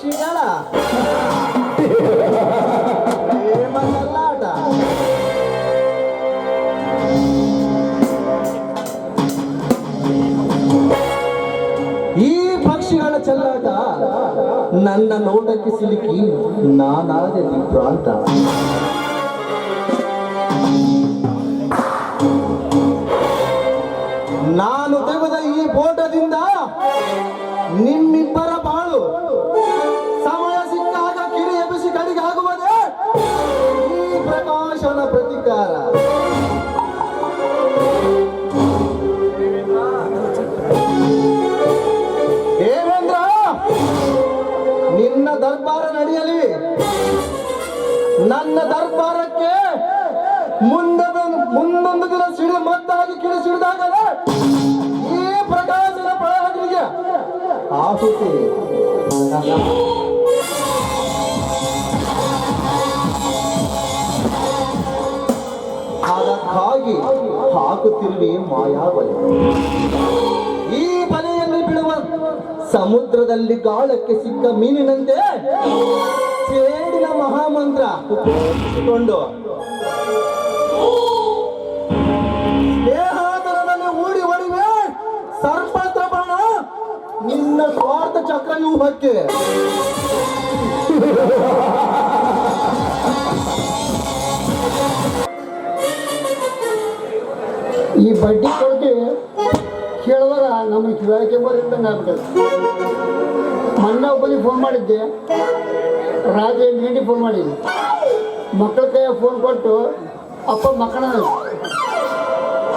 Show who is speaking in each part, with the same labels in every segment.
Speaker 1: ಪಕ್ಷಿಗಳ ಪ್ರೇಮ ಕಲ್ಲಾಟ. ಈ ಪಕ್ಷಿಗಳ ಚೆಲ್ಲಾಟ ನನ್ನ ನೋಟಕ್ಕೆ ಸಿಲುಕಿ ನಾನಾದೆ ದಿಗ್ಭ್ರಾಂತ. ನಾನು ತೆಗೆದ ಈ ಫೋಟೋದಿಂದ ನಿಮ್ಮಿಬ್ಬರ ಬಾಳು ಸಮಯ ಸಿಕ್ಕಾಗ ಕಿಡಿ ಎಬ್ಬಿಸಿ ಕಡಿಗಾಗುವುದೇ ಈ ಪ್ರಕಾಶನ ಪ್ರತಿಕಾರ. ದೇವೇಂದ್ರ, ನಿನ್ನ ದರ್ಬಾರ ನಡೆಯಲಿ. ನನ್ನ ದರ್ಬಾರಕ್ಕೆ ಮುಂದೊಂದು ದಿನ ಸಿಡಿ ಮದ್ದಾಗಿ ಕಿಡಿ ಸಿಡಿದಾಗಲೇ ಈ ಪ್ರಕಾಶನ ಪಳಹಗಳಿಗೆ ಆಹುತಿ. ಅದಕ್ಕಾಗಿ ಹಾಕುತ್ತಿರುವೆ ಮಾಯಾಬಲೆ. ಈ ಬಲೆಯಲ್ಲಿ ಬಿಡುವ ಸಮುದ್ರದಲ್ಲಿ ಗಾಳಕ್ಕೆ ಸಿಕ್ಕ ಮೀನಿನಂತೆ ಸೇಡಿನ ಮಹಾಮಂತ್ರ ಉಪಯೋಗಿಸಿಕೊಂಡು ಸ್ನೇಹಾದರದಲ್ಲಿ ಊಡಿ ಹೊಡಿವೆ ಸರ್ಪತ್ರಬಣ ನಿನ್ನ ಸ್ವಾರ್ಥ ಚಕ್ರವ್ಯೂಹಕ್ಕೆ.
Speaker 2: ಈ ಬಡ್ಡಿ ಕೊಡ್ತಿ ಕೇಳುವಾಗ ನಮಗೆ ಕಿವಿಯಾಕೆ ಬರೋದಂಗೆ ಆಗ್ಬಿಟ್ಟದೆ. ಮೊನ್ನೆ ಒಬ್ಬನಿಗೆ ಫೋನ್ ಮಾಡಿದ್ದೆ, ರಾತ್ರಿ 8 ಗಂಟೆಗೆ ಫೋನ್ ಮಾಡಿದ್ದೆ. ಮಕ್ಕಳ ಕೈಯ ಫೋನ್ ಕೊಟ್ಟು ಅಪ್ಪ ಮಕ್ಕಳ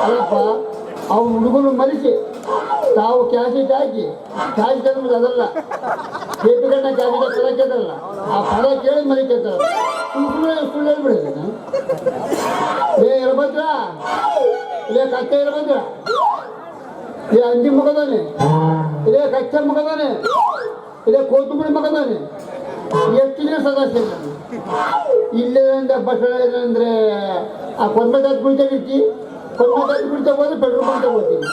Speaker 2: ಅಲ್ಲಪ್ಪ ಅವ್ನು ಹುಡುಗನು ಮಲಿಸಿ ತಾವು ಕ್ಯಾಸೆಟ್ ಹಾಕಿ ಕ್ಯಾಸೆಟ್ ಅಂದ್ರೆ ಅದಲ್ಲ ಕೇಪಿಗಣ್ಣ ಕ್ಯಾಸೆಟ್ ಪದ ಕೇಳಲ್ಲ, ಆ ಪದ ಕೇಳಿ ಮಲಿಕೇತಾರ. ಸುಳ್ಳು ಹೇಳ್ಬಿಡಿದೆ. ಇರಬದ್ರ ಇಲ್ಲೇ ಕತ್ತೆ ಇರಬದ್ರ, ಇದೇ ಅಂಜಿ ಮಗದಾನೆ, ಇದೇ ಕಚ್ಚೆ ಮಗದಾನೆ, ಇದೇ ಕೋತುಂಬರಿ ಮಗದಾನೆ. ಎಷ್ಟು ದಿನ ಸದಾಸ್ಯ ಇಲ್ಲೇ ಬಸ್ ಏನಂದ್ರೆ ಆ ಕೊಂಬತ್ತು ಕುಳಿತಾಗಿರ್ತಿ, ಕೊಂಬತ್ತು ಕುಳಿತಾ ಹೋದ್ರೆ ಪೆಟ್ರೋಲ್ ಬಂಕ್ ತಗೋತೀನಿ.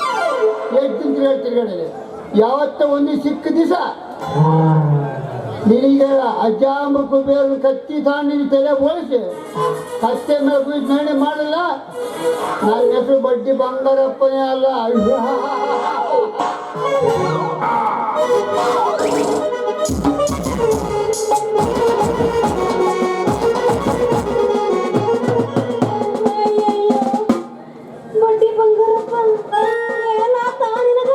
Speaker 2: ಎಷ್ಟು ದಿನ ತಿರುಗಾಡಿದೆ. ಯಾವತ್ತ ಒಂದು ಸಿಕ್ಕ ದಿವಸ ನಿನಗೆ ಅಜ್ಜಾಂಬ ಕುಬೇರನ ಕತ್ತಿ ತಾಂಡು ನಿನ್ನ ತಲೆ ಬೋಳಿಸಿ ಕತ್ತೆ ಮೇಲೆ ಕುಯ್ದು ನಿರ್ಣಯ ಮಾಡಲ್ಲ. ನನ್ನ ಹೆಸರು ಬಡ್ಡಿ ಬಂಗಾರಪ್ಪನೇ ಅಲ್ಲ.
Speaker 3: ಬಡ್ಡಿ ಬಂಗಾರಪ್ಪ ಏನಾತ ನಿನಗ?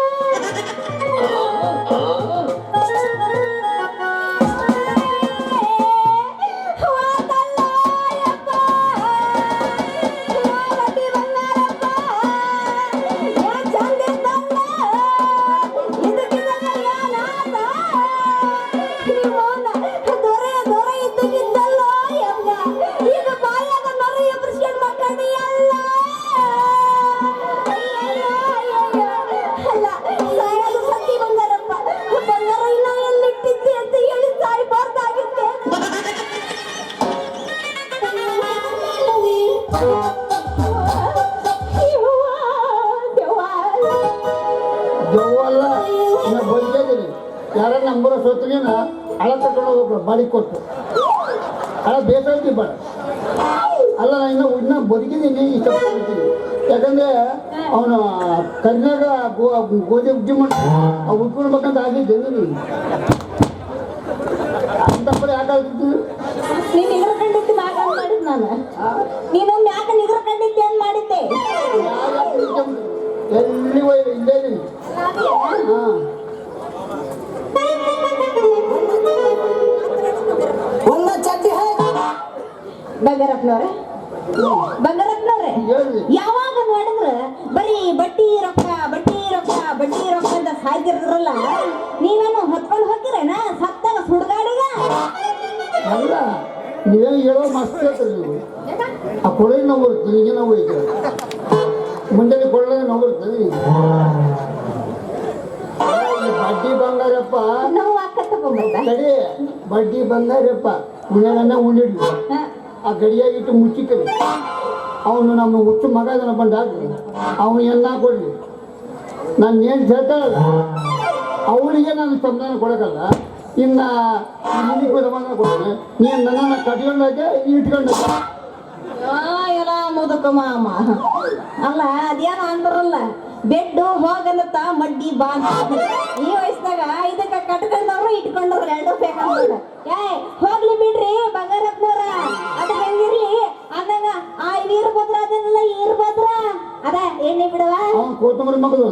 Speaker 2: ಜವ್ವಲ್ಲ ಇನ್ನು ಬಂದಿದ್ದೀನಿ. ಯಾರ ನಂಬರ್ ಸೊತ್ತಿನ ಹಳ ತಗೊಂಡು ಹೋಗ್ಬಿಡು ಬಾಡಿ ಕೊಟ್ಟು ಹಳ ಬೇಕಾಗ್ತಿ ಬಾಳ ಅಲ್ಲ. ಇನ್ನು ಬದುಕಿದ್ದೀನಿ ಇಷ್ಟಪಡ್ತೀನಿ. ಯಾಕಂದ್ರೆ ಅವನು ಕರ್ನಾಗ ಗೋಧಿ ಉಜ್ಜಿ ಮಾಡಿ ಉಳ್ಕೊಳ್ಬೇಕಂತ ಆಗಿದ್ದೆ ಅಂತಪ್ಪಡೆ ಯಾಕಾಗ್ತಿತ್ತು.
Speaker 3: ನೀನು ನಿಗ್ರ ಕಂಡಿದ್ದು ಮಾತಾಡ್ ಮಾಡಿದ್ ನಾನು. ನೀನೊಮ್ಮೆ ಯಾಕೆ ನಿಗ್ರ ಕಂಡಿದ್ದೆ ಅಂತ ಮಾಡಿದ್ದೆ.
Speaker 2: ಎಲ್ಲಿ ಹೋಯ್ತು ಇಲ್ಲೇ ಇದೀನಿ.
Speaker 1: ಒಂದು ಚಡ್ಡಿ
Speaker 3: ಬಂಗಾರಪ್ಪನವ್ರೆ, ಬಂಗಾರಪ್ಪನವ್ರೆ, ಯಾವಾಗ ನೋಡಿದ್ರ ಬರೀ ಬಡ್ಡಿ ರೊಕ್ಕ ಬಡ್ಡಿ ರೊಕ್ಕ ಬಡ್ಡಿ ರೊಕ್ಕ ಅಂತ ಸಾಯ್ತಿರಲ್ಲ. ನೀವೇನು ಹೊತ್ಕೊಂಡು ಹೋಗಿರೇನ ಸತ್ತಾಗ ಸುಡ್ಗಾಡಿಗ?
Speaker 2: ಅಲ್ಲ ನೀವೇ ಹೇಳೋ ಮಸ್ತ್ ಹೇಳ್ತಾರೆ ನೀವು. ಆ ಕೊಳೆ ನಾವು ಬರುತ್ತೆ, ಈಗ ನಾವು ಹೋಯ್ತು ಮುಂಜಾನೆ ಕೊಳ್ಳೆ ನಾವು ಬರ್ತದೆ. ಬಡ್ಡಿ ಬಂಗಾರಪ್ಪ
Speaker 3: ನಾವು ಅಕ್ಕ ತಗೊಂಡ್ಬರ್ತ
Speaker 2: ಕಡೆ ಬಡ್ಡಿ ಬಂಗಾರಪ್ಪ ಮನೆಯನ್ನ ಉಳಿಡ್ಲಿ ಆ ಗಡಿಯಾಗಿಟ್ಟು ಮುಚ್ಚಿಕಲಿ. ಅವನು ನಮ್ಮ ಹುಟ್ಟು ಮಗ ಅದನ್ನ ಬಂದಾಗ್ಲಿ ಅವನು ಎನ್ನ ಕೊಡ್ಲಿ. ನಾನು ಏನು ಹೇಳ್ತಾರಲ್ಲ ಅವಳಿಗೆ ನಾನು ಸಂಧಾನ ಕೊಡೋಕ್ಕಲ್ಲ, ಇನ್ನ ನಿನಗೆ ಕೊಡಬಂದ ಕೊಡ್ತೇನೆ ನೀನು ನನ್ನನ್ನು ಕಟ್ಕೊಂಡಾಗೆ ಇಟ್ಕೊಂಡಾಗೆ
Speaker 3: ಎಲ್ಲ ಮುದುಕ ಮಾಮ ಅಲ್ಲ ಅದೇನ ಅಂತಾರಲ್ಲ ಬೆಡ್ಡು ಹೋಗಲತ್ತ ಮಡ್ಡಿ ಬಾ ಅಂತ. ಈ ವಯಸ್ಸಿನಾಗ ಇದಕ್ಕ ಕಟ್ಕೊಂಡವ್ರು ಇಟ್ಕೊಂಡವ್ರು ಎರಡು ಬೇಕಂತ ಹೋಗ್ಲಿ ಬಿಡ್ರಿ ಬಂಗಾರಪ್ಪನವ್ರ ಅದ ಹೆಂಗಿರ್ಲಿ ಅಂದಾಗ ಆ ವೀರಭದ್ರ ಅದನ್ನೆಲ್ಲ ಈರ್ಭದ್ರ ಅದ ಎಣ್ಣೆ ಬಿಡವ
Speaker 2: ಕೋತಂಬರಿ ಮಗಳು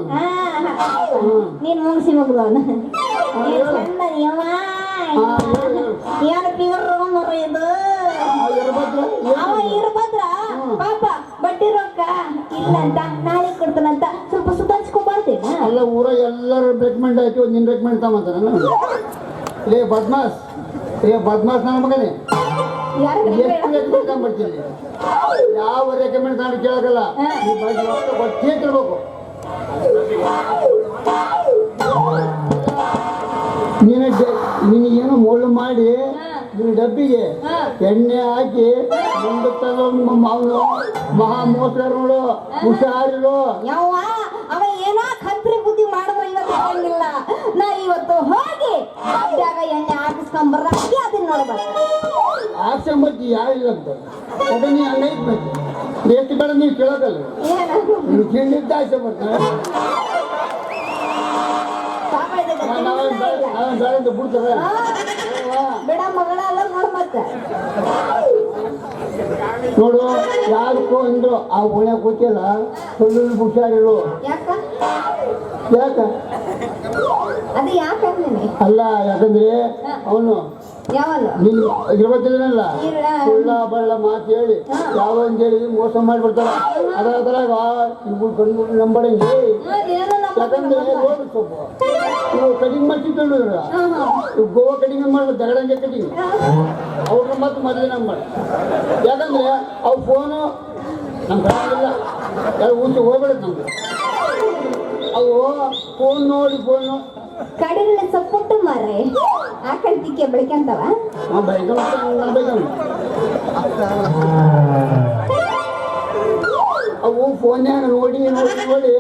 Speaker 3: ನೀನ್ ಮುಗಿಸಿ ಮಗಳು ಚಂದ ನೀವ ಏನು ಪಿಗರ್ ಮರ ಇದು ಅವ ಇರ್ಭದ್ರ ಪಾಪ ಬಡ್ಡಿ ರೊಕ್ಕ ಇಲ್ಲ ಅಂತ ನಾಳೆ ಕೊಡ್ತಾನಂತ ಸ್ವಲ್ಪ ಸುಧಾರಿಸ್ಕೊಂಡ್ ಬರ್ತೇನೆ.
Speaker 2: ಅಲ್ಲ ಊರ ಎಲ್ಲರೂ ರೆಕಮೆಂಡ್ ಆಯ್ತು ನಿನ್ ರೆಕಮೆಂಡ್ ತಗೊಂತ ಲೇ ಬದ್ಮಾಸ್ ನನ್ನ ಮಗನೇ ಎಷ್ಟು ರೆಕಮೆಂಡ್ ತಗೊಂಡ್ಬರ್ತೀನಿ ಯಾವ ರೆಕಮೆಂಡ್ ನಾನು ಕೇಳಕಲ್ಲ ಗೊತ್ತೇ ಕೇಳ್ಬೇಕು. ನಿನಗೇನು ಮೊಳ್ಳು ಮಾಡಿ ನಿನ್ನ ಡಬ್ಬಿಗೆ ಎಣ್ಣೆ ಹಾಕಿ ಮುಂದೆ ತಗೊಂಡು ಅವನು ಮಹಾ ಮೋಸ ನೋಡು ಹುಷಾರಿರು.
Speaker 3: ಯಾವ ಅವ ಏನೋ ಖಂತ್ರಿ ಬುದ್ಧಿ ಮಾಡಿದ್ರು ಇವತ್ತು ಆಗಂಗಿಲ್ಲ. ನಾ ಇವತ್ತು ಹೋಗಿ ಅಡ್ಡಾಗ ಎಣ್ಣೆ ಹಾಕಿಸ್ಕೊಂಬರ್ರಾಗಿ ಅದನ್ನ ನೋಡ್ಬೇಕು.
Speaker 2: ಹಾಕ್ಸಂಬತ್ತಿ ಯಾರಿಲ್ಲ ಅಂತ ಅದ ನೀ ಹಂಗೈತ್ ಮತ್ತೆ ಎಷ್ಟು ಬೇಡ ನೀವು ಕೇಳೋಕಲ್ಲ ನೀವು ಕೇಳಿದ್ದ ಆಸೆ ಬರ್ತಾನೆ ಬಿಡ್ತಾರೆ
Speaker 3: ಬಿಡ ಮಗಳ ಅಲ್ಲ ನೋಡ್ ಮತ್ತೆ
Speaker 2: ನೋಡು ಯಾರಕ್ಕೂ ಅಂದ್ರು ಆ ಒಳ್ಳೆ ಕೂತಿಯಲ್ಲ ಸ್ವಲ್ಪ ಹುಷಾರಿರು.
Speaker 3: ಯಾಕ
Speaker 2: ಯಾಕ
Speaker 3: ಅದು ಯಾಕಂದ್ರೆ
Speaker 2: ಅಲ್ಲ ಯಾಕಂದ್ರೆ ಅವನು
Speaker 3: ಯಾವಲ್ಲ
Speaker 2: ನೀನು ಇರ್ಬೇಕಿಲ್ಲನಲ್ಲ ಸುಳ್ಳ ಬಳ್ಳ ಮಾತು ಹೇಳಿ ಯಾವ ಅಂತ ಹೇಳಿ ಮೋಸ ಮಾಡಿಬಿಡ್ತಾರ ಅದ್ರಾಗ ಇವು ಕಣ್ಣು ನಂಬಡಂಗೆ. ಯಾಕಂದ್ರೆ ನೋಡಿ ಸ್ವಲ್ಪ ಇವು ಕಟಿಂಗ್ ಮಾಡ್ತಿದ್ದರು ಇವು ಗೋವಾ ಕಟಿಂಗ್ ಮಾಡ್ಬೇಕು ಜಗಳಂಗೆ ಕಟಿಂಗ್ ಅವ್ರನ್ನ ಮತ್ತೆ ಮೊದಲೇ ನಂಬ ಯಾಕಂದ್ರೆ ಅವು ಫೋನು ನಮ್ಮ ಕಡೆಗಿಲ್ಲ ಎಲ್ಲ ಊಟ ಹೋಗ್ಬಿಡುತ್ತೆ ನಮ್ಗೆ ಅವು ಫೋನ್ ನೋಡಿ ಫೋನು
Speaker 3: ಕಡಿಮೆ ಸಪೋರ್ಟ್ ಮಾರ್ರೆ ಆಕಳ್ತಿಕ್ಕೆ ಬೆಳಕಂತವ
Speaker 2: ಅವು ಫೋನ್ಯಾಗ ನೋಡಿ ನೋಡಿ ನೋಡಿ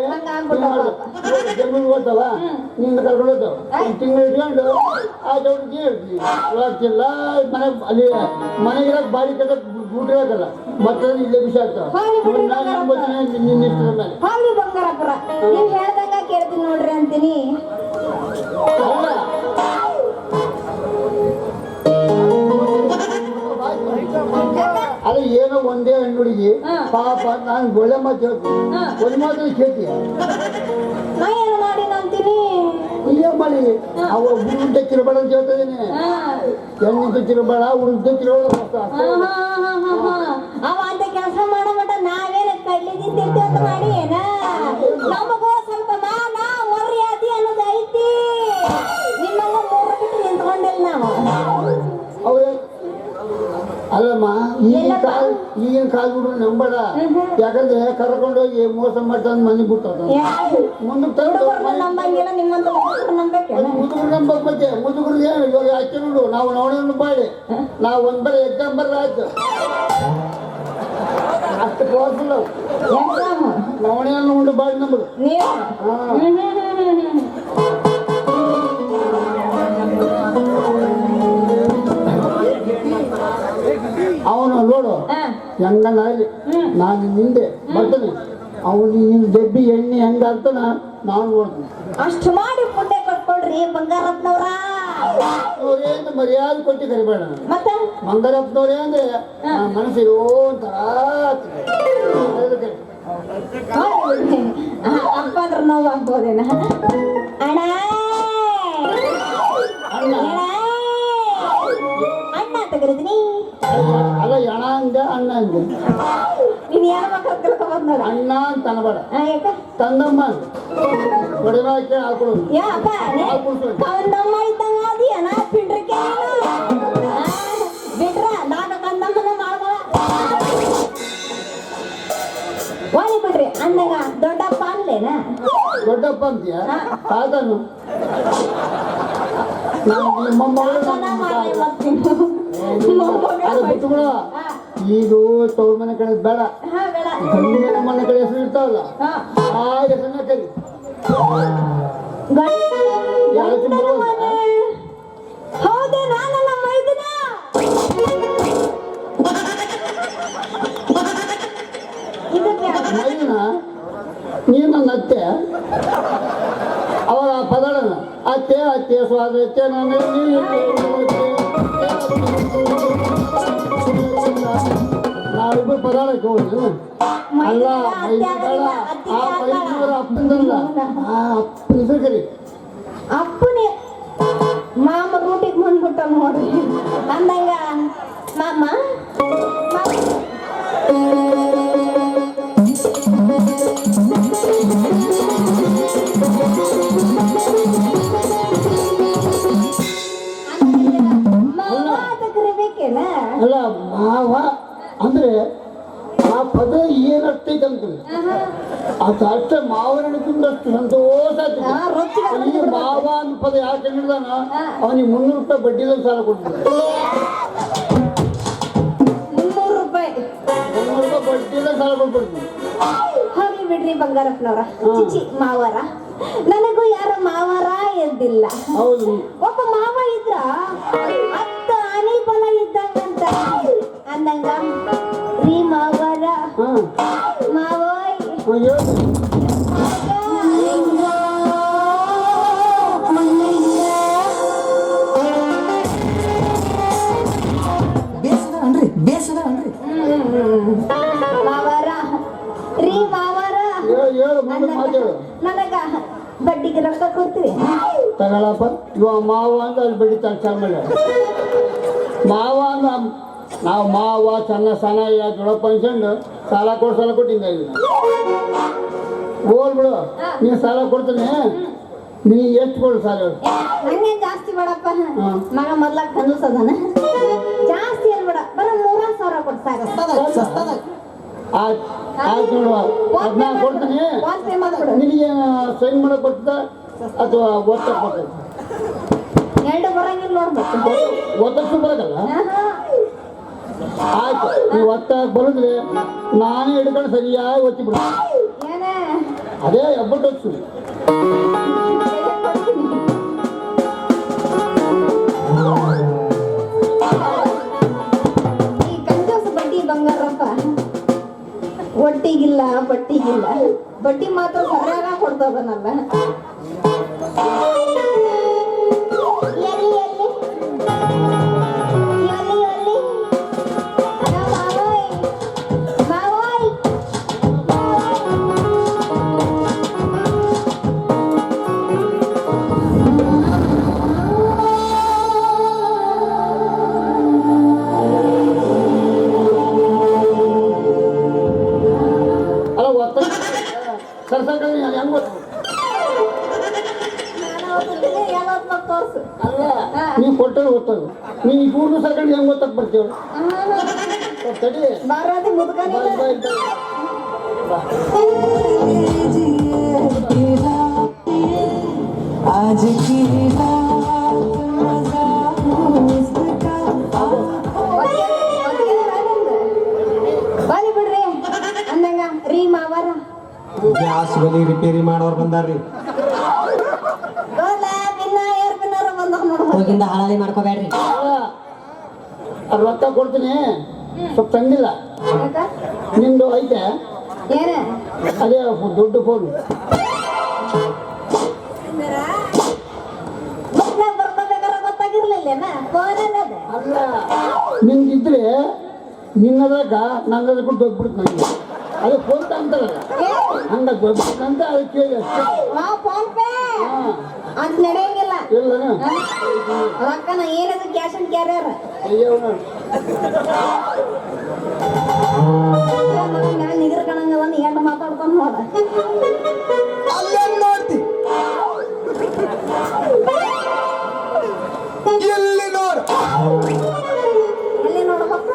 Speaker 2: ಜಮೀನು ಓದ್ತಾವ ನಿನ್ನ ಕರ್ಕೊಂಡು ಹೋಗ್ತಾವ ತಿಂಗಳು ಇಟ್ಕೊಂಡು ಆ ದೊಡ್ಡಕ್ಕೆ ಹೇಳ್ತೀವಿ ಆಗ್ತಿಲ್ಲ ಮನೆ ಅಲ್ಲಿ ಮನೆಗಿರೋಕೆ ಬಾಡಿ ಕಟ್ಟಕ್ಕೆ ದುಡ್ಡು ಇರೋಕ್ಕಲ್ಲ ಮತ್ತೆ ಇಲ್ಲೇ ವಿಷಯ ಆಗ್ತಾವ ನಾನು ನಂಬೋತೀನಿ ನಿನ್ನ ಇಷ್ಟದ ಮೇಲೆ
Speaker 3: ಹೋಗ್ಲಿ ಬಂಗಾರಪುರ ನೀವ್ ಹೇಳ್ದಂಗ ಕೇಳ್ತೀನಿ ನೋಡ್ರಿ ಅಂತೀನಿ.
Speaker 2: ಅದು ಏನೋ ಒಂದೇ ಹೆಣ್ಣುಡಿಗೆ ಪಾಪ ನಾನು ಒಳ್ಳೆ ಮಾತು ಹೇಳ್ತೀನಿ ಒಂದು ಮಾತು ಕೇಳ್ತೀಯ
Speaker 3: ನಾ ಏನು ಮಾಡಿ ಅಂತೀನಿ
Speaker 2: ಏನ್ ಮಾಡಿ ಅವ ಉರುಂಟೆ ಚಿರಬೇಡ ಅಂತ ಹೇಳ್ತಿದ್ದೀನಿ ಹೆಣ್ಣಿಂದ ಚಿರಬೇಡ ಉರುಂಟೆ ಚಿರಬೇಡ
Speaker 3: ಅವ ಅಂತ ಕೆಲಸ ಮಾಡೋ ಮಟ ನಾವೇನ ಕಡ್ಲಿದ್ದೀನಿ ಅಂತ ಮಾಡಿ ಏನ ನಮಗೂ ಸ್ವಲ್ಪ ಮಾನ ಮರ್ಯಾದೆ ಅನ್ನೋದು ಐತಿ. ನಿಮ್ಮನ್ನ ಮೂರು ಬಿಟ್ಟು ನಿಂತ್ಕೊಂಡಿಲ್ಲ ನಾವು.
Speaker 2: ಅವ್ರ ಅಲ್ಲಮ್ಮ ಈಗಿನ ಕಾಲ ಹುಡುಗ ನಂಬಡ ಯಾಕಂದ್ರೆ ಕರ್ಕೊಂಡೋಗಿ ಮೋಸ ಮಾಡ್ತಾನೆ ಮನೆ ಬಿಟ್ಟು ಮುಂದಕ್ಕೆ
Speaker 3: ನಂಬಂಗಿಲ್ಲ ನಿಮ್ಮಂತ
Speaker 2: ಮುದುಗರು ನಂಬಕ್ ಮತ್ತೆ ಮುದುಗರಿಗೆ ಇವಾಗ ಅಚ್ಚೆ ನೋಡು ನಾವು ನೋಡೋಣ ಬಾಳಿ ನಾವು ಒಂದ್ ಬರೀ ಎಕ್ಸಾಮ್ ಬರ್ರ ಆಯ್ತು ಅಷ್ಟು ಪವರ್ಫುಲ್ ನವಣೆಯನ್ನು ಉಂಡು ಬಾಳಿ ನಮ್ಮದು ಅವನು ನೋಡು ಹೆಂಗನಾಗಲಿ ನಾನು ನಿಂದೆ ಬರ್ತಾನೆ ಅವನು ನಿನ್ನ ಡಬ್ಬಿ ಎಣ್ಣೆ ಹೆಂಗಾಗ್ತಾನ ನಾನು ನೋಡ್ತೀನಿ.
Speaker 3: ಅಷ್ಟು ಮಾಡಿ ಪುಣ್ಯ ಕೊಟ್ಕೊಡ್ರಿ ಬಂಗಾರಪ್ಪನವ್ರ.
Speaker 2: ಅವ್ರೇನು ಮರ್ಯಾದೆ ಕೊಟ್ಟು ಕರಿಬೇಡ
Speaker 3: ಮತ್ತೆ
Speaker 2: ಬಂಗಾರಪ್ಪನವ್ರೇ ಅಂದ್ರೆ ಮನಸ್ಸಿಗೆ ಒಂಥರ
Speaker 3: ಅಪ್ಪ ಅಂದ್ರೆ ನೋವು ಆಗ್ಬೋದೇನ ಅಣ್ಣ ಅಣ್ಣ ತೆಗೆದಿನಿ
Speaker 2: ಅಲ್ಲ ಎಣ ಅಂದೆ ಅಣ್ಣ ಅಂದೆ
Speaker 3: ನೀನ್ ಏನು ಮಕ್ಕಳು ತಿಳ್ಕೊಬೋದು ನೋಡ
Speaker 2: ಅಣ್ಣ ಅಂತ ಅನ್ಬೇಡ
Speaker 3: ಯಾಕ
Speaker 2: ತಂದಮ್ಮ ಹೊಡೆದ ಹಾಕೊಳ್ಳೋದು
Speaker 3: ಯಾಕ ಕಂದಮ್ಮ ಇದ್ದಂಗ ಅದಿ ಅಣ್ಣ ಪಿಂಡ್ರಿಕೆ ಬಿಟ್ರ ನಾನು ಕಂದಮ್ಮನ ಮಾಡ್ಬೋದ ಹೋಗಿ ಬಿಡ್ರಿ ಅಂದಾಗ ದೊಡ್ಡಪ್ಪ ಅನ್ಲೇನ
Speaker 2: ದೊಡ್ಡಪ್ಪ ಅಂತೀಯ ತಾತನು ನಾನು ನಿಮ್ಮಮ್ಮ ಅದು ಬಿಟ್ಟುಬಿಡ ಈಗ ತವ್ರ ಮನೆ ಕಡೆ ಬೇಡ ಗಂಡಿನ ಮನೆ ಕಡೆ ಹೆಸರು ಇರ್ತಾವಲ್ಲ ಆ ಹೆಸರನ್ನ ಕರಿ ಮೈನ ನೀನು ನನ್ನ ಅತ್ತೆ ಅವಾಗ ಪದಾಡನ ಅತ್ತೆ ಅತ್ತೆ ಸ್ವಾದ ಅತ್ತೆ ನಾನು ನಾವಿಬ್ಬರು ಪದಾಡಕ್ಕೆ ಹೋಗಿ ಅಲ್ಲ ಮೈದಾಳ ಆ ಮೈದೂರ ಅಪ್ಪಂದಲ್ಲ ಆ ಅಪ್ಪನ ಕರಿ
Speaker 3: ಅಪ್ಪನೇ ಮಾಮ ರೂಟಿಗೆ ಬಂದ್ಬಿಟ್ಟ ನೋಡ್ರಿ ಅಂದಂಗ ಮಾಮ ಕರಿಬೇಕೇನ
Speaker 2: ಅಲ್ಲ ಮಾವ ಅಂದ್ರೆ ಆ ಪದ ಏನರ್ತೈತೆ ಅಂತೀವಿ ಅದು ಅಷ್ಟೇ ಮಾವನ ಅಷ್ಟು ಸಂತೋಷ ಆಗ್ತದೆ ಈ ಮಾವ ಅಂತ ಪದ ಯಾಕೆ ಹಿಡಿದಾನ ಅವನಿಗೆ 300 ರೂಪಾಯಿ ಬಡ್ಡಿದಲ್ಲಿ ಸಾಲ ಕೊಡ್ತೀನಿ
Speaker 3: 300 ರೂಪಾಯಿ
Speaker 2: 300 ರೂಪಾಯಿ ಬಡ್ಡಿಯಲ್ಲಿ ಸಾಲ ಕೊಟ್ಬಿಡ್ತೀನಿ
Speaker 3: ಹೋಗ್ಲಿ ಬಿಡ್ರಿ ಬಂಗಾರಪ್ಪನವ್ರ ಚಿಚಿ ಮಾವರ ನನಗೂ ಯಾರ ಮಾವರ ಎದ್ದಿಲ್ಲ
Speaker 2: ಹೌದು
Speaker 3: ಒಬ್ಬ ಮಾವ ಇದ್ರ 10 ಆನೆ ಬಲ ಇದ್ದಂಗಂತ ಅಂದಂಗ ರೀ ಮಾವರ ಮಾವೋಯ್ ಮಾವರ ರೀ ಮಾವರ ನನಗ ಬಡ್ಡಿಗೆ ರೊಕ್ಕ ಕೊಡ್ತೀವಿ
Speaker 2: ತಗೊಳಪ್ಪ ಇವ ಮಾವ ಅಂತ ಅಲ್ಲಿ ಬಡ್ಡಿ ತಗೊಂಡ ಮಾವ ಅಂದ ನಾವು ಮಾವ ಸಣ್ಣ ಸಣ್ಣ ದೊಡ್ಡಪ್ಪ ಅನ್ಕೊಂಡು ಸಾಲ ಕೊಟ್ಟಿದ್ದ ಹೋಲ್ ಬಿಡು ನೀನು ಸಾಲ ಕೊಡ್ತೀನಿ ನೀ ಎಷ್ಟು ಕೊಡು ಸಾಲ
Speaker 3: ನಂಗೆ ಜಾಸ್ತಿ ಬೇಡಪ್ಪ ಮಗ ಮೊದ್ಲಾಗ ಕನಸದನ ಜಾಸ್ತಿ ಹೇಳ್ಬೇಡ ಬರ 3,000 ಕೊಟ್ಟು ಸಾಕ
Speaker 2: ಆಯ್ತು ನೋಡುವ ಅದನ್ನ ಕೊಡ್ತೀನಿ ನಿನಗೆ ಸೈನ್ ಮಾಡಕ್ ಕೊಡ್ತ ಅಥವಾ ಒತ್ತಕ್ಕೆ ಕೊಡ್ತದೆ
Speaker 3: ಎರಡು ಬರಂಗಿಲ್ಲ ನೋಡ್ಬೇಕು
Speaker 2: ಒತ್ತಷ್ಟು ಬರೋದಲ್ಲ ಆಯ್ತು ನೀವು ಒತ್ತಾಗಿ ಬರೋದ್ರೆ ನಾನೇ ಹಿಡ್ಕೊಂಡು ಸರಿಯಾಗಿ ಒತ್ತಿ ಬಿಡ
Speaker 3: ಏನೇ
Speaker 2: ಅದೇ ಹಬ್ಬಟ್ಟು ಹೊತ್ತು
Speaker 3: ಈ ಕಂಜೋಸ ಬಡ್ಡಿ ಬಂಗಾರಪ್ಪ ಒಟ್ಟಿಗಿಲ್ಲ ಬಟ್ಟಿಗಿಲ್ಲ ಬಡ್ಡಿ ಮಾತ್ರ ಸರಿಯಾಗ ಕೊಡ್ತದನಲ್ಲ
Speaker 2: ಅಲ್ಲ ನೀವು ಕೊಟ್ಟರೆ ಗೊತ್ತದು ನೀವು ಈ ಪೂರ್ಣ ಸರ್ಕೊಂಡು ಹೆಂಗೆ ಗೊತ್ತಕ್ಕೆ ಬರ್ತೀವಿ ತಡಿ
Speaker 3: ಬಾರಾದಿ ಮುದ್ಕನಿಲ್ಲ
Speaker 4: आज की रात मजा उसका
Speaker 3: ಬಾರಿ ಬಿಡ್ರಿ ಅಂದಂಗ ರೀ ಮಾವರ
Speaker 5: ಗ್ಯಾಸ್ ಬಲಿ ರಿಪೇರಿ ಮಾಡೋರು ಬಂದಾರ್ರಿ
Speaker 4: ಹೋಗಿಂದ ಹಾಳಾಲಿ ಮಾಡ್ಕೋಬೇಡ್ರಿ
Speaker 2: ಅದು ರೊಕ್ಕ ಕೊಡ್ತೀನಿ ಸ್ವಲ್ಪ ತಂದಿಲ್ಲ ನಿಮ್ದು ಐತೆ
Speaker 3: ಏನ
Speaker 2: ಅದೇ ದೊಡ್ಡ ಫೋನ್
Speaker 3: ಬರ್ಕೋಬೇಕಾದ್ರೆ ಗೊತ್ತಾಗಿರ್ಲಿಲ್ಲ ಫೋನ್ ಅನ್ನೋದು
Speaker 2: ಅಲ್ಲ ನಿಮ್ಗಿದ್ರೆ ನಿನ್ನದಾಗ ನನ್ನದಕ್ಕೂ ದೊಡ್ಬಿಡ್ತು ನನಗೆ ಅದು ಫೋನ್ ಅಂತಾರಲ್ಲ ಹಂಗ ದೊಡ್ಬಿಡ್ತಂತ ಅದು ಕೇಳಿ ಅಷ್ಟೇ
Speaker 3: ಫೋನ್ ಪೇ ಅದ್ ನಡೆಯಂಗಿಲ್ಲ
Speaker 2: ಇಲ್ಲನ
Speaker 3: ರೊಕ್ಕನ ಏನದು ಕ್ಯಾಶ್ ಅಂಡ್ ಕ್ಯಾರಿಯರ್
Speaker 2: ಅಯ್ಯೋ
Speaker 3: ನಾನು ನಿಗರ್ ಕಣಂಗ ಒಂದು ಎಂಟು ಮಾತಾಡ್ಕೊಂಡು ನೋಡ
Speaker 1: ಅಲ್ಲೇನ್ ನೋಡ್ತಿ ಎಲ್ಲಿ ನೋಡು
Speaker 3: ಎಲ್ಲಿ ನೋಡ್ಬೇಕು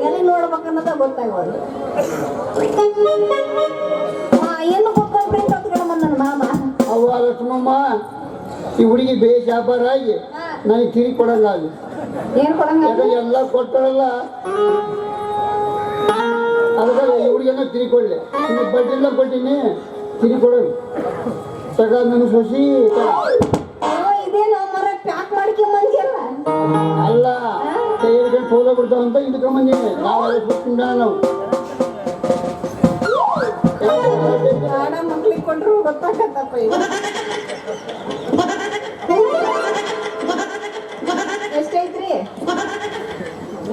Speaker 3: ಎಲ್ಲಿ ನೋಡ್ಬೇಕನ್ನೋದ ಗೊತ್ತಾಗೋದು ಏನು ಕೊಟ್ಕೊಂಡ್ರಿ ಕತ್ಕೊಂಡು ಬಂದ ನನ್ನ ಮಾಮ
Speaker 2: ಅವ್ವ ಲಕ್ಷ್ಮಮ್ಮ ಈ ಹುಡುಗಿ ಬೇಸ್ ವ್ಯಾಪಾರ ಆಗಿ ನನಗೆ ತಿರುಗಿ ಕೊಡಂಗಾಗಿ
Speaker 3: ಏನ್ ಕೊಡಂಗ
Speaker 2: ಎಲ್ಲ ಕೊಟ್ಟರಲ್ಲ ಅದಕ್ಕೆ ಈ ಹುಡುಗಿಯನ್ನ ತಿರುಗಿ ಕೊಡಲಿ ನೀವು ಬಡ್ಡಿಲ್ಲ ಕೊಟ್ಟಿನಿ ತಿರುಗಿ ಕೊಡೋದು ತಗ ನನ್ನ ಸೊಸಿ
Speaker 3: ಇದೇನು ಮರ ಪ್ಯಾಕ್ ಮಾಡ್ಕೊಂಬಂದಿಲ್ಲ
Speaker 2: ಅಲ್ಲ ಕೈ ಹಿಡ್ಕೊಂಡು ಸೋಲ ಬಿಡ್ತಾವಂತ ಇದಕ್ಕೆ ಬಂದೀನಿ ನಾವು ಅದಕ್ಕೆ ನಾವು
Speaker 3: ಈಗ ಎಷ್ಟೈತ್ರಿ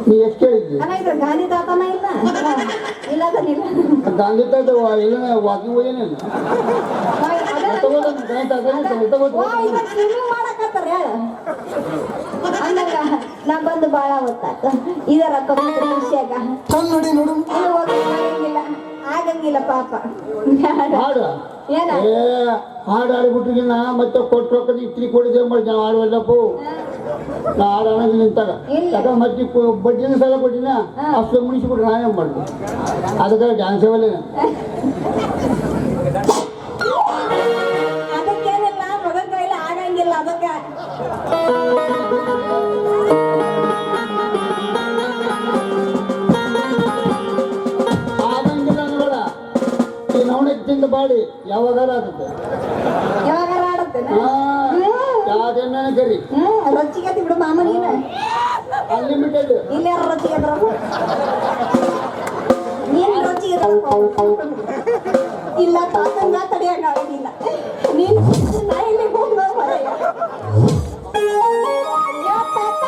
Speaker 2: ನೀ ಎಷ್ಟು ಕೇಳಿದ್ದಿ
Speaker 3: ಅಣ್ಣ ಇದು ಗಾಂಧಿ ತಾತನ ಇಲ್ಲ ಇಲ್ಲ ಅದನ್ನಿಲ್ಲ
Speaker 2: ಗಾಂಧಿ ತಾತ ಇಲ್ಲ ವಾಕಿಂಗ್ ಹೋಗ್ಯಾನೇನು
Speaker 3: ಸ್ವಿಮ್ಮಿಂಗ್ ಮಾಡಕತ್ತಾರ ಹೇಳ ಅಂದಂಗ ನಾ ಬಂದು ಬಾಳ ಹೊತ್ತಾತ ಇದರ ಕಂಪ್ಯೂಟರ್ ವಿಷಯಾಗ
Speaker 1: ನೋಡಿ ನೋಡು
Speaker 3: ಆಗಂಗಿಲ್ಲ ಆಗಂಗಿಲ್ಲ ಪಾಪ
Speaker 2: ಹಾಡು
Speaker 3: ಏನ
Speaker 2: ಏ ಹಾಡು ಆಡ್ಬಿಟ್ರಿಗಿನ್ನ ಮತ್ತೆ ಕೊಟ್ಟು ರೊಕ್ಕದ ಇತ್ರಿ ಕೊಡಿದೆ ಮಾಡಿ ನಾವು ಆಡುವಲ್ಲಪ್ಪು ನಾ ಹಾಡು ಅನ್ನೋದು ನಿಂತಾಗ
Speaker 3: ಇಲ್ಲ.
Speaker 2: ಯಾಕ ಮತ್ತೆ ಬಡ್ಡಿನ ಸಾಲ ಕೊಟ್ಟಿನ ಅಷ್ಟು ಮುಗಿಸ್ಬಿಟ್ರೆ ನಾವೇ ಮಾಡ್ದು ಅದಕ್ಕೆ ಡ್ಯಾನ್ಸ್ ಅವಲ್ಲ
Speaker 3: ಅದಕ್ಕೇನಿಲ್ಲ ಮಗನ ಕೈಲಿ ಆಗಂಗಿಲ್ಲ ಅದಕ್ಕೆ
Speaker 2: ಆಗಂಗಿಲ್ಲ ಅನ್ನಬೇಡ ಈ ನವಣಕ್ಕಿಂತ ಬಾಡಿ ಯಾವಾಗಾರ ಆಗುತ್ತೆ
Speaker 3: ಯಾವಾಗಾರ ಆಡತ್ತೇನ
Speaker 2: ಯಾವ್ದೇನ ಕರಿ
Speaker 3: ರೊಚ್ಚಿಗೆ ಬಿಡು ಮಾಮ ನೀನು
Speaker 2: ಅನ್ಲಿಮಿಟೆಡ್
Speaker 3: ಇಲ್ಲಿ ಯಾರು ರೊಚ್ಚಿಗೆ ನೀನು ರೊಚ್ಚಿಗೆ ಇಲ್ಲ ತಾತನ್ನ ತಡೆಯಂಗ ಆಗಿಲ್ಲ ನೀನು ನಾ ಇಲ್ಲಿ ಹೋಗ್ಬೋ ಹೊರಗೆ ಯಾ ತಾತ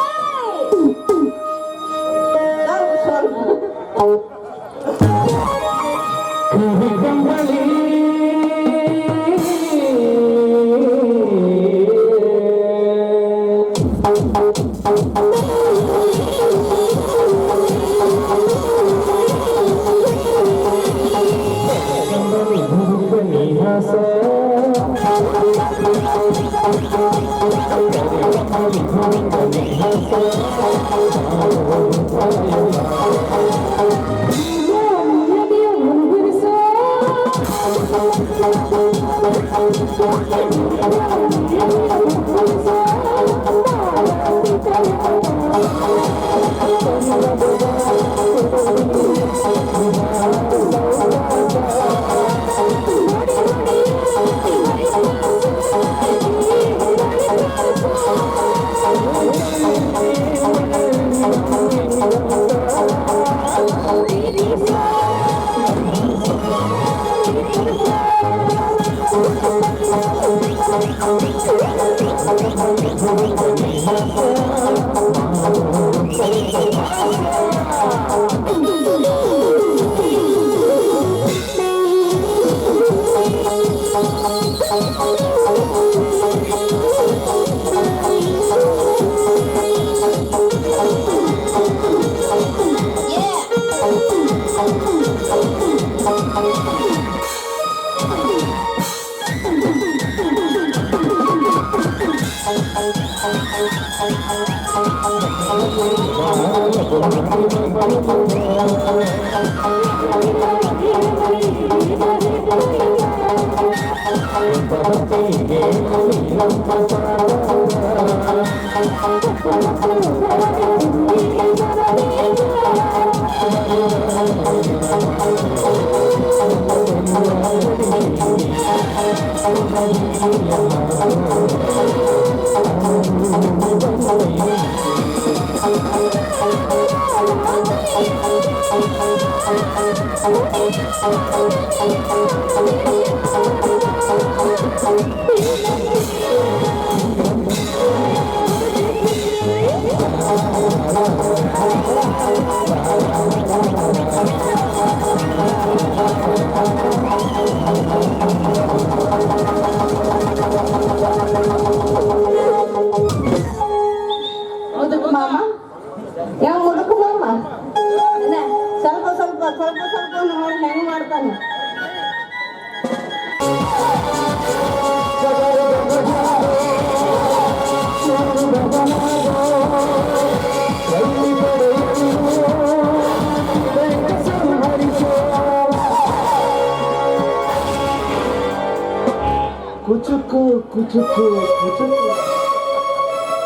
Speaker 3: ಮುದುಕು ಮಾಮ ಯಾವ ಮುದುಕು ಮಾಮ ಅಲ್ಲ, ಸ್ವಲ್ಪ ಸ್ವಲ್ಪ ಸ್ವಲ್ಪ ಸ್ವಲ್ಪ ನೋಡಿ ಹೆಂಗ್ ಮಾಡ್ತಾನೆ
Speaker 1: ಕುಚುಕು ಕುಚುಕು ಕುಚುಕು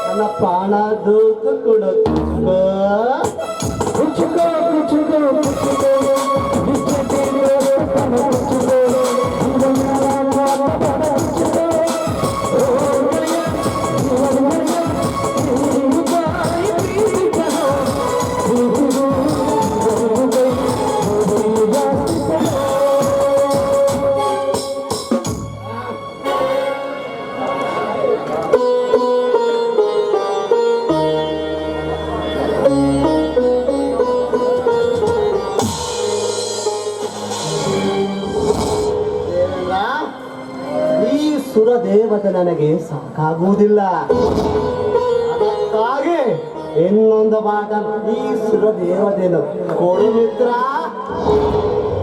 Speaker 1: ನನ್ನ ಪ್ರಾಣ ದೂತು ಕೊಡ ಕುಚುಕು ಕುಚುಕು ಕುಚುಕು ಸುರದೇವತೆ ನನಗೆ ಸಾಕಾಗುವುದಿಲ್ಲ. ಅದಕ್ಕಾಗಿ ಇನ್ನೊಂದು ಮಾತ, ಈ ಸುರದೇವತೆಯನ್ನು ಕೊಡು ಮಿತ್ರ.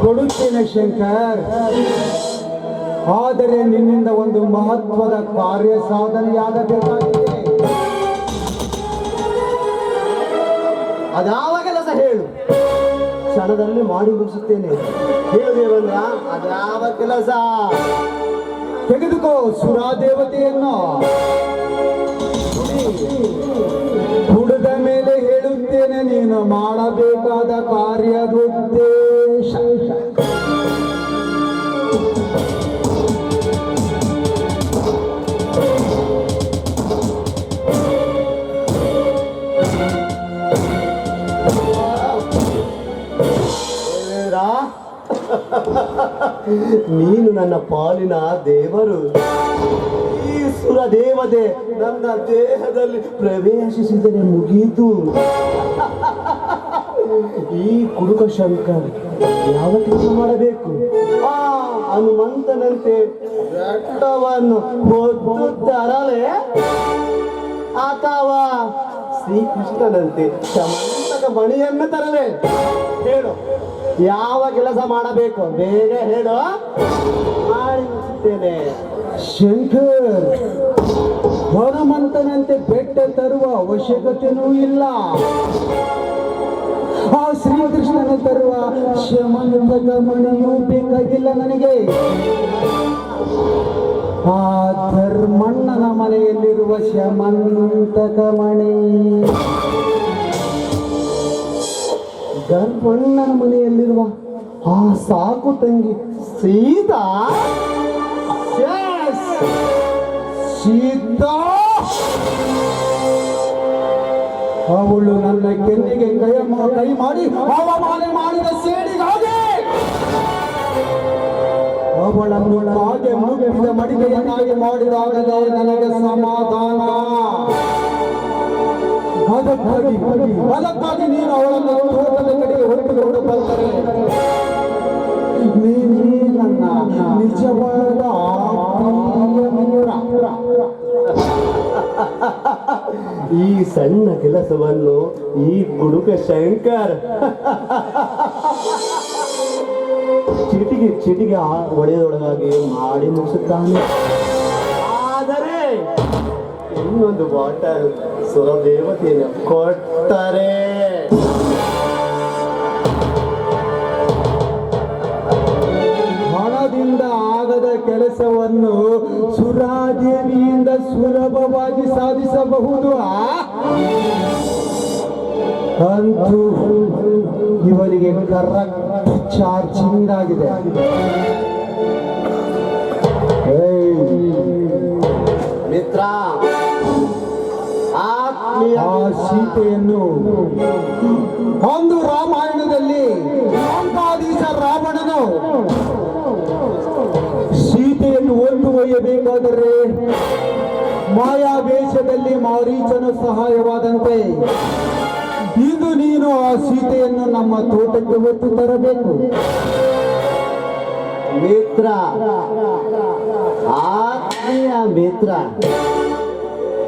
Speaker 2: ಕೊಡುತ್ತೇನೆ ಶಂಕರ್, ಆದರೆ ನಿನ್ನಿಂದ ಒಂದು ಮಹತ್ವದ ಕಾರ್ಯ ಸಾಧನೆಯಾಗಬೇಕಾಗಿದೆ.
Speaker 1: ಅದಾವ ಕೆಲಸ ಹೇಳು, ಕ್ಷಣದಲ್ಲಿ ಮಾಡಿ ಮುಗಿಸುತ್ತೇನೆ. ಹೇಳುದೇವಲ್ಲ, ಅದ್ಯಾವ ಕೆಲಸ?
Speaker 2: ತೆಗೆದುಕೋ ಸುರಾದೇವತೆಯನ್ನು, ಹುಡುಗ ಮೇಲೆ ಹೇಳುತ್ತೇನೆ ನೀನು ಮಾಡಬೇಕಾದ ಕಾರ್ಯದ ಉದ್ದೇಶ.
Speaker 1: ನೀನು ನನ್ನ ಪಾಲಿನ ದೇವರು. ಈ ಸುರದೇವತೆ ನನ್ನ ದೇಹದಲ್ಲಿ ಪ್ರವೇಶಿಸಿದರೆ ಮುಗೀತು. ಈ ಕುಡುಕ ಶಂಕರ್ ಯಾವ ಕೆಲಸ ಮಾಡಬೇಕು? ಆ ಹನುಮಂತನಂತೆ ಬೆಟ್ಟವನ್ನು ಹೊತ್ತು ತರಲೆ, ಅಥವಾ ಶ್ರೀಕೃಷ್ಣನಂತೆ ಸಮಂತಕ ಮಣಿಯನ್ನು ತರಲೆ? ಹೇಳು, ಯಾವ ಕೆಲಸ ಮಾಡಬೇಕು? ಬೇಗ ಹೇಳು, ಮಾಡಿ ಮುಗಿಸುತ್ತೇನೆ.
Speaker 2: ಶಂಕರ್, ಹನುಮಂತನಂತೆ ಬೆಟ್ಟ ತರುವ ಅವಶ್ಯಕತೆಯೂ ಇಲ್ಲ. ಆ ಶ್ರೀಕೃಷ್ಣನ ತರುವ ಶಮಂತಕ ಮಣಿಯೂ ಬೇಕಾಗಿಲ್ಲ ನನಗೆ. ಆ ಧರ್ಮಣ್ಣನ ಮನೆಯಲ್ಲಿರುವ ಶಮಂತಕ ಮಣಿ,
Speaker 1: ಧರ್ಮಣ್ಣನ ಮನೆಯಲ್ಲಿರುವ ಆ ಸಾಕು ತಂಗಿ ಸೀತಾ.
Speaker 2: ಸೀತಾ, ಅವಳು ನನ್ನ ಕೆನ್ನಿಗೆ ಕೈ ಮಾಡಿ ಅವಮಾನ ಮಾಡಿದ ಸೇಡಿಗಾಗಿ ಅವಳನ್ನು ಕಾಗೆ ಮುಗಿದ ಮಡಿಕೆಯನ್ನಾಗಿ ಮಾಡಿದಾಗಲೇ ನನಗೆ ಸಮಾಧಾನ. ಅದಕ್ಕಾಗಿ ನೀನು ಅವಳನ್ನು ತೋಟದ ಕಡೆಗೆ ಹೊರಟುಕೊಂಡು ಬಂದರೆ ನೀನೇ ನನ್ನ ನಿಜವಾದ ಆತ್ಮೀಯ ಮಿತ್ರ.
Speaker 1: ಈ ಸಣ್ಣ ಕೆಲಸವನ್ನು ಈ ಕುಡುಕ ಶಂಕರ್ ಚಿಟಿಗೆ ಒಡೆಯದೊಳಗಾಗಿ ಮಾಡಿ ಮುಗಿಸುತ್ತಾನೆ. ಆದರೆ ಇನ್ನೊಂದು ಬಾಟಲ್ ಸುರದೇವತೆಯನ್ನು ಕೊಟ್ಟರೆ
Speaker 2: ಹಣದಿಂದ ಆಗದ ಕೆಲಸವನ್ನು ಸುರಾದೇವಿಯಿಂದ ಸುಲಭವಾಗಿ ಸಾಧಿಸಬಹುದು. ಅಂತೂ ಇವರಿಗೆ ಕರೆಕ್ಟ್ ಚಾರ್ಜಿಂಗ್ ಆಗಿದೆ.
Speaker 1: ಮಿತ್ರ,
Speaker 2: ಆ ಸೀತೆಯನ್ನು ಒಂದು ರಾಮಾಯಣದಲ್ಲಿ ಲಂಕಾಧೀಶ ರಾವಣನು ಸೀತೆಯನ್ನು ಒಂದು ಒಯ್ಯಬೇಕಾದರೆ ಮಾಯಾವೇಶದಲ್ಲಿ ಮಾರೀಚನು ಸಹಾಯವಾದಂತೆ ಇಂದು ನೀನು ಆ ಸೀತೆಯನ್ನು ನಮ್ಮ ತೋಟಕ್ಕೆ ಹೊತ್ತು ತರಬೇಕು.
Speaker 1: ಮಿತ್ರ, ಆತ್ಮೀಯ ಮಿತ್ರ,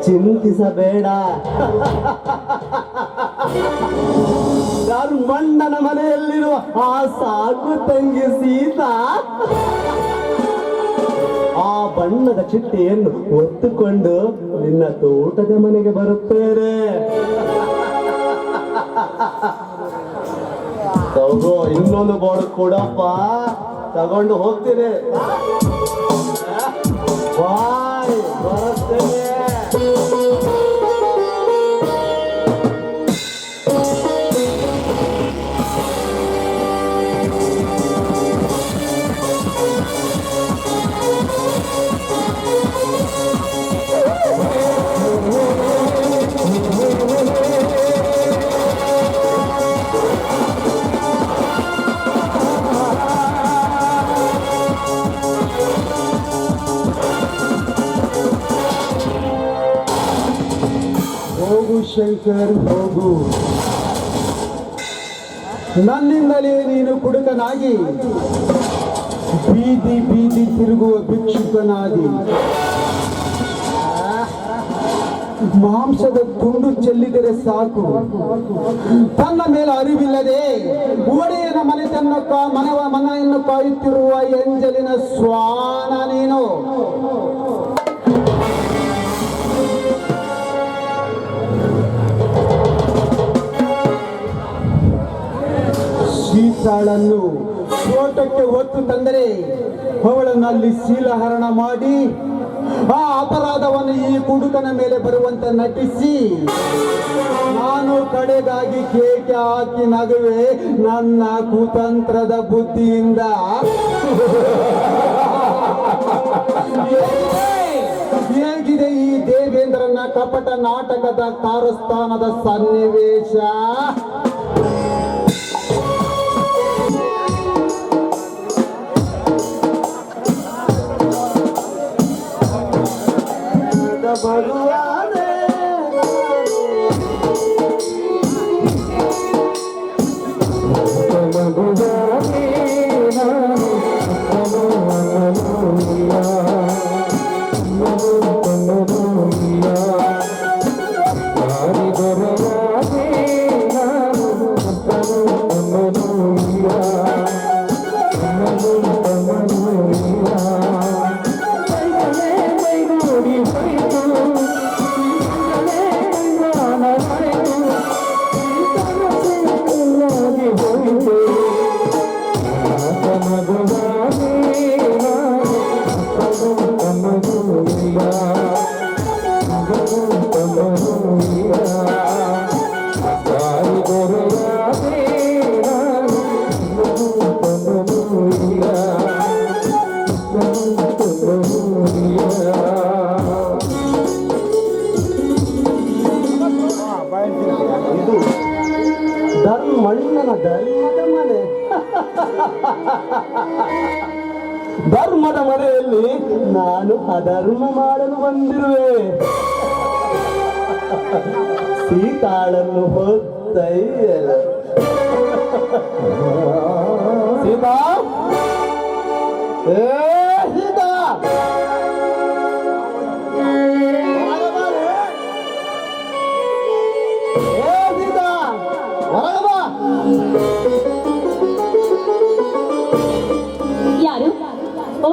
Speaker 1: ಚಿಂತಿಸಬೇಡ. ಧರ್ಮಣ್ಣನ ಮನೆಯಲ್ಲಿರುವ ಆ ಸಾಕು ತಂಗಿ ಸೀತಾ ಆ ಬಣ್ಣದ ಚಿಟ್ಟೆಯನ್ನು ಹೊತ್ತುಕೊಂಡು ನಿನ್ನ ತೋಟದ ಮನೆಗೆ ಬರುತ್ತೇನೆ. ತಗೋ, ಇನ್ನೊಂದು ಬೋರ್ಡ್ ಕೊಡಪ್ಪ, ತಗೊಂಡು ಹೋಗ್ತೀನಿ. ಬಾಯ್, ಬರುತ್ತೇನೆ.
Speaker 2: ಹೋಗು ಶಂಕರ್, ಹೋಗು. ನನ್ನಿಂದಲೇ ನೀನು ಕುಡುಕನಾಗಿ
Speaker 5: ಬೀದಿ ಬೀದಿ ತಿರುಗುವ ಭಿಕ್ಷುಕನಾಗಿ ಮಾಂಸದ ತುಂಡು ಚೆಲ್ಲಿದರೆ ಸಾಕು, ತನ್ನ ಮೇಲೆ ಅರಿವಿಲ್ಲದೆ ಒಡೆಯನ ಮನೆಯನ್ನು ಕಾಯುತ್ತಿರುವ ಎಂಜಲಿನ ಶ್ವಾನ ನೀನು. ಸೀತಾಳನ್ನು ತೋಟಕ್ಕೆ ಹೊತ್ತು ತಂದರೆ ಅವಳನ್ನು ಅಲ್ಲಿ ಶೀಲಹರಣ ಮಾಡಿ ಆ ಅಪರಾಧವನ್ನು ಈ ಕುಡುಕನ ಮೇಲೆ ಬರುವಂತೆ ನಟಿಸಿ ನಾನು ಕಡೆಗಾಗಿ ಕೇಕೆ ಹಾಕಿ ನಗುವೆ ನನ್ನ ಕುತಂತ್ರದ ಬುದ್ಧಿಯಿಂದ. ಹೇಗಿದೆ ಈ ದೇವೇಂದ್ರನ ಕಪಟ ನಾಟಕದ ಕಾರಸ್ಥಾನದ ಸನ್ನಿವೇಶ? ಭಗವಾನೇ ಇದು ಧರ್ಮಣ್ಣನ ಧರ್ಮದ ಮನೆ. ಧರ್ಮದ ಮನೆಯಲ್ಲಿ ನಾನು ಅಧರ್ಮ ಮಾಡಲು ಬಂದಿರುವೆ. ಸೀತಾಳನ್ನು ಹೊತ್ತೈಯಲ್ಲ. ಸೀತಾ, ಏ ಸೀತಾ,
Speaker 3: ಯಾರು? ಓ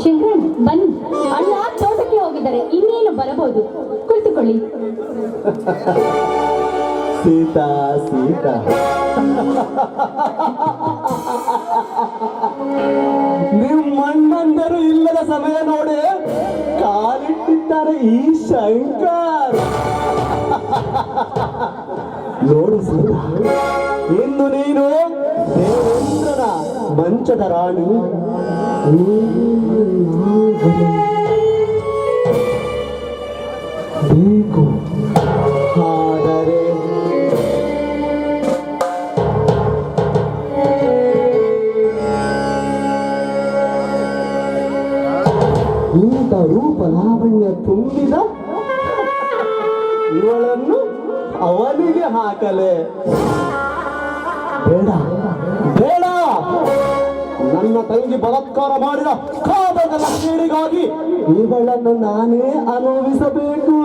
Speaker 3: ಶಂಕರನ್, ಬನ್ನಿ. ಅಣ್ಣ ತೋಟಕ್ಕೆ ಹೋಗಿದ್ದಾರೆ, ಇನ್ನೇನು ಬರಬಹುದು. ಕುಳಿತುಕೊಳ್ಳಿ.
Speaker 1: ಸೀತಾ ಸೀತಾ, ನಿಮ್ಮಣ್ಣಂದರು ಇಲ್ಲದ ಸಮಯ ನೋಡಿ ಕಾಲಿಟ್ಟಿದ್ದಾರೆ ಈ ಶಂಕರ್. ನೋಡು ಸೀತಾ, ಇಂದು ನೀನು ದೇವೇಂದ್ರನ ಮಂಚದ ರಾಣಿ. ಬೇಕು ಆದರೆ ಇಂಥ ರೂಪ ಲಾವಣ್ಯ ತುಂಬಿದ ಇವಳನ್ನು ಅವನಿಗೆ ಹಾಕಲೆ. ಬೇಡ ಬೇಡ, ನನ್ನ ತಂಗಿ ಬಲಾತ್ಕಾರ ಮಾಡಿದ ಕಾದಗಳ ಕೇಡಿಗಾಗಿ ಇವಳನ್ನು ನಾನೇ ಅನುಭವಿಸಬೇಕು.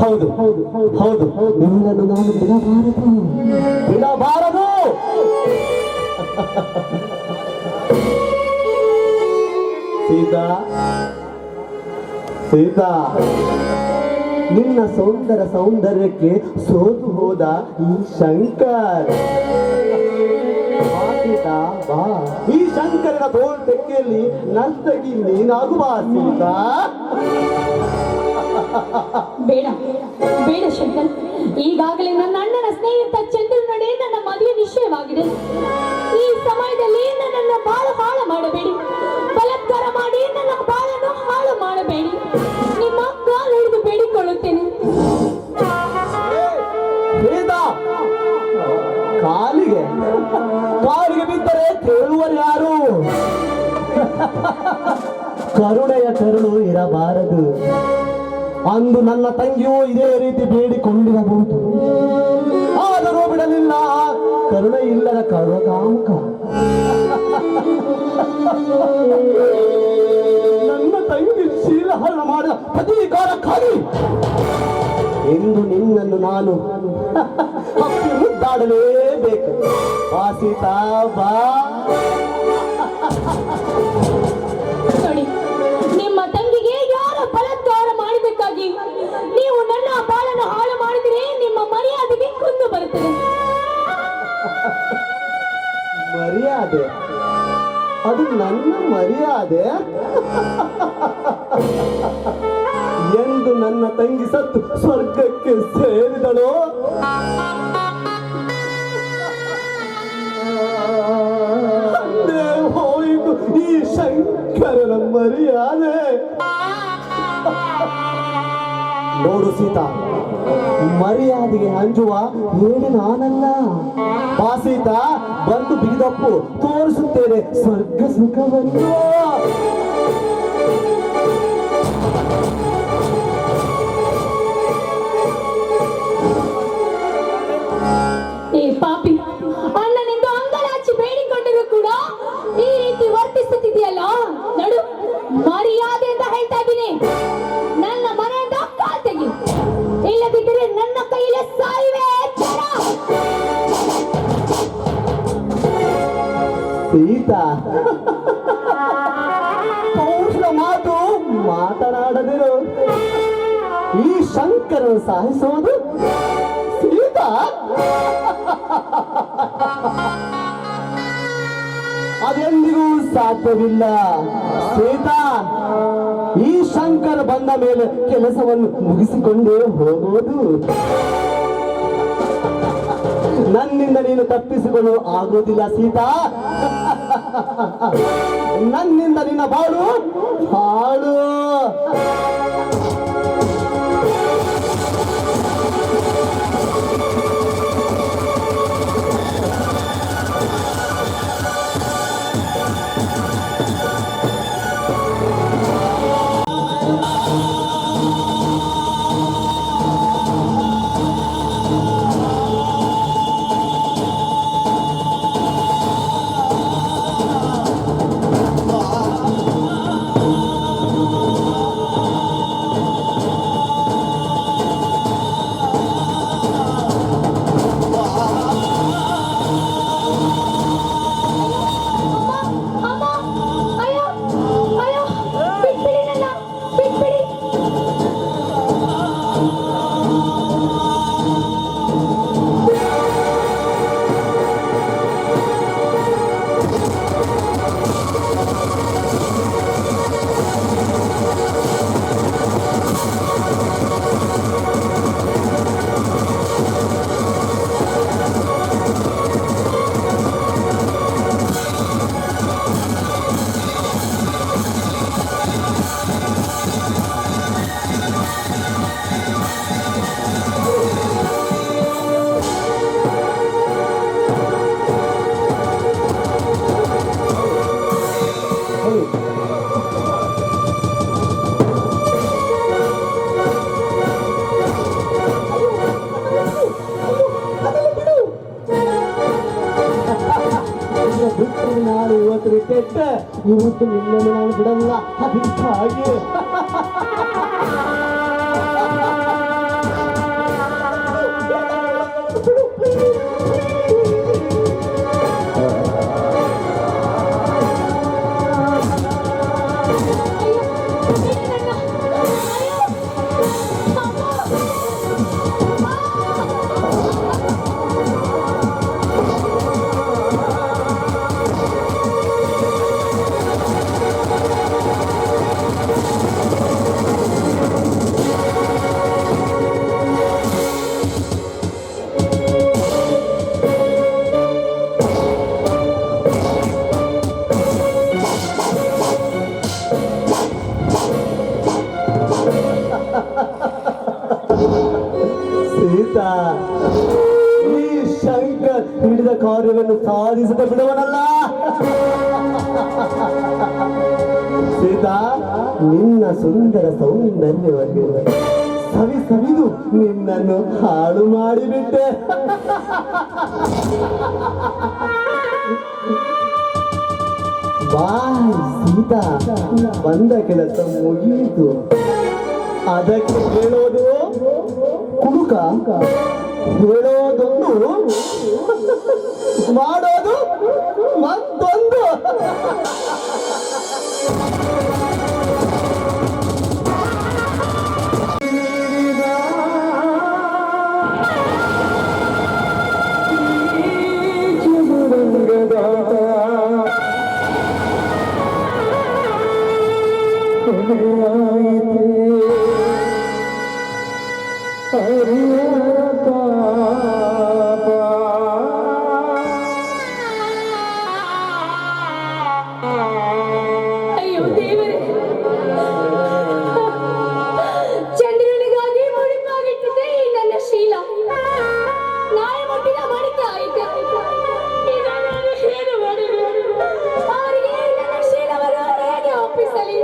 Speaker 1: ಹೌದು ಹೌದು ಹೌದು ಹೌದು, ಇವಳನ್ನು ನಾನು ಬಿಡಬಾರದು ಬಿಡಬಾರದು. ಸೀತಾ ಸೀತಾ, ನಿನ್ನ ಸೌಂದರ್ಯಕ್ಕೆ ಸೋತು ಹೋದ ಈ ಶಂಕರ್. ಸೀತಾ ಬಾ, ಈ ಶಂಕರನ ತೋಳು ತೆಕ್ಕೆಯಲ್ಲಿ ನರ್ತಕಿ ನೀನಾಗುವ ಸೀತಾ.
Speaker 3: ಬೇಡ ಬೇಡ ಶಂಕರ್, ಈಗಾಗಲೇ ನನ್ನ ಅಣ್ಣನ ಸ್ನೇಹಿತ ಚಂದ್ರನೊಡೆ ನನ್ನ ಮದುವೆ ನಿಶ್ಚಯವಾಗಿದೆ. ಈ ಸಮಯದಲ್ಲಿ ನನ್ನನ್ನು ಹಾಳು ಮಾಡಬೇಡಿ. ಬಲಾತ್ಕಾರ ಮಾಡಿ ನನ್ನ ಬಾಳನ್ನು ಹಾಳು ಮಾಡಬೇಡಿ. ನಿಮ್ಮ ಕಾಲು ಹಿಡಿದು ಬೇಡಿಕೊಳ್ಳುತ್ತೇನೆ.
Speaker 1: ಕಾಲಿಗೆ ಬಿದ್ದರೆ ಕೇಳುವರು ಯಾರು? ಕರುಣೆಯ ಕರುಳು ಇರಬಾರದು. ಅಂದು ನನ್ನ ತಂಗಿಯೂ ಇದೇ ರೀತಿ ಬೇಡಿಕೊಂಡಿರಬಹುದು, ಆದರೂ ಬಿಡಲಿಲ್ಲ.
Speaker 5: ಕರುಣೆ ಇಲ್ಲದ ಕರ್ವಕಾಮುಕ. ನನ್ನ ತಂಗಿ ಶೀಲಹರಣ ಮಾಡಿದ ಪ್ರತೀಕಾರಕ್ಕಾಗಿ ಇಂದು ನಿನ್ನನ್ನು ನಾನು ಹಪ್ಪಿ ಮುದ್ದಾಡಲೇಬೇಕು. ಬಾ ಸೀತಾ ಬಾ.
Speaker 6: ನೋಡಿ, ನಿಮ್ಮ ತಂಗಿಗೆ ಯಾರ ಬಲಾತ್ಕಾರ ಮಾಡಬೇಕಾಗಿ ನೀವು ನನ್ನ ಬಾಳನ್ನು ಹಾಳು ಮಾಡಿದರೆ ನಿಮ್ಮ ಮರ್ಯಾದೆಗೆ ಕುಂದು ಬರುತ್ತದೆ.
Speaker 5: ಮರ್ಯಾದೆ? ಅದು ನನ್ನ ಮರ್ಯಾದೆ? ಎಂದು ನನ್ನ ತಂಗಿ ಸತ್ತು ಸ್ವರ್ಗಕ್ಕೆ ಸೇರಿದಳು. ಅಂದೇ ಹೋಯಿತು ಈ ಶಂಕರನ ಮರ್ಯಾದೆ. ನೋಡು ಸೀತಾ, ಮರ್ಯಾದೆಗೆ ಅಂಜುವ ಹೇಳಿ ನಾನಲ್ಲ. ಬಾ ಸೀತಾ, ಬಂದು ಬಿಗಿದಪ್ಪು ತೋರಿಸುತ್ತೇನೆ ಸ್ವರ್ಗ ಸುಖವನ್ನು.
Speaker 6: ಏ ಪಾಪಿ, ಅಣ್ಣನಿಂದ ಅಂಗಲಾಚಿ ಬೇಡಿಕೊಂಡರೂ ಕೂಡ ಈ ರೀತಿ ವರ್ತಿಸುತ್ತಿದೆಯಲ್ಲ. ನಡು, ಮರ್ಯಾದೆ ಅಂತ ಹೇಳ್ತಾ ಇದ್ದೀನಿ. ನನ್ನ ಮನೆಯಿಂದ ಕಾಲ್ ತೆಗಿ, ಇಲ್ಲದಿದ್ದರೆ ನನ್ನ ಕೈಯಲ್ಲಿ ಸಾಯುವೆ. ಎಚ್ಚರ.
Speaker 5: ಸೀತಾ, ಪೌರುಷ ಮಾತು ಮಾತನಾಡದಿರು. ಈ ಶಂಕರನ ಸಾಯಿಸೋದು ಸೀತಾ? ಅದೆಂದಿಗೂ ಸಾಧ್ಯವಿಲ್ಲ ಸೀತಾ. ಈ ಶಂಕರ ಬಂದ ಮೇಲೆ ಕೆಲಸವನ್ನು ಮುಗಿಸಿಕೊಂಡೇ ಹೋಗುವುದು. ನನ್ನಿಂದ ನೀನು ತಪ್ಪಿಸಿಕೊಳ್ಳಲು ಆಗೋದಿಲ್ಲ ಸೀತಾ. ನನ್ನಿಂದ ನಿನ್ನ ಬಾಳು ಹಾಳು. ನಾನು ಇವತ್ತು ಕೆಟ್ಟ, ಇವತ್ತು ನಿನ್ನನ್ನು ನಾನು ಬಿಡಲ್ಲ. ಅದಕ್ಕಾಗಿ ಸೀತಾ, ಈ ಶಂಕರ್ ಹಿಡಿದ ಕಾರ್ಯವನ್ನು ಸಾಧಿಸದೆ ಬಿಡುವನಲ್ಲ. ಸೀತಾ, ನಿನ್ನ ಸುಂದರ ಸೌಂದರ್ಯವಾಗಿ
Speaker 1: ಸವಿದು ನಿನ್ನನ್ನು ಹಾಳು ಮಾಡಿಬಿಟ್ಟೆ. ಬಾ ಸೀತಾ, ಬಂದ ಕೆಲಸ ಮುಗಿಯಿತು. ಅದಕ್ಕೆ ಹೇಳೋದು ಕುಡುಕ, ಹೇಳೋದೊಂದು ಮಾಡೋದು ಮತ್ತೊಂದು.
Speaker 6: ಅಯ್ಯೋ ದೇವರೇ, ಚಂದ್ರನಿಗಾಗಿ ಮುಡಿಪಾಗಿಟ್ಟಿದ್ದೆ ಈ ನನ್ನ ಶೀಲ ನಾಳೆ ಮುಟ್ಟಿನ ಮಡಿಕೆ ಆಯ್ತು. ಈಗ ನಾನು ಏನು ಮಾಡಲಿ? ಅವರಿಗೆ ನನ್ನ ಶೀಲವನ್ನು ಹೇಗೆ ಒಪ್ಪಿಸಲಿ?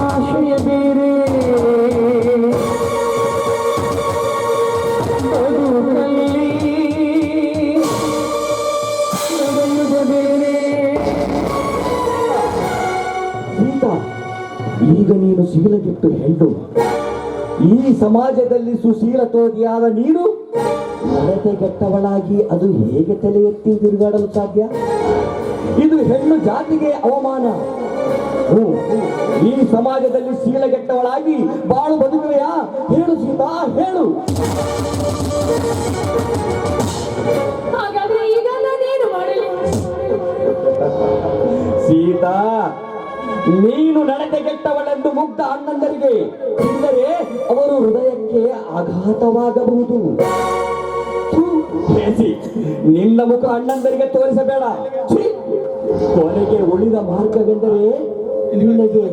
Speaker 2: ಆಶಯ ಬೇರೆ, ಬದುಕಲ್ಲಿ ನಡೆಯುವುದು ಬೇರೆ.
Speaker 1: ಸೀತಾ, ಈಗ ನೀನು ಶೀಲಗೆಟ್ಟು ಹೆಣ್ಣು. ಈ ಸಮಾಜದಲ್ಲಿ ಸುಶೀಲ ತೋದಿಯಾದ ನೀನು ನಡತೆಗೆಟ್ಟವಳಾಗಿ ಅದು ಹೇಗೆ ತಲೆ ಎತ್ತಿ ತಿರುಗಾಡಲು ಸಾಧ್ಯ? ಇದು ಹೆಣ್ಣು ಜಾತಿಗೆ ಅವಮಾನ. ಈ ಸಮಾಜದಲ್ಲಿ ಶೀಲಗೆಟ್ಟವಳಾಗಿ ಬಾಳು ಬದುಕುವೆಯಾ? ಹೇಳು ಸೀತಾ, ಹೇಳು.
Speaker 6: ಹಾಗಾದ್ರೆ ಈಗ ನಾನೇನು ಮಾಡಲಿ?
Speaker 1: ಸೀತಾ, ನೀನು ನಡತೆಗೆಟ್ಟವಳೆಂದು ಮುಗ್ಧ ಅಣ್ಣಂದರಿಗೆ ತಿಳಿದರೆ ಅವರು ಹೃದಯಕ್ಕೆ ಆಘಾತವಾಗಬಹುದು. ನಿನ್ನ ಮುಖ ಅಣ್ಣಂದರಿಗೆ ತೋರಿಸಬೇಡ. ಕೊನೆಗೆ ಉಳಿದ ಮಾರ್ಗವೆಂದರೆ ನಿನಗೆ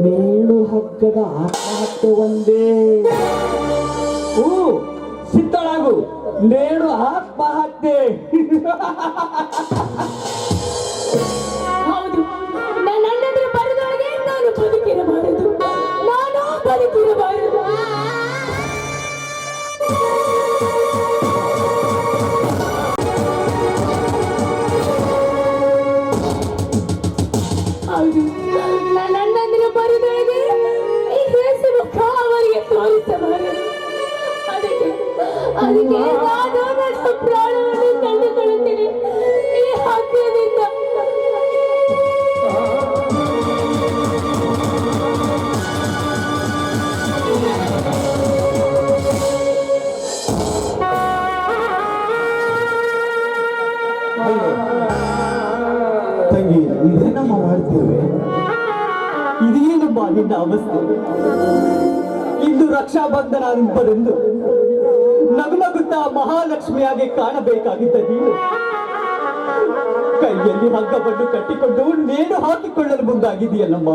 Speaker 1: ನೇಣು ಹಗ್ಗದ ಆತ್ಮಹತ್ಯೆ ಒಂದೇ. ಸಿದ್ಧಳಾಗು, ನೇಣು ಆತ್ಮಹತ್ಯೆ.
Speaker 6: ಹೌದು, ನನ್ನ ಅಣ್ಣಂದ್ರ ಬರದೊಳಗೆ ನಾನು ಬದುಕಿರಬಾರದು, ನಾನು ಬದುಕಿರಬಾರದು. ಹೌದು, ನನ್ನ ಅಣ್ಣಂದ್ರ ಬರದೊಳಗೆ ಈ ದೇಶ ಮುಖ ಅವರಿಗೆ ತೋರಿಸಬಾರದು. ಅದಕ್ಕೆ ನಾನು ನನ್ನ ಪ್ರಾಣವನ್ನು ಕಂಡುಕೊಳ್ಳುತ್ತೇನೆ ಈ ಹಗ್ಗದಿಂದ.
Speaker 1: ತಂಗಿ, ಇದೇನಮ್ಮ ಮಾಡ್ತೀವಿ? ಇದೇನಮ್ಮ ನಿನ್ನ ಅವಸ್ಥೆ? ಇಂದು ರಕ್ಷಾ ಬಂಧನ ಎಂಬುದೆಂದು ನಗುನಗುತ್ತಾ ಮಹಾಲಕ್ಷ್ಮಿಯಾಗಿ ಕಾಣಬೇಕಾಗಿದ್ದ ನೀನು ಕೈಯಲ್ಲಿ ಹಗ್ಗವನ್ನು ಕಟ್ಟಿಕೊಂಡು ನೇಣು ಹಾಕಿಕೊಳ್ಳಲು ಮುಂದಾಗಿದೆಯಲ್ಲಮ್ಮ.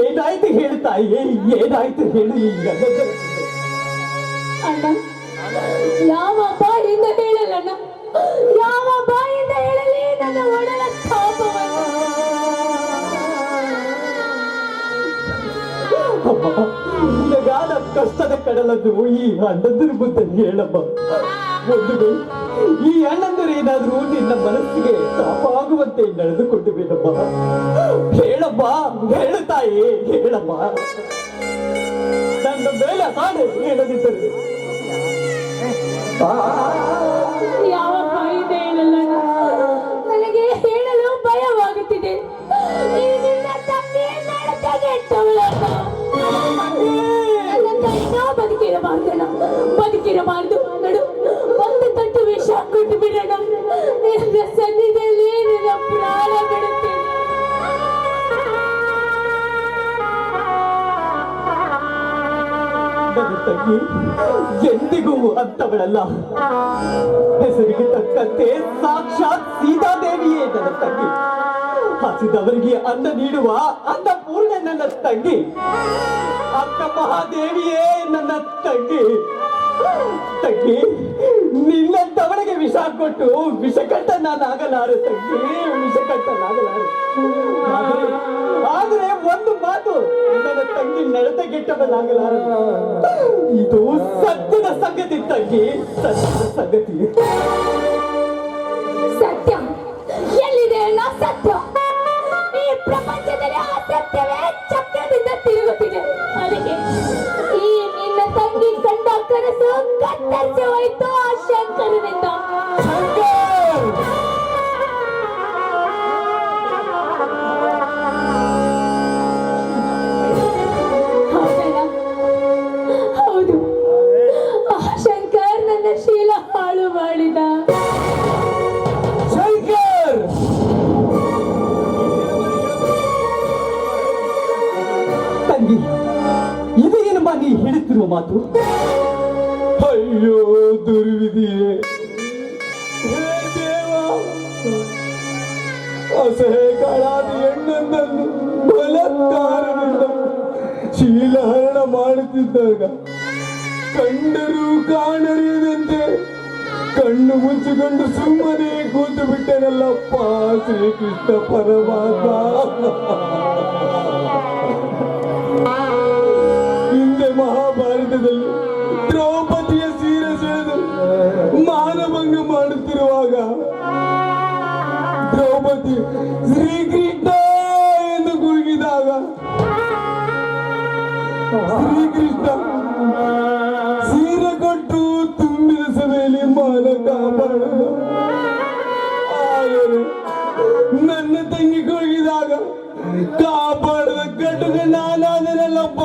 Speaker 1: ಏನಾಯ್ತು ಹೇಳು ತಾಯಿ, ಏನಾಯ್ತು ಹೇಳು? ಈಗ
Speaker 6: ಅಣ್ಣ, ಯಾವ ಬಾಯಿಂದ ಹೇಳಲಣ್ಣ, ಯಾವ ಬಾಯಿಂದ ಹೇಳಲಿ ನನ್ನ ಒಡಲ ತಾಪವನ್ನು?
Speaker 1: ನಗಾದ ಕಷ್ಟದ ಕಡಲನ್ನು ಈ ಅಣ್ಣಂದಿರ ಮುಂದೆ ಹೇಳಮ್ಮ. ಒಂದು ವೇಳೆ ಈ ಅಣ್ಣಂದಿರು ಏನಾದ್ರೂ ನಿನ್ನ ಮನಸ್ಸಿಗೆ ತಾಪಾಗುವಂತೆ ನಡೆದುಕೊಂಡಿವೇನಮ್ಮ. ಹೇಳಮ್ಮ, ಹೇಳು ತಾಯಿ, ಹೇಳಮ್ಮ. ನನ್ನ ಮೇಲೆ ಹಾಡು ಹೇಳದಿದ್ದರು
Speaker 6: ಯಾವ ಬಾಯಿಂದ ಹೇಳಲಣ್ಣ, ನನಗೆ ಹೇಳಲು ಭಯವಾಗುತ್ತಿದೆ. ಈ ನಿನ್ನ ತಂದೆ ನಡತೆಗೆಟ್ಟವಳಣ್ಣ. ನನ್ನ ತಾಯಿನೋ ಬದುಕಿರಬಾರ್ದಣ್ಣ, ಬದುಕಿರಬಾರ್ದು. ನಡು, ಒಂದು ತಟ್ಟು ವಿಷ ಕೊಟ್ಟು ಬಿಡೋಣ. ನಿನ್ನ ಸನ್ನಿಧಿಯಲ್ಲಿ ನನ್ನ ಪ್ರಾಣ ಬಿಡುತ್ತೇನೆ.
Speaker 1: ನನ್ನ ತಂಗಿ ಎಂದಿಗೂ ಅಂತವಳಲ್ಲ. ಹೆಸರಿಗೆ ತಕ್ಕಂತೆ ಸಾಕ್ಷಾತ್ ಸೀತಾದೇವಿಯೇ ನನ್ನ ತಂಗಿ. ಹಸಿದವರಿಗೆ ಅನ್ನ ನೀಡುವ ಅನ್ನಪೂರ್ಣೆ ನನ್ನ ತಂಗಿ. ಅಕ್ಕ ಮಹಾದೇವಿಯೇ ನನ್ನ ತಂಗಿ. ತಂಗಿ, ನಿನ್ನಂತವಳಿಗೆ ವಿಷ ಕೊಟ್ಟು ವಿಷಕಂಠ ನಾನಾಗಲಾರೆ ತಂಗಿ, ವಿಷಕಂಠ ನಾಗಲಾರೆ. ಆದ್ರೆ ಒಂದು ಮಾತು, ನನ್ನ ತಂಗಿ ನಡತೆಗೆಟ್ಟವನಾಗಲಾರೆ. ಇದು ಸತ್ಯದ ಸಂಗತಿ ತಂಗಿ, ಸತ್ಯದ ಸಂಗತಿ.
Speaker 6: ಸತ್ಯ ಎಲ್ಲಿದೆ ಅಣ್ಣ ಸತ್ಯ? ಈ ಪ್ರಪಂಚದಲ್ಲಿ ಆ ಸತ್ಯವೇ ಚಕ್ರದಿಂದ ತಿರುಗುತ್ತಿದೆ. ಅದಕ್ಕೆ ಈ ನಿನ್ನ ತಂಗಿ ಕಂಡ ಕನಸು ಕತ್ತರಿಸಿ ಹೋಯ್ತು ಆ ಶಂಕರನಿಂದ. ಹೌದಣ್ಣ, ಹೌದು, ಆ ಶಂಕರ್ ನನ್ನ ಶೀಲ ಹಾಳು ಮಾಡಿದ.
Speaker 1: ತಂಗಿ, ಇದು ಏನಮ್ಮ ನೀ ಹೇಳುತ್ತಿರುವ ಮಾತು? ಅಯ್ಯೋ ದುರ್ವಿಧಿಯೇ, ಹೇ ದೇವ, ಅಸಹ್ಯಗಳಾದ ಹೆಣ್ಣೊಂದನ್ನು ಬಲಾತ್ಕಾರದಿಂದ ಶೀಲಹರಣ ಮಾಡುತ್ತಿದ್ದಾಗ ಕಂಡರೂ ಕಾಣರಿಯದಂತೆ ಕಣ್ಣು ಮುಚ್ಚಿಕೊಂಡು ಸುಮ್ಮನೆ ಕೂತು ಬಿಟ್ಟನಲ್ಲಪ್ಪ ಶ್ರೀಕೃಷ್ಣ ಪರಮಾತ್ಮ. ಹಿಂದೆ ಮಹಾಭಾರತದಲ್ಲಿ ದ್ರೌಪದಿಯ ಸೀರೆ ಸೆಳೆದು ಮಾನಭಂಗ ಮಾಡುತ್ತಿರುವಾಗ ದ್ರೌಪದಿ ಶ್ರೀಕೃಷ್ಣ ಎಂದು ಕೂಗಿದಾಗ ಶ್ರೀಕೃಷ್ಣ ಸೀರೆ ಕೊಟ್ಟು ತುಂಬಿದ ಸಭೆಯಲ್ಲಿ ಮಾನ ಕಾಪಾಡಲು. ಆದರೆ ನನ್ನ ತಂಗಿ ಕೂಗಿದಾಗ ಕಾಪಾಡದ ಕಟುಕ ನಾನಾದನಲ್ಲಪ್ಪ,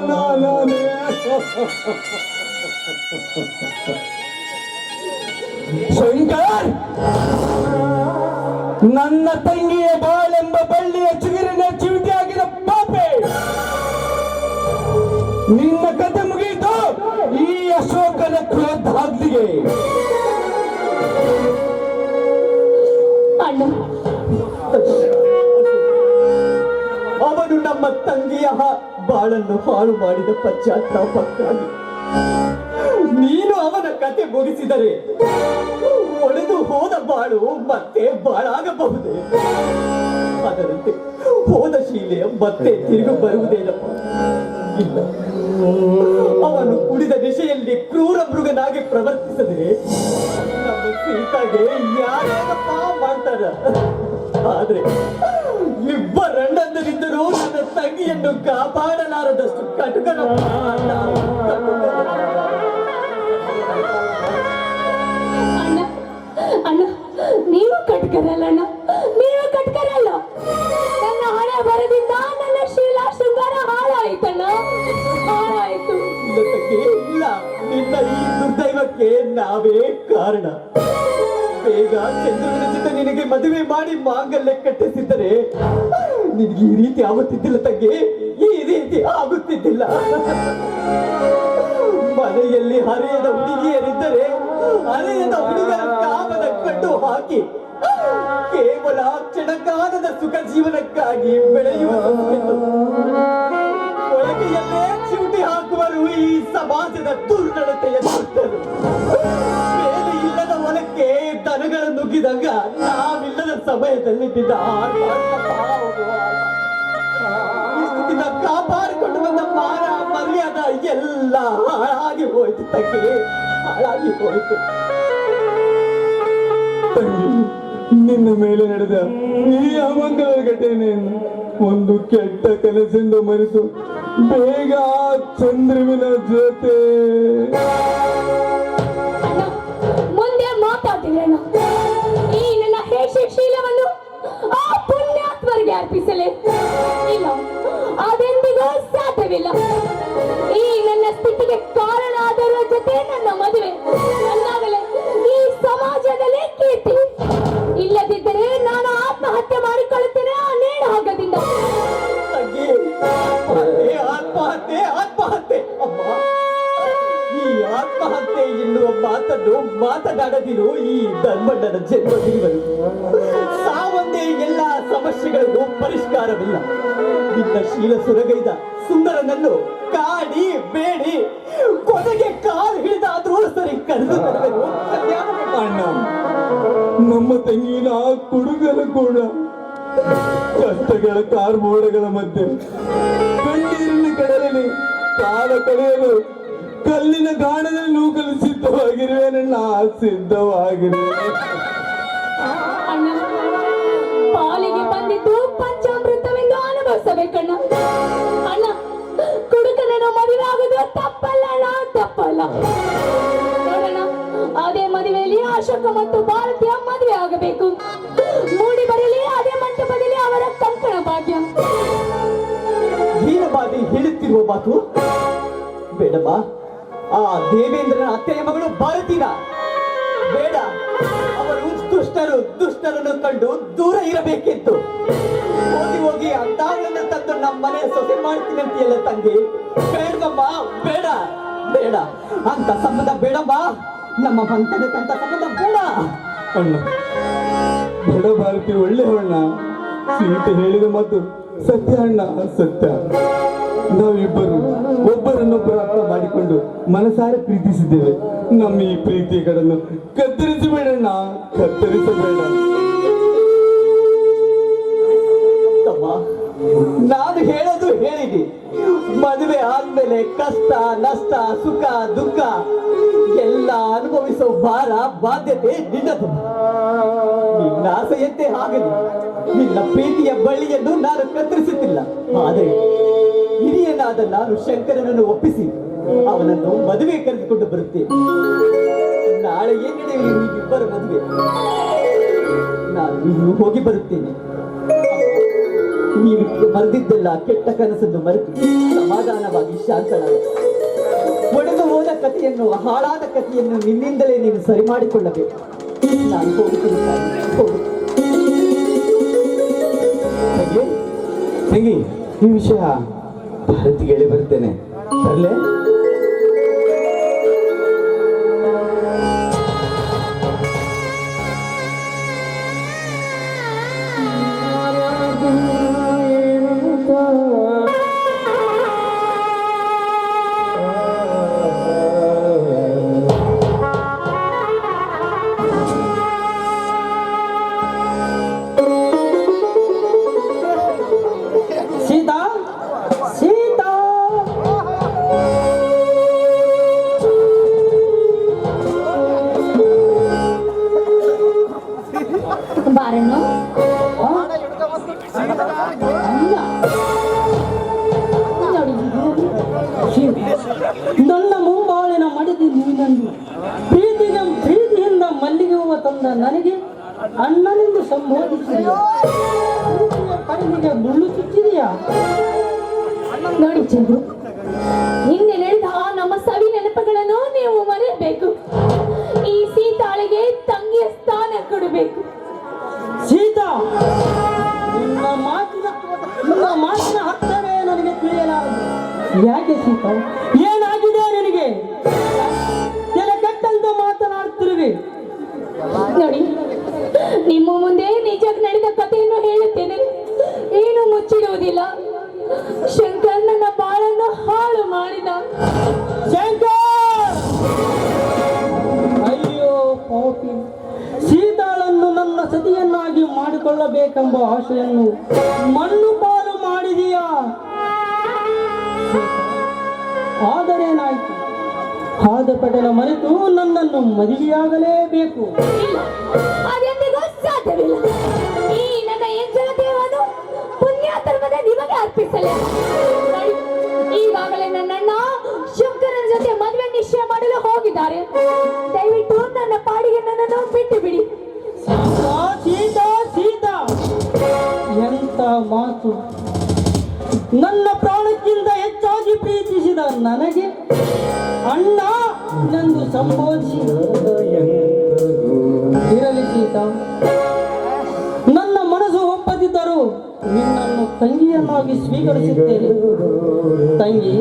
Speaker 1: ನಾನಾದೆ. ಶಂಕರ್, ನನ್ನ ತಂಗಿಯ ಬಾಳೆಂಬ ಬಳ್ಳಿಯ ಚಿಗುರಿನ ಚಿವಿಟಿಯಾಗಿದ ಪಾಪೆ, ನಿನ್ನ ಕತೆ ಮುಗಿಯಿತು ಈ ಅಶೋಕನ ಕ್ರೋಧಾಗ್ನಿಗೆ.
Speaker 6: ಅಣ್ಣ,
Speaker 1: ಅವನು ನಮ್ಮ ತಂಗಿಯ ಬಾಳನ್ನು ಹಾಳು ಮಾಡಿದ ಪಶ್ಚಾತ್ತಾಪಕ್ಕಾಗಿ ನೀನು ಅವನ ಕತೆ ಮುಗಿಸಿದರೆ ಒಡೆದು ಹೋದ ಬಾಳು ಮತ್ತೆ ಬಾಳಾಗಬಹುದೇ? ಅದರಂತೆ ಹೋದ ಶೀಲೆ ಮತ್ತೆ ತಿರುಗು ಬರುವುದೇನಪ್ಪ? ಇಲ್ಲ, ಅವನು ಕುಡಿದ ದಿಶೆಯಲ್ಲಿ ಕ್ರೂರ ಮೃಗನಾಗಿ ಪ್ರವರ್ತಿಸಿದರೆ ನಮ್ಮ ಸೀತಾಗೆ ಯಾರೇನಪ್ಪ ಮಾಡ್ತಾರ? ಆದ್ರೆ ಇಬ್ಬರಣ್ಣಂದರಿದ್ದರೂ ನನ್ನ ತಂಗಿಯನ್ನು ಕಾಪಾಡಲಾರದಷ್ಟು ಕಟುಕನಪ್ಪ.
Speaker 6: ಅಣ್ಣ, ಅಣ್ಣ, ನೀವು ಕಟ್ಕರಲ್ಲ ಅಣ್ಣ, ನೀವು ಕಟ್ಕರಲ್ಲ. ನನ್ನ ಹಣೆ ಬರದಿಂದ ನನ್ನ ಶೀಲಾ ಶೃಂಗಾರ ಹಾಳಾಯ್ತಣ್ಣ, ಹಾಳಾಯ್ತು.
Speaker 1: ಇಲ್ಲ ತಂಗಿ, ಇಲ್ಲ, ನಿನ್ನ ಈ ದುರ್ದೈವಕ್ಕೆ ನಾವೇ ಕಾರಣ. ಬೇಗ ಚಂದ್ರನ ಜೊತೆ ನಿನಗೆ ಮದುವೆ ಮಾಡಿ ಮಾಂಗಲ್ಯ ಕಟ್ಟಿಸಿದ್ದರೆ ನಿನಗೆ ಈ ರೀತಿ ಆಗುತ್ತಿದ್ದಿಲ್ಲ ತಂಗಿ, ಈ ರೀತಿ ಆಗುತ್ತಿದ್ದಿಲ್ಲ. ಮನೆಯಲ್ಲಿ ಹರೆಯದ ಹುಡುಗಿಯರಿದ್ದರೆ ಹರೆಯದ ಹುಡುಗರ ಕಾಮದ ಕಟ್ಟು ಹಾಕಿ ಕೇವಲ ಕ್ಷಣಕಾಲದ ಸುಖ ಜೀವನಕ್ಕಾಗಿ ಬೆಳೆಯುವ ಒಳಗೆಯಲ್ಲೇ ಚಿವುಟಿ ಹಾಕುವರು ಈ ಸಮಾಜದ ದುರ್ನಡತೆಯ ದುಷ್ಟರು. ಬೇರೆ ಇಲ್ಲದ ಹೊಲಕ್ಕೆ ದನಗಳ ನುಗ್ಗಿದಾಗ ನಾವಿಲ್ಲದ ಸಮಯದಲ್ಲಿ ನಿನ್ನ ಇಷ್ಟು ದಿನ ಕಾಪಾಡಿಕೊಂಡು ಬಂದ ಮಾನ ಮರ್ಯಾದ ಎಲ್ಲ ಹಾಳಾಗಿ ಹೋಯ್ತು ತಂಗಿ, ಹಾಳಾಗಿ ಹೋಯ್ತು. ತಂಗಿ, ನಿನ್ನ ಮೇಲೆ ನಡೆದ ಈ ಅಮಂಗಲ ಘಟನೆಯನ್ನು ಒಂದು ಕೆಟ್ಟ ಕನಸೆಂದು ಮರೆತು ಬೇಗ ಚಂದ್ರವಿನ ಜೊತೆ
Speaker 6: ಅಣ್ಣ, ಮುಂದೆ ಮಾತಾಡ್ತಿದ್ದೇನ? ಈ ನನ್ನ ಶೀಲವನ್ನು ಆ ಪುಣ್ಯಾತ್ಮರಿಗೆ ಅರ್ಪಿಸಲೇ? ಇಲ್ಲ, ಅದೆಂದಿಗೂ ಸಾಧ್ಯವಿಲ್ಲ. ಈ ನನ್ನ ಸ್ಥಿತಿಗೆ ಕಾರಣ ಆದವರ ಜೊತೆ ನನ್ನ ಮದುವೆ, ನನ್ನಾಗಲೇ ಈ ಸಮಾಜದಲ್ಲಿ ಕೀರ್ತಿ. ಇಲ್ಲದಿದ್ದರೆ ನಾನು ಆತ್ಮಹತ್ಯೆ ಮಾಡಿಕೊಳ್ಳುತ್ತೇನೆ ಆ ನೇಣ ಹಗ್ಗದಿಂದ.
Speaker 1: ಆತ್ಮಹತ್ಯೆ, ಆತ್ಮಹತ್ಯೆ ಅಮ್ಮ, ಈ ಆತ್ಮಹತ್ಯೆ ಎನ್ನುವ ಮಾತನ್ನು ಮಾತನಾಡದಿರು ಈ ಧರ್ಮಣ್ಣನ ಜನ್ಮದಿನಗಳು. ಸಾವೊಂದೇ ಎಲ್ಲ ಸಮಸ್ಯೆಗಳಿಗೂ ಪರಿಷ್ಕಾರವಿಲ್ಲ. ನಿನ್ನ ಶೀಲ ಸುರಗೈದ ಸುಂದರನನ್ನು ಕಾಡಿ ಬೇಡಿ ಕೊನೆಗೆ ಕಾಲು ಹಿಡಿದಾದ್ರೂ ಸರಿ ಕರೆದು ತರುವೆನು. ಕಲ್ಯಾಣ
Speaker 7: ಅಣ್ಣ, ನಮ್ಮ ತಂಗಿನ ಕುಡುಗಲ ಕೂಡ ಕಷ್ಟಗಳ ಕಾರ್ಮೋಡಗಳ ಮಧ್ಯೆ ಕಣ್ಣೀರಿನ ಕಡಲಲ್ಲಿ ಕಾಲ ಕಳೆಯಲು ಕಲ್ಲಿನ ಗಾಣದಲ್ಲಿ ನೂಕಲು ಸಿದ್ಧವಾಗಿರುವೆನಣ್ಣ, ಸಿದ್ಧವಾಗಿರುವೆ.
Speaker 6: ಅಣ್ಣ, ಪಾಲಿಗೆ ಬಂದಿದ್ದು ಪಂಚಾಮೃತವೆಂದು ಅನುಭವಿಸಬೇಕಣ್ಣ. ಅಣ್ಣ, ಕುಡುಕನನ್ನು ಮದುವೆ ಆಗುದು ತಪ್ಪಲ್ಲ ಅಣ್ಣ, ತಪ್ಪಲ್ಲ. ನೋಡೋಣ, ಅದೇ ಮದುವೆಯಲ್ಲಿ ಅಶೋಕ ಮತ್ತು ಭಾರತೀಯ ಮದುವೆ ಆಗಬೇಕು. ಮೂಡಿ ಬರಲಿ ಅದೇ ಮಂಟಪದಲ್ಲಿ ಅವರ ಕಂಕಣ ಭಾಗ್ಯ.
Speaker 1: ಹೀನವಾಗಿ ಹೇಳುತ್ತಿರುವ ಮಾತು ಬೇಡಮ್ಮ. ಆ ದೇವೇಂದ್ರನ ಅತ್ತೆಯ ಮಗಳು ಭಾರತೀನ ಬೇಡ. ಅವರು ದುಷ್ಟರನ್ನು ಕಂಡು ದೂರ ಇರಬೇಕಿತ್ತು. ಹೋಗಿ ಹೋಗಿ ಅಂತಾಗಳನ್ನು ತಂದು ನಮ್ಮ ಮನೆ ಸೊಸೆ ಮಾಡ್ತೀನಂತೆಯಲ್ಲ ತಂಗಿ. ಬೇಡಮ್ಮ, ಬೇಡ ಬೇಡ ಅಂತ ಸಂಬಂಧ ಬೇಡಮ್ಮ. ನಮ್ಮ ಮಂತನಕ್ಕಂತ ಸಂಬಂಧ ಬೇಡ.
Speaker 7: ಅಣ್ಣ, ಬಡ ಭಾರತಿ ಒಳ್ಳೆಯವಣ್ಣ. ಸೀತೆ ಹೇಳಿದ ಮಾತು ಸತ್ಯ ಅಣ್ಣ, ಸತ್ಯ. ನಾವಿಬ್ಬರು ಒಬ್ಬರನ್ನೊಬ್ಬರು ಅರ್ಥ ಮಾಡಿಕೊಂಡು ಮನಸಾರೆ ಪ್ರೀತಿಸಿದ್ದೇವೆ. ನಮ್ಮ ಈ ಪ್ರೀತಿಯ ಕಡನ್ನು ಕತ್ತರಿಸಬೇಡಣ್ಣ, ಕತ್ತರಿಸಬೇಡ.
Speaker 1: ತಮ್ಮ, ನಾನು ಹೇಳೋದು ಹೇಳಿದಿ. ಮದುವೆ ಆದ್ಮೇಲೆ ಕಷ್ಟ ನಷ್ಟ ಸುಖ ದುಃಖ ಎಲ್ಲ ಅನುಭವಿಸೋ ಭಾರ ಬಾಧ್ಯತೆ ನಿನ್ನದು. ನಿನ್ನ ಆಸೆಯಂತೆ ಆಗಲಿ. ನಿನ್ನ ಪ್ರೀತಿಯ ಬಳ್ಳಿಯನ್ನು ನಾನು ಕತ್ತರಿಸುತ್ತಿಲ್ಲ. ಆದರೆ ಹಿರಿಯನಾದ ನಾನು ಶಂಕರನನ್ನು ಒಪ್ಪಿಸಿ ಅವನನ್ನು ಮದುವೆ ಕರೆದುಕೊಂಡು ಬರುತ್ತೇನೆ. ನಾಳೆ ಏನ್ ನಡೆಯಲಿ ನೀವಿಬ್ಬರ ಮದುವೆ. ನಾನು ಇನ್ನು ಹೋಗಿ ಬರುತ್ತೇನೆ. ನೀವು ಮರೆದಿದ್ದೆಲ್ಲ ಕೆಟ್ಟ ಕನಸನ್ನು ಮರೆತು ಸಮಾಧಾನವಾಗಿ ಶಾಂತನಾದ. ಒಡೆದು ಹೋದ ಕಥೆಯನ್ನು, ಹಾಳಾದ ಕಥೆಯನ್ನು ನಿನ್ನಿಂದಲೇ ನೀನು ಸರಿ ಮಾಡಿಕೊಳ್ಳಬೇಕು. ನಾನು ಹೋಗುತ್ತೇನೆ.
Speaker 7: ತಂಗಿ, ಈ ವಿಷಯ ಭಾರತಿಗೆ ಹೇಳಿ ಬರ್ತೇನೆ. ಬರ್ಲೇ?
Speaker 5: ಸೀತಾ, ಸೀತಾ,
Speaker 6: ಬಾರಣ್ಣು. ನೋಡಿ,
Speaker 5: ನನ್ನ ಮುಂಬಾಳಿನ ಮಡಿದಿ ನೀನಂದು ಪ್ರೀತಿಯಿಂದ ಮಲ್ಲಿಗೆ ಹೂವ ತಂದ ನನಗೆ ಅಣ್ಣನೆಂದು ಸಂಬೋಧಿಸಿದೆಯಾ? ಕಣ್ಣಿಗೆ ಮುಳ್ಳು ಚುಚ್ಚಿದೆಯಾ?
Speaker 6: ನೋಡಿ ಚಂದ್ರು, ಹಿಂದೆ ನಡೆದ ಆ ನಮ್ಮ ಸವಿ ನೆನಪುಗಳನ್ನು ನೀವು ಮರೆಯಬೇಕು. ಈ ಸೀತಾಳಿಗೆ ತಂಗಿಯ ಸ್ಥಾನ ಕೊಡಬೇಕು.
Speaker 5: ಸೀತಾ, ನಿನ್ನ ಮಾತಿನ ಅರ್ಥವೇ ನನಗೆ ತಿಳಿಯಲಾರದು. ಯಾಕೆ ಸೀತಾ, ಏನಾಗಿದೆ ನಿನಗೆ? ಕೆಲ ಕೆಟ್ಟಂತ ಮಾತನಾಡುತ್ತಿರುವೆ.
Speaker 6: ನೋಡಿ, ನಿಮ್ಮ ಮುಂದೆ ನಿಜ ನಡೆದ ಕಥೆಯನ್ನು ಹೇಳುತ್ತೇನೆ. ಏನು ಮುಚ್ಚಿಡುವುದಿಲ್ಲ. ಶಂಕರ್ ನನ್ನ ಬಾಳನ್ನು ಹಾಳು ಮಾಡಿದ.
Speaker 5: ಶಂಕರ್! ಅಯ್ಯೋ ಪಾಪಿ, ಸೀತಾಳನ್ನು ನನ್ನ ಸತಿಯನ್ನಾಗಿ ಮಾಡಿಕೊಳ್ಳಬೇಕೆಂಬ ಆಶೆಯನ್ನು ಮಣ್ಣು ಪಾಲು ಮಾಡಿದೀಯಾ? ಆದರೇನಾಯ್ತು? ಆದ ಪಟಲ ಮರೆತು ನನ್ನನ್ನು ಮದುವೆಯಾಗಲೇಬೇಕು.
Speaker 6: ಇಲ್ಲ, ಅದೆಂದಿಗೂ ಸಾಧ್ಯವಿಲ್ಲ. ಈ ನನ್ನ ಎಂಜಲ ದೇವನು ಪುಣ್ಯಾತರ್ಮದ ನಿಮಗೆ ಅರ್ಪಿಸಲೇ. ನೋಡಿ, ಈಗಾಗಲೇ ನನ್ನಣ್ಣ ಶಂಕರನ ಜೊತೆ ಮದುವೆ ನಿಶ್ಚಯ ಮಾಡಲು ಹೋಗಿದ್ದಾರೆ. ದಯವಿಟ್ಟು ನನ್ನ ಪಾಡಿಗೆ ನನ್ನನ್ನು ಬಿಟ್ಟು ಬಿಡಿ.
Speaker 5: ಸೀತಾ, ಸೀತಾ, ಎಂತ ಮಾತು! ನನ್ನ ಪ್ರಾಣಕ್ಕಿಂತ ಹೆಚ್ಚಾಗಿ ಪ್ರೀತಿಸಿದ ನನಗೆ ಅಣ್ಣ ಎಂದು ಸಂಬೋಧಿಸಿ ಇರಲಿ ಸೀತಾ. ನನ್ನ ಮನಸ್ಸು ಒಪ್ಪದಿದ್ದರೂ ನಿನ್ನನ್ನು ತಂಗಿಯನ್ನಾಗಿ ಸ್ವೀಕರಿಸುತ್ತೇನೆ. ತಂಗಿ,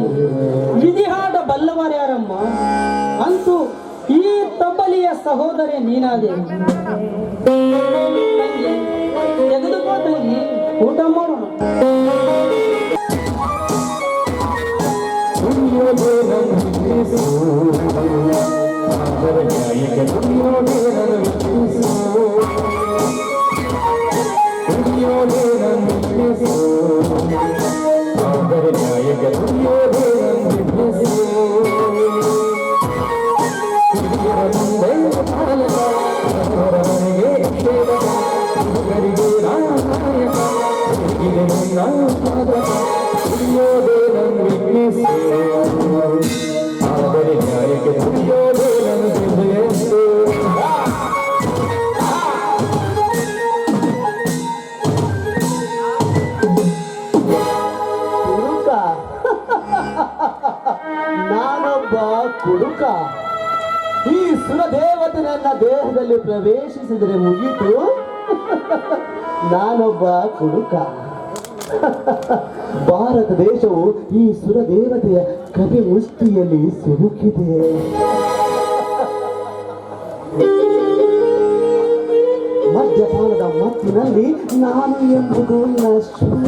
Speaker 5: ವಿಧಿ ಹಾಡ ಬಲ್ಲವರ್ಯಾರಮ್ಮ. ಅಂತೂ ಈ ತಬ್ಬಲಿಯ ಸಹೋದರಿ ನೀನಾದೆ. ತಂಗಿ, ತೆಗೆದುಕೋ ತಂಗಿ. ಊಟ ಮಾಡೋಣ. ಕುಡುಕ ನಾನೊಬ್ಬ ಕುಡುಕ. ಈ ಸುರದೇವತೆ ನನ್ನ ದೇಹದಲ್ಲಿ ಪ್ರವೇಶಿಸಿದರೆ ಮುಗೀತು. ನಾನೊಬ್ಬ ಕುಡುಕ. ಭಾರತ ದೇಶವು ಈ ಸುರದೇವತೆಯ ಕವಿ ಮುಷ್ಟಿಯಲ್ಲಿ ಸಿಲುಕಿದೆ. ಮದ್ಯಪಾನದ ಮತ್ತಿನಲ್ಲಿ ನಾನು ಎಂಬುದು ನಶ್ವರ.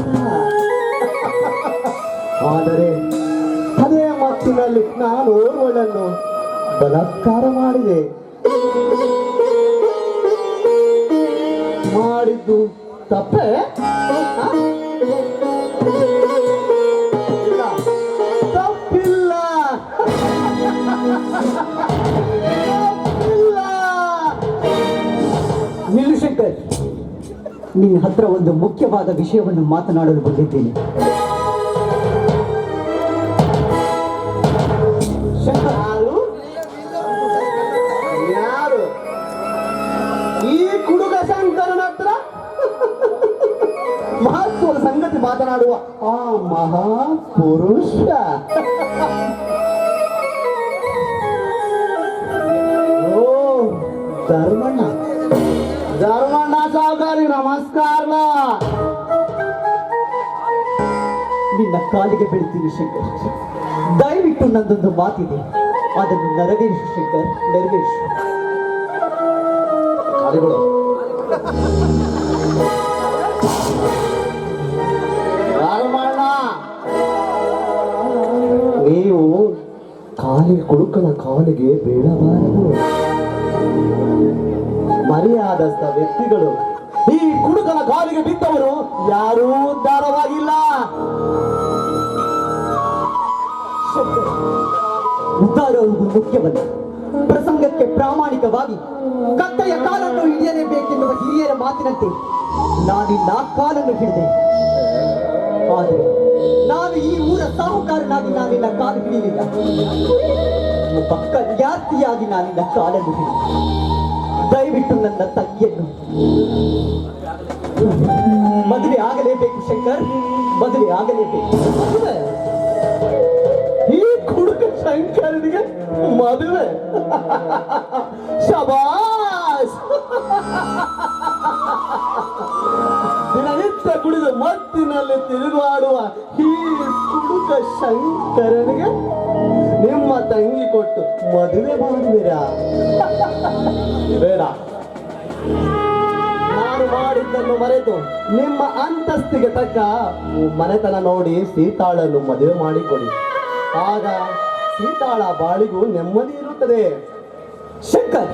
Speaker 5: ಆದರೆ ಅದೇ ಮತ್ತಿನಲ್ಲಿ ನಾನು ಓರ್ವಳನ್ನು ಬಲಾತ್ಕಾರ ಮಾಡಿದೆ. ಮಾಡಿದ್ದು ತಪ್ಪೇ? ಇಲ್ಲ, ತಪ್ಪಿಲ್ಲ.
Speaker 1: ನಿಲ್ಲು ಶಂಕರ್, ನಿನ್ನ ಹತ್ರ ಒಂದು ಮುಖ್ಯವಾದ ವಿಷಯವನ್ನು ಮಾತನಾಡಲು ಬಂದಿದ್ದೇನೆ.
Speaker 5: ಯಾರು? ಯಾರು? ಈ ಕುಡುಕ ಶಂಕರನ ಹತ್ರ ಮಹತ್ವದ ಸಂಗತಿ ಮಾತನಾಡುವ ಆ ಮಹಾಪುರುಷ. ಓ ಧರ್ಮಣ್ಣ, ಧರ್ಮಣ್ಣ ಸಾವುಕಾರಿ ನಮಸ್ಕಾರ.
Speaker 1: ನಿನ್ನ ಕಾಲಿಗೆ ಬೀಳ್ತೀನಿ ಶಂಕರ್. ದಯವಿಟ್ಟು ನಂದೊಂದು ಮಾತಿದೆ, ಅದನ್ನು ನೆರವೇರಿಸು ಶಂಕರ್, ನೆರವೇರಿಸು.
Speaker 5: ಕಾಲಿಗಳು ಧರ್ಮಣ್ಣ, ನೀವು ಕುಡುಕನ ಕಾಲಿಗೆ ಬೀಳಬಾರದು. ಮರ್ಯಾದಸ್ಥ ವ್ಯಕ್ತಿಗಳು ಈ ಕುಡುಕನ ಕಾಲಿಗೆ ಬಿದ್ದವರು ಯಾರೂ ಉದ್ಧಾರವಾಗಿಲ್ಲ.
Speaker 1: ಉದ್ಧಾರವು ಮುಖ್ಯವಲ್ಲ. ಪ್ರಸಂಗಕ್ಕೆ ಪ್ರಾಮಾಣಿಕವಾಗಿ ಕತ್ತೆಯ ಕಾಲನ್ನು ಹಿಡಿಯಲೇಬೇಕೆನ್ನುವ ಹಿರಿಯರ ಮಾತಿನಂತೆ ನಾನಿನ್ನ ಕಾಲನ್ನು ಹಿಡಿದೆ. ಆದರೆ ನಾನು ಈ ಊರ ಸಾಹುಕಾರನಾಗಿ ನಾನಿನ್ನ ಕಾಲು ಹಿಡಿಯಲಿಲ್ಲ. ಒಬ್ಬ ಕನ್ಯಾರ್ಥಿಯಾಗಿ ನಾನಿನ್ನ ಕಾಲನ್ನು ಹಿಡಿದೆ. ದಯವಿಟ್ಟು ನನ್ನ ತಂಗಿಯನ್ನು ಮದುವೆ ಆಗಲೇಬೇಕು ಶಂಕರ್, ಮದುವೆ ಆಗಲೇಬೇಕು.
Speaker 5: ಮದುವೆ? ಈ ಕುಡುಕ ಶಂಕರನಿಗೆ ಮದುವೆ? ಶಬಾಸ್! ದಿನನಿತ್ಯ ಕುಡಿದು ಮತ್ತಿನಲ್ಲಿ ತಿರುಗಾಡುವ ಈ ಕುಡುಕ ಶಂಕರನಿಗೆ ನಿಮ್ಮ ತಂಗಿ ಕೊಟ್ಟು ಮದುವೆ ಮಾಡುವಿರಾ? ಬೇಡ. ನಾನು ಮಾಡಿದ್ದನ್ನು ಮರೆತು ನಿಮ್ಮ ಅಂತಸ್ತಿಗೆ ತಕ್ಕ ಮನೆತನ ನೋಡಿ ಸೀತಾಳನ್ನು ಮದುವೆ ಮಾಡಿಕೊಡಿ. ಆಗ ಸೀತಾಳ ಬಾಳಿಗೂ ನೆಮ್ಮದಿ ಇರುತ್ತದೆ.
Speaker 1: ಶಂಕರ್,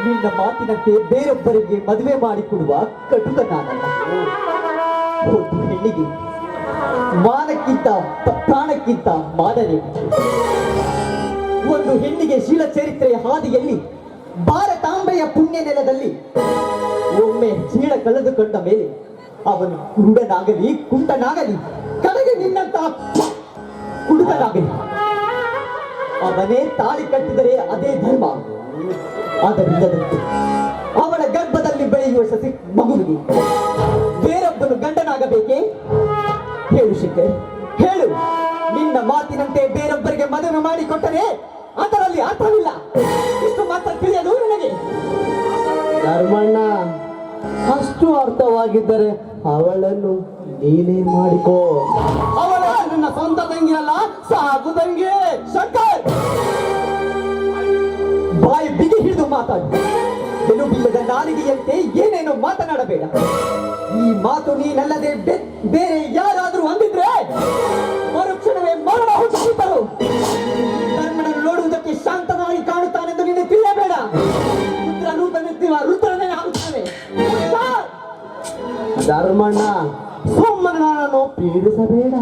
Speaker 1: ನಿನ್ನ ಮಾತಿನಂತೆ ಬೇರೊಬ್ಬರಿಗೆ ಮದುವೆ ಮಾಡಿಕೊಡುವ ಕಟುಕ ನಾನಲ್ಲ. ಒಂದು ಹೆಣ್ಣಿಗೆ ಮಾನಕ್ಕಿಂತ ಪ್ರಾಣಕ್ಕಿಂತ ಮಾನವೇ. ಒಂದು ಹೆಣ್ಣಿಗೆ ಶೀಲ ಚರಿತ್ರೆಯ ಹಾದಿಯಲ್ಲಿ ಭಾರತಾಂಬೆಯ ಪುಣ್ಯ ನೆಲದಲ್ಲಿ ಒಮ್ಮೆ ಶೀಲ ಕಳೆದುಕೊಂಡ ಮೇಲೆ ಅವನು ಕುರುಡನಾಗಲಿ ಕುಂಟನಾಗಲಿ ಕಡೆಗೆ ನಿನ್ನಂತ ಕುಡುಕನಾಗಲಿ ಅವನೇ ತಾಳಿ ಕಟ್ಟಿದರೆ ಅದೇ ಧರ್ಮ. ಆದ್ದರಿಂದದಂತೆ ಅವಳ ಗರ್ಭದಲ್ಲಿ ಬೆಳೆಯುವ ಸಸಿ ಮಗುವಿಗೆ ಬೇರೊಬ್ಬನು ಗಂಡನಾಗಬೇಕೇ? ಹೇಳು ಶಂಕರ್, ಹೇಳು. ನಿನ್ನ ಮಾತಿನಂತೆ ಬೇರೊಬ್ಬರಿಗೆ ಮದುವೆ ಮಾಡಿಕೊಟ್ಟರೆ ಅದರಲ್ಲಿ ಅರ್ಥವಿಲ್ಲ. ಇಷ್ಟು ಮಾತ್ರ ತಿಳಿಯಲು ನನಗೆ.
Speaker 5: ಧರ್ಮಣ್ಣ, ಅಷ್ಟು ಅರ್ಥವಾಗಿದ್ದರೆ ಅವಳನ್ನು ನೀನೇ ಮಾಡಿಕೋ. ಅವಳ ನನ್ನ ಸ್ವಂತ ತಂಗಿ ಅಲ್ಲ, ಸಾಕು ತಂಗಿ.
Speaker 1: ಶಂಕರ್, ಬಾಯಿ ಬಿಗಿ ಹಿಡಿದು ಮಾತಾಡು. ಎಲುಬಿಲ್ಲದ ನಾಲಿಗೆಯಂತೆ ಏನೇನು ಮಾತನಾಡಬೇಡ. ಈ ಮಾತು ನೀನಲ್ಲದೆ ಬೇರೆ ಯಾರಾದರೂ ಅಂದಿದ್ರೆ ಮರುಕ್ಷಣವೇ ಮರಣ ಹುಟ್ಟಿಸಿದ್ದರು. ಧರ್ಮನನ್ನು ನೋಡುವುದಕ್ಕೆ ಶಾಂತನಾಗಿ ಕಾಣುತ್ತಾನೆಂದು ನೀನು ತಿಳಿಯಬೇಡ. ರುದ್ರನೇ ಆಗುತ್ತಾನೆ.
Speaker 5: ಧರ್ಮಣ್ಣ, ಸುಮ್ಮನೆ ನಾನು ಪೀಡಿಸಬೇಡ.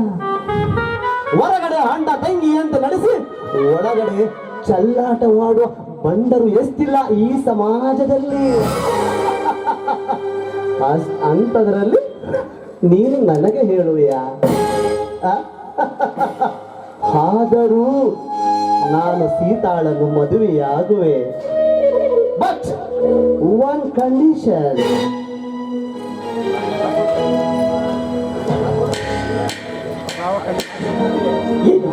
Speaker 5: ಹೊರಗಡೆ ಅಣ್ಣ ತಂಗಿ ಅಂತ ನಡೆಸಿ ಒಳಗಡೆ ಚಲ್ಲಾಟವಾಡುವ ಬಂಡರು ಎಷ್ಟಿಲ್ಲ ಈ ಸಮಾಜದಲ್ಲಿ. ಅಂಥದ್ರಲ್ಲಿ ನೀನು ನನಗೆ ಹೇಳುವೆಯಾ? ಆದರೂ ನಾನು ಸೀತಾಳನ್ನು ಮದುವೆಯಾಗುವೆ. But one condition.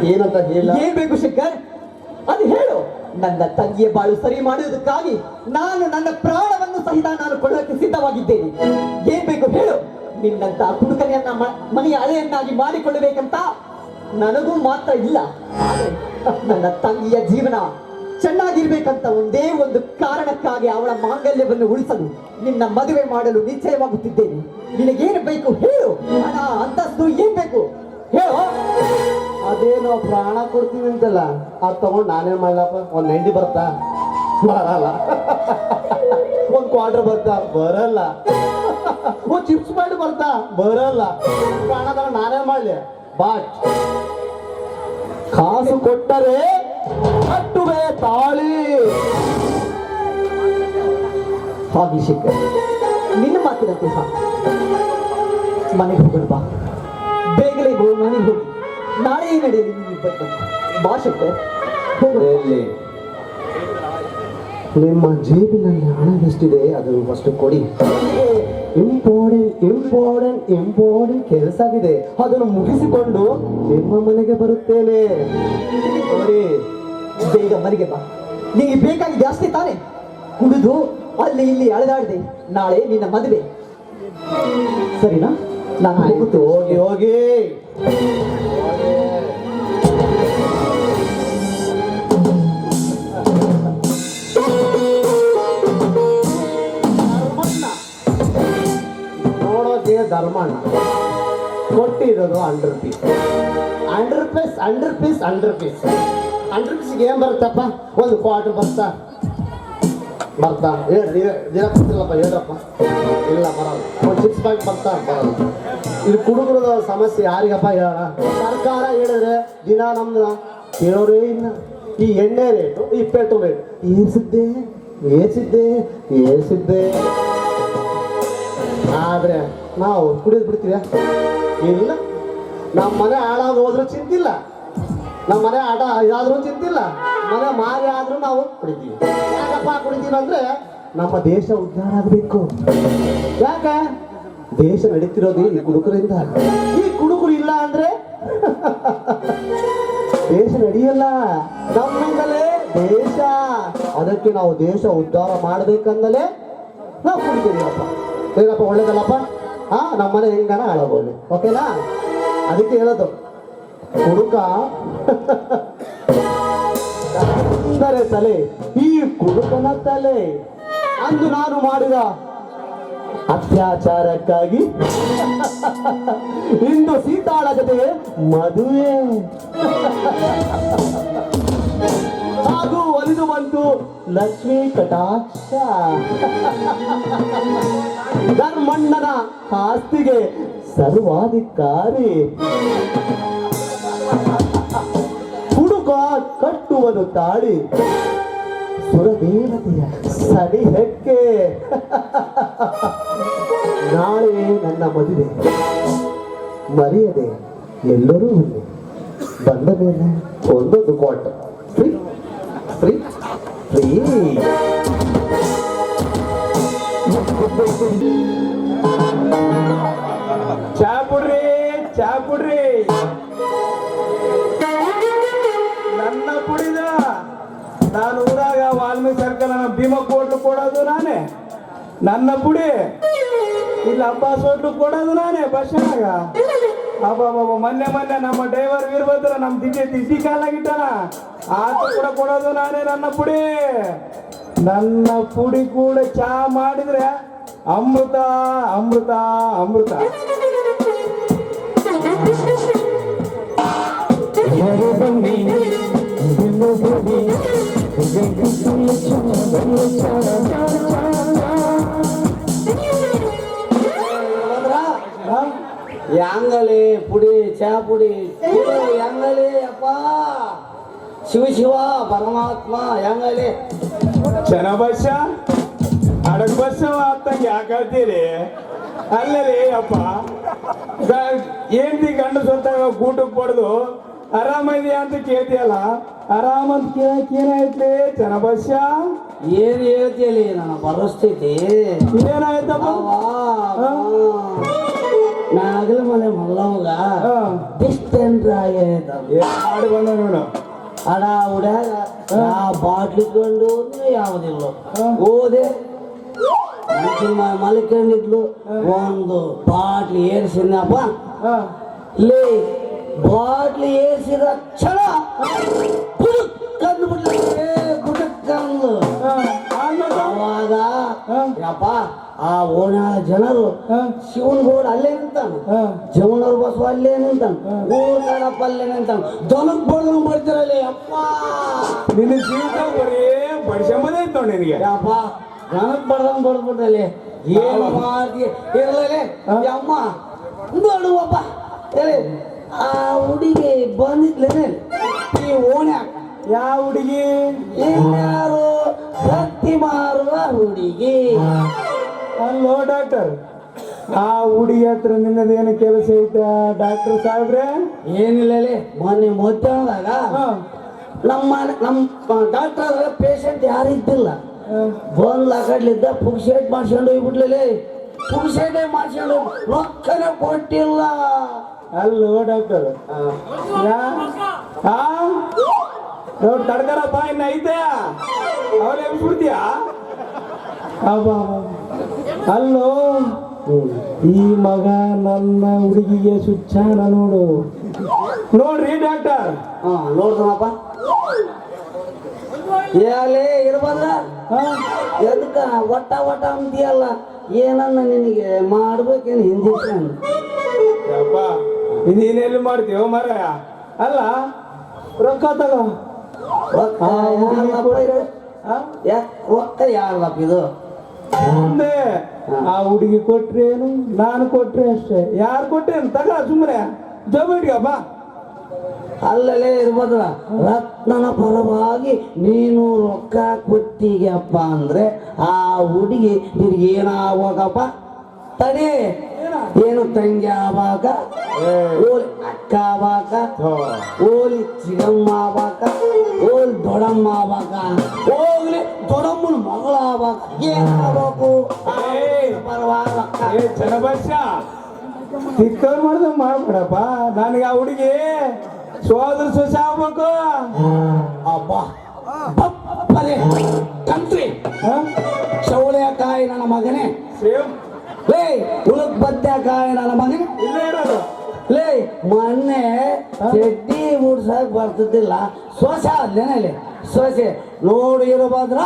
Speaker 5: ಏನಂತ ಹೇಳ?
Speaker 1: ಏನ್ ಬೇಕು ಶಂಕರ್? ಅದು ಹೇಳು. ನನ್ನ ತಂಗಿಯ ಬಾಳು ಸರಿ ಮಾಡುವುದಕ್ಕಾಗಿ ನಾನು ನನ್ನ ಪ್ರಾಣವನ್ನು ಸಹಿತ ನಾನು ಕೊಡೋಕೆ ಸಿದ್ಧವಾಗಿದ್ದೇನೆ. ಏನ್ ಬೇಕು ಹೇಳು. ನಿನ್ನಂತ ಕುಡುಕನೆಯನ್ನ ಮನೆಯ ಅಲೆಯನ್ನಾಗಿ ಮಾಡಿಕೊಳ್ಳಬೇಕಂತ ನನಗೂ ಮಾತ್ರ ಇಲ್ಲ. ಆದರೆ ನನ್ನ ತಂಗಿಯ ಜೀವನ ಚೆನ್ನಾಗಿರ್ಬೇಕಂತ ಒಂದೇ ಒಂದು ಕಾರಣಕ್ಕಾಗಿ ಅವಳ ಮಾಂಗಲ್ಯವನ್ನು ಉಳಿಸಲು ನಿನ್ನ ಮದುವೆ ಮಾಡಲು ನಿಶ್ಚಯವಾಗುತ್ತಿದ್ದೇನೆ. ನಿನಗೇನು ಬೇಕು ಹೇಳು. ಹಣ, ಅಂತಸ್ತು ಏನ್ ಬೇಕು ಹೇಳು.
Speaker 5: ಅದೇನೋ ಪ್ರಾಣ ಕೊಡ್ತೀವಿ ಅಂತಲ್ಲ, ಅದು ತಗೊಂಡು ನಾನೇನ್ ಮಾಡ್ಲಪ್ಪ? ಒಂದ್ 90 ಬರ್ತಾ? ಬರಲ್ಲ. ಒಂದ್ ಕ್ವಾರ್ಟರ್ ಬರ್ತಾ? ಬರಲ್ಲ. ಒಂದ್ ಚಿಪ್ಸ್ ಮಾಡಿ ಬರ್ತಾ? ಬರಲ್ಲ. ಪ್ರಾಣ ತಗೊಂಡು ನಾನೇನ್ ಮಾಡ್ಲಿ? ಬಟ್ ಕಾಸು ಕೊಟ್ಟರೆ ಕಟ್ಟುವೆ ತಾಳಿ.
Speaker 1: ಹಾಗೆ ಶಂಕರ್, ನಿನ್ನ ಮಾತಿನಂತೆ ಮನೆಗೆ ಹೋಗೋಣ ಬಾ. ಬೇಗನೆ ಮನೆಗೆ ಹೋಗಿ ನಾಳೆ ನಡೆಯಲಿ ನಿಮ್ಮಿಬ್ಬರು. ಬಾ ಶಂಕರ್,
Speaker 5: ಎಲ್ಲಿ? ನಿಮ್ಮ ಜೇಬಿನಲ್ಲಿ ಹಣ ಎಷ್ಟಿದೆ ಅದನ್ನು ಫಸ್ಟ್ ಕೊಡಿ. ಇಂಪಾರ್ಟೆಂಟ್ ಕೆಲಸ ಇದೆ, ಅದನ್ನು ಮುಗಿಸಿಕೊಂಡು ನಿಮ್ಮ ಮನೆಗೆ ಬರುತ್ತೇನೆ. ನೋಡಿ,
Speaker 1: ಬೇಗ ಮನೆಗೆ ಬಾ. ನಿನಗೆ ಬೇಕಾಗಿದೆ ಅಷ್ಟೇ ತಾನೆ? ಕುಡಿದು ಅಲ್ಲಿ ಇಲ್ಲಿ ಅಳೆದಾಡಿದೆ. ನಾಳೆ ನಿನ್ನ ಮದುವೆ, ಸರಿನಾ? ನಾನು
Speaker 5: ಆಯ್ತು, ಹೋಗಿ ಹೋಗಿ. ನೋಡೋಕೆ ಧರ್ಮಣ್ಣ ಕೊಟ್ಟಿರೋದು 100 rupees. 100 rupees ಏನ್ ಬರುತ್ತಪ್ಪ? ಒಂದು ಕ್ವಾರ್ಟರ್ ಬರ್ತಾ? ಹೇಳ್ರಿ, ದಿನ ಬರ್ತಿಲ್ಲಪ್ಪ, ಹೇಳ್ರಪ್ಪ. ಇಲ್ಲ ಬರಲ್ಲ. ಒಂದು ಚಿಪ್ಸ್ ಪ್ಯಾಕ್ ಬರ್ತಾ? ಬರಲ್ಲ. ಇದು ಕುಡುಕರದ ಸಮಸ್ಯೆ ಯಾರಿಗಪ್ಪ ಹೇಳೋಣ? ಸರ್ಕಾರ ಹೇಳಿದ್ರೆ ದಿನ ನಮ್ದು ಕೇಳೋರೇ ಇಲ್ಲ. ಈ ಎಣ್ಣೆ ರೇಟು, ಈ ಪೆಟ್ರೋಲ್ ರೇಟ್ ಏರ್ಸಿದ್ದೆ. ಆದ್ರೆ ನಾವು ಕುಡಿಯೋದು ಬಿಡ್ತೀವ? ಇಲ್ಲ. ನಮ್ಮ ಮನೆ ಹಾಳಾಗಿ ಹೋದ್ರೂ ಚಿಂತಿಲ್ಲ, ನಮ್ಮ ಮನೆ ಆಟ ಇದಾದ್ರೂ ಚಿಂತಿಲ್ಲ, ಮನೆ ಮಾರಿ ಆದ್ರೂ ನಾವು ಕುಡಿತೀವಿ. ಯಾಕಪ್ಪ ಕುಡಿತೀವಿ ಅಂದ್ರೆ ನಮ್ಮ ದೇಶ ಉದ್ಧಾರ ಆಗಬೇಕು. ಯಾಕೆ? ದೇಶ ನಡೀತಿರೋದು ಈ ಕುಡುಕರಿಂದ. ಈ ಕುಡುಕರು ಇಲ್ಲ ಅಂದ್ರೆ ದೇಶ ನಡೆಯಲ್ಲ. ನಮ್ಮಿಂದಲೇ ದೇಶ. ಅದಕ್ಕೆ ನಾವು ದೇಶ ಉದ್ಧಾರ ಮಾಡ್ಬೇಕಂದಲೇ ನಾವು ಕುಡಿತೀವಿಪ್ಪ. ಏನಪ್ಪ, ಒಳ್ಳೇದಲ್ಲಪ್ಪ? ನಮ್ಮನೆ ಹೆಂಗಾನ ಹಾಳಾಗೋದು. ಓಕೆನಾ? ಅದಕ್ಕೆ ಹೇಳೋದು, ಕುಡುಕ ಅಂದರೆ ತಲೆ, ಈ ಕುಡುಕನ ತಲೆ. ಅಂದು ನಾನು ಮಾಡಿದ ಅತ್ಯಾಚಾರಕ್ಕಾಗಿ ಇಂದು ಸೀತಾಳ ಜೊತೆ ಮದುವೆ. ಹಾಗೂ ಒಲಿದು ಬಂತು ಲಕ್ಷ್ಮೀ ಕಟಾಕ್ಷ. ಧರ್ಮಣ್ಣನ ಆಸ್ತಿಗೆ ಸರ್ವಾಧಿಕಾರಿ. ಹುಡುಗ ಕಟ್ಟುವನು ತಾಳಿ, ಸುರದೇವತೆಯ ಸನಿಹಕ್ಕೆ. ನಾಳೆ ನನ್ನ ಮದುವೆ, ಮರೆಯದೆ ಎಲ್ಲರೂ ಬಂದ ಮೇಲೆ ಒಂದೊಂದು ಕ್ವಾರ್ಟರ್ ಫ್ರೀ.
Speaker 7: ಚಾ ಪುಡ್ರಿ. ನನ್ನ ಪುಡಿದ ನಾನು ಊರಾಗ ವಾಲ್ಮೀಕಿ ಸರ್ಕಲ್ ಭೀಮಕ್ ಹೋಟ್ಲು ಕೊಡೋದು ನಾನೇ. ನನ್ನ ಪುಡಿ ಇಲ್ಲಿ ಅಬ್ಬಾಸ್ ಹೋಟ್ಲು ಕೊಡೋದು ನಾನೇ ಬಸ್ನಾಗ. ಅಬ್ಬಾಬಾಬಾ, ಮೊನ್ನೆ ನಮ್ಮ ಡ್ರೈವರ್ ವೀರಭದ್ರ ನಮ್ಮ ದಿಸಿ ಕಾಲಾಗಿಟ್ಟಾನ, ಆತ ಕೂಡ ಕೊಡೋದು ನಾನೇ. ನನ್ನ ಪುಡಿ ನನ್ನ ಪುಡಿ ಕೂಡ ಚಾ ಮಾಡಿದ್ರೆ ಅಮೃತ ಅಮೃತ ಅಮೃತ.
Speaker 5: ಯಾಂಗಲೆ ಪುಡಿ ಚಾ ಪುಡಿ ಯಾಂಗಲೆ ಅಪ್ಪ ಶಿವ ಶಿವ ಪರಮಾತ್ಮ ಯಾಂಗಲೆ
Speaker 7: ಚೆನ್ನಬಸ್ಸ ಅಡಗ ಬಸ್ಸ ಅತ್ತಂಗೆ ಯಾಕಳ್ತೀರಿ ಅಲ್ಲರಿ ಅಪ್ಪ ಏನ್ತಿ ಗಂಡು ಸ್ವಂತಾಗ ಗೂಟಕ್ಕೆ ಪಡೆದು ಆರಾಮಿದೆಯಾ ಅಂತ ಕೇಳ್ತೀಯಲ್ಲ, ಆರಾಮಂತ ಕೇಳಕ್ ಏನಾಯ್ತ್ರಿ ಚೆನ್ನಬಸ್ಸ?
Speaker 5: ಏನ್ ಹೇಳ್ತೀಯಲಿ ನನ್ನ ಪರಿಸ್ಥಿತಿ
Speaker 7: ಏನಾಯ್ತಪ್ಪ?
Speaker 5: ನಾಗಲ ಮನೆ ಮಲ್ಲವಾಗ ಡಿಸ್ಟೆಂಟ್ ಆಗೈತ
Speaker 7: ಮಾಡಿ ಬಂದ ನೀನು
Speaker 5: ಅಡ ಉಡ್ಯಾಗ ಬಾಟ್ಲಿ ಕೊಂಡು ಯಾವುದಿಲ್ಲ ಓದೆ ಮಲ್ಕೊಂಡಿದ್ಲು ಒಂದು ಬಾಟ್ಲಿ ಏರಿಸಿದ್ನಪ್ಪ ಲೇ ಬಾಟ್ಲಿ ಏರಿಸಿದ ಕ್ಷಣ ಕಂಡು ಬಿಡ್ಲಿಕ್ಕೆ ಗುಟಕ್ಕಂದು ಅವಾಗ ಯಪ್ಪ ಆ ಓಣ್ಯಾಳ ಜನರು ಶಿವನ್ ಗೋಡ್ ಅಲ್ಲೇ ನಿಂತಾನ, ಜಮನವ್ರ ಬಸವ ಅಲ್ಲೇ ನಿಂತಾನ, ಊರ್ ಕಾಣಪ್ಪ ಅಲ್ಲೇ ನಿಂತಾನ. ದೊನಕ್ ಬಡ್ದಂಗ್ ಬರ್ತಿರಲ್ಲ ಅಪ್ಪ.
Speaker 7: ನಿನ್ನ ಜೀವಿತ ಬರೀ ಬಡಿಸಂಬದೇ ಇತ್ತು ನಿನಗೆ.
Speaker 5: ಯಪ್ಪ ದನಕ್ ಬಡ್ದಂಗ್ ಬಡ್ದ್ಬಿಟ್ಟಲ್ಲಿ ಏನು ಮಾಡ್ತೀಯ ಇರ್ಲೇ ಅಮ್ಮ ನೋಡುವಪ್ಪ ಹೇಳಿ ಆ ಹುಡುಗಿ ಬಂದಿದ್ಲೇನೆ ಈ ಓಣ್ಯಾಕ.
Speaker 7: ಯಾವ ಹುಡುಗಿ?
Speaker 5: ಇನ್ಯಾರು ಭಕ್ತಿ ಮಾರುವ ಹುಡುಗಿ.
Speaker 7: ಅಲ್ಲೋ ಡಾಕ್ಟರ್, ಆ ಹುಡುಗಿ ಹತ್ರ ನಿನ್ನದೇನು ಕೆಲಸ ಐತೆ ಡಾಕ್ಟರ್ ಸಾಹೇಬ್ರೆ?
Speaker 5: ಏನಿಲ್ಲ ಮೊನ್ನೆ ಮಧ್ಯಾಹ್ನದಾಗ ನಮ್ಮ ಡಾಕ್ಟರ್ ಪೇಷಂಟ್ ಯಾರು ಇದ್ದಿಲ್ಲ, ಬಂದ್ ಆ ಕಡ್ಲಿದ್ದ ಪುಕ್ಸೇಟ್ ಮಾಡ್ಸ್ಕೊಂಡು ಹೋಗ್ಬಿಡ್ಲೇ. ಪುಕ್ಸೇಟೇ ಮಾಡ್ಸ್ಕೊಂಡು ರೊಕ್ಕನೇ ಕೊಟ್ಟಿಲ್ಲ.
Speaker 7: ಅಲ್ಲೋ ಡಾಕ್ಟರ್ ನೋಡಿ ತಡ್ಕರಪ್ಪ ಇನ್ನ ಐತೆ ಅವಳ ಎಬ್ಬಿಸ್ಬಿಡ್ತೀಯ? ಅಲ್ಲೋ ಈ ಮಗ ನನ್ನ ಹುಡುಗಿಗೆ ಸುಚ್ಚಾನ ನೋಡು. ನೋಡ್ರಿ ಡಾಕ್ಟರ್.
Speaker 5: ನೋಡ್ದನಪ್ಪ ಏಲೇ ಇರ್ಬಂದ ಎದಕ್ಕ ಒಟ್ಟ ಒಟ್ಟ ಅಂತೀಯಲ್ಲ, ಏನನ್ನ ನಿನಗೆ ಮಾಡ್ಬೇಕೇನು ಇಂಜೆಕ್ಷನ್?
Speaker 7: ಯಪ್ಪ ನೀನೆಲ್ಲಿ ಮಾಡ್ತೀವ ಮರ? ಅಲ್ಲ ರೊಕ್ಕ ತಗೋ.
Speaker 5: ರೊಕ್ಕ ಯಾರಲ್ಲಪ್ಪ ಇದು?
Speaker 7: ಮುಂದೆ ಆ ಹುಡುಗಿ ಕೊಟ್ರೇನು ನಾನು ಕೊಟ್ರೆ ಅಷ್ಟೇ. ಯಾರು ಕೊಟ್ರೇನು ತಗ ಸುಮ್ಮನೆ ಜೋಬಿಟ್ಗಪ್ಪ.
Speaker 5: ಅಲ್ಲಲೇ ಇರ್ಬೋದ್ರ ರತ್ನನ ಪರವಾಗಿ ನೀನು ರೊಕ್ಕ ಕೊಟ್ಟಿಗೆಪ್ಪ ಅಂದ್ರೆ ಆ ಹುಡುಗಿ ನಿನಗೇನಾಗಬೇಕಪ್ಪ? ತಡಿ, ಏನು ತಂಗಿ ಆವಾಗ, ಓಲಿ ಅಕ್ಕ ಆವಾಗ, ಓಲಿ ಚಿಗಮ್ಮ ಆವಾಗ, ಓಲಿ ದೊಡಮ್ಮ ಆವಾಗ, ಹೋಗ್ಲಿ ದೊಡಮ್ಮನ ಮಗಳ ಆವಾಗ ಏನಾಗಬೇಕು? ಪರವಾಗಿ
Speaker 7: ಚೆನ್ನಬಸ್ಸ ತಿಕ್ಕವ್ರು ಮಾಡ್ದಂಗ ಮಾಡ್ಬಿಡಪ್ಪ. ನನಗೆ ಆ ಹುಡುಗಿ ಸೋದರ ಸೊಸೆ ಆಗ್ಬೇಕು.
Speaker 5: ಅಬ್ಬ ಕಂತ್ರಿ ಚೌಳೆಕಾಯಿ ನನ್ನ ಮಗನೇ,
Speaker 7: ಸೇಮ್
Speaker 5: ಲೇ ಉಳಕ್ ಬದ್ನೆಕಾಯಿ ನನ್ನ ಮಗನೇ.
Speaker 7: ಇಲ್ಲೇ ಇರೋದು.
Speaker 5: ಲೇ ಮೊನ್ನೆ ಚಡ್ಡಿ ಉಡ್ಸಕ್ ಬರ್ತಿದ್ದಿಲ್ಲ, ಸೊಸೆ ಅಲ್ಲೇನಲ್ಲಿ ಸೊಸೆ ನೋಡು ಇರಬಾದ್ರ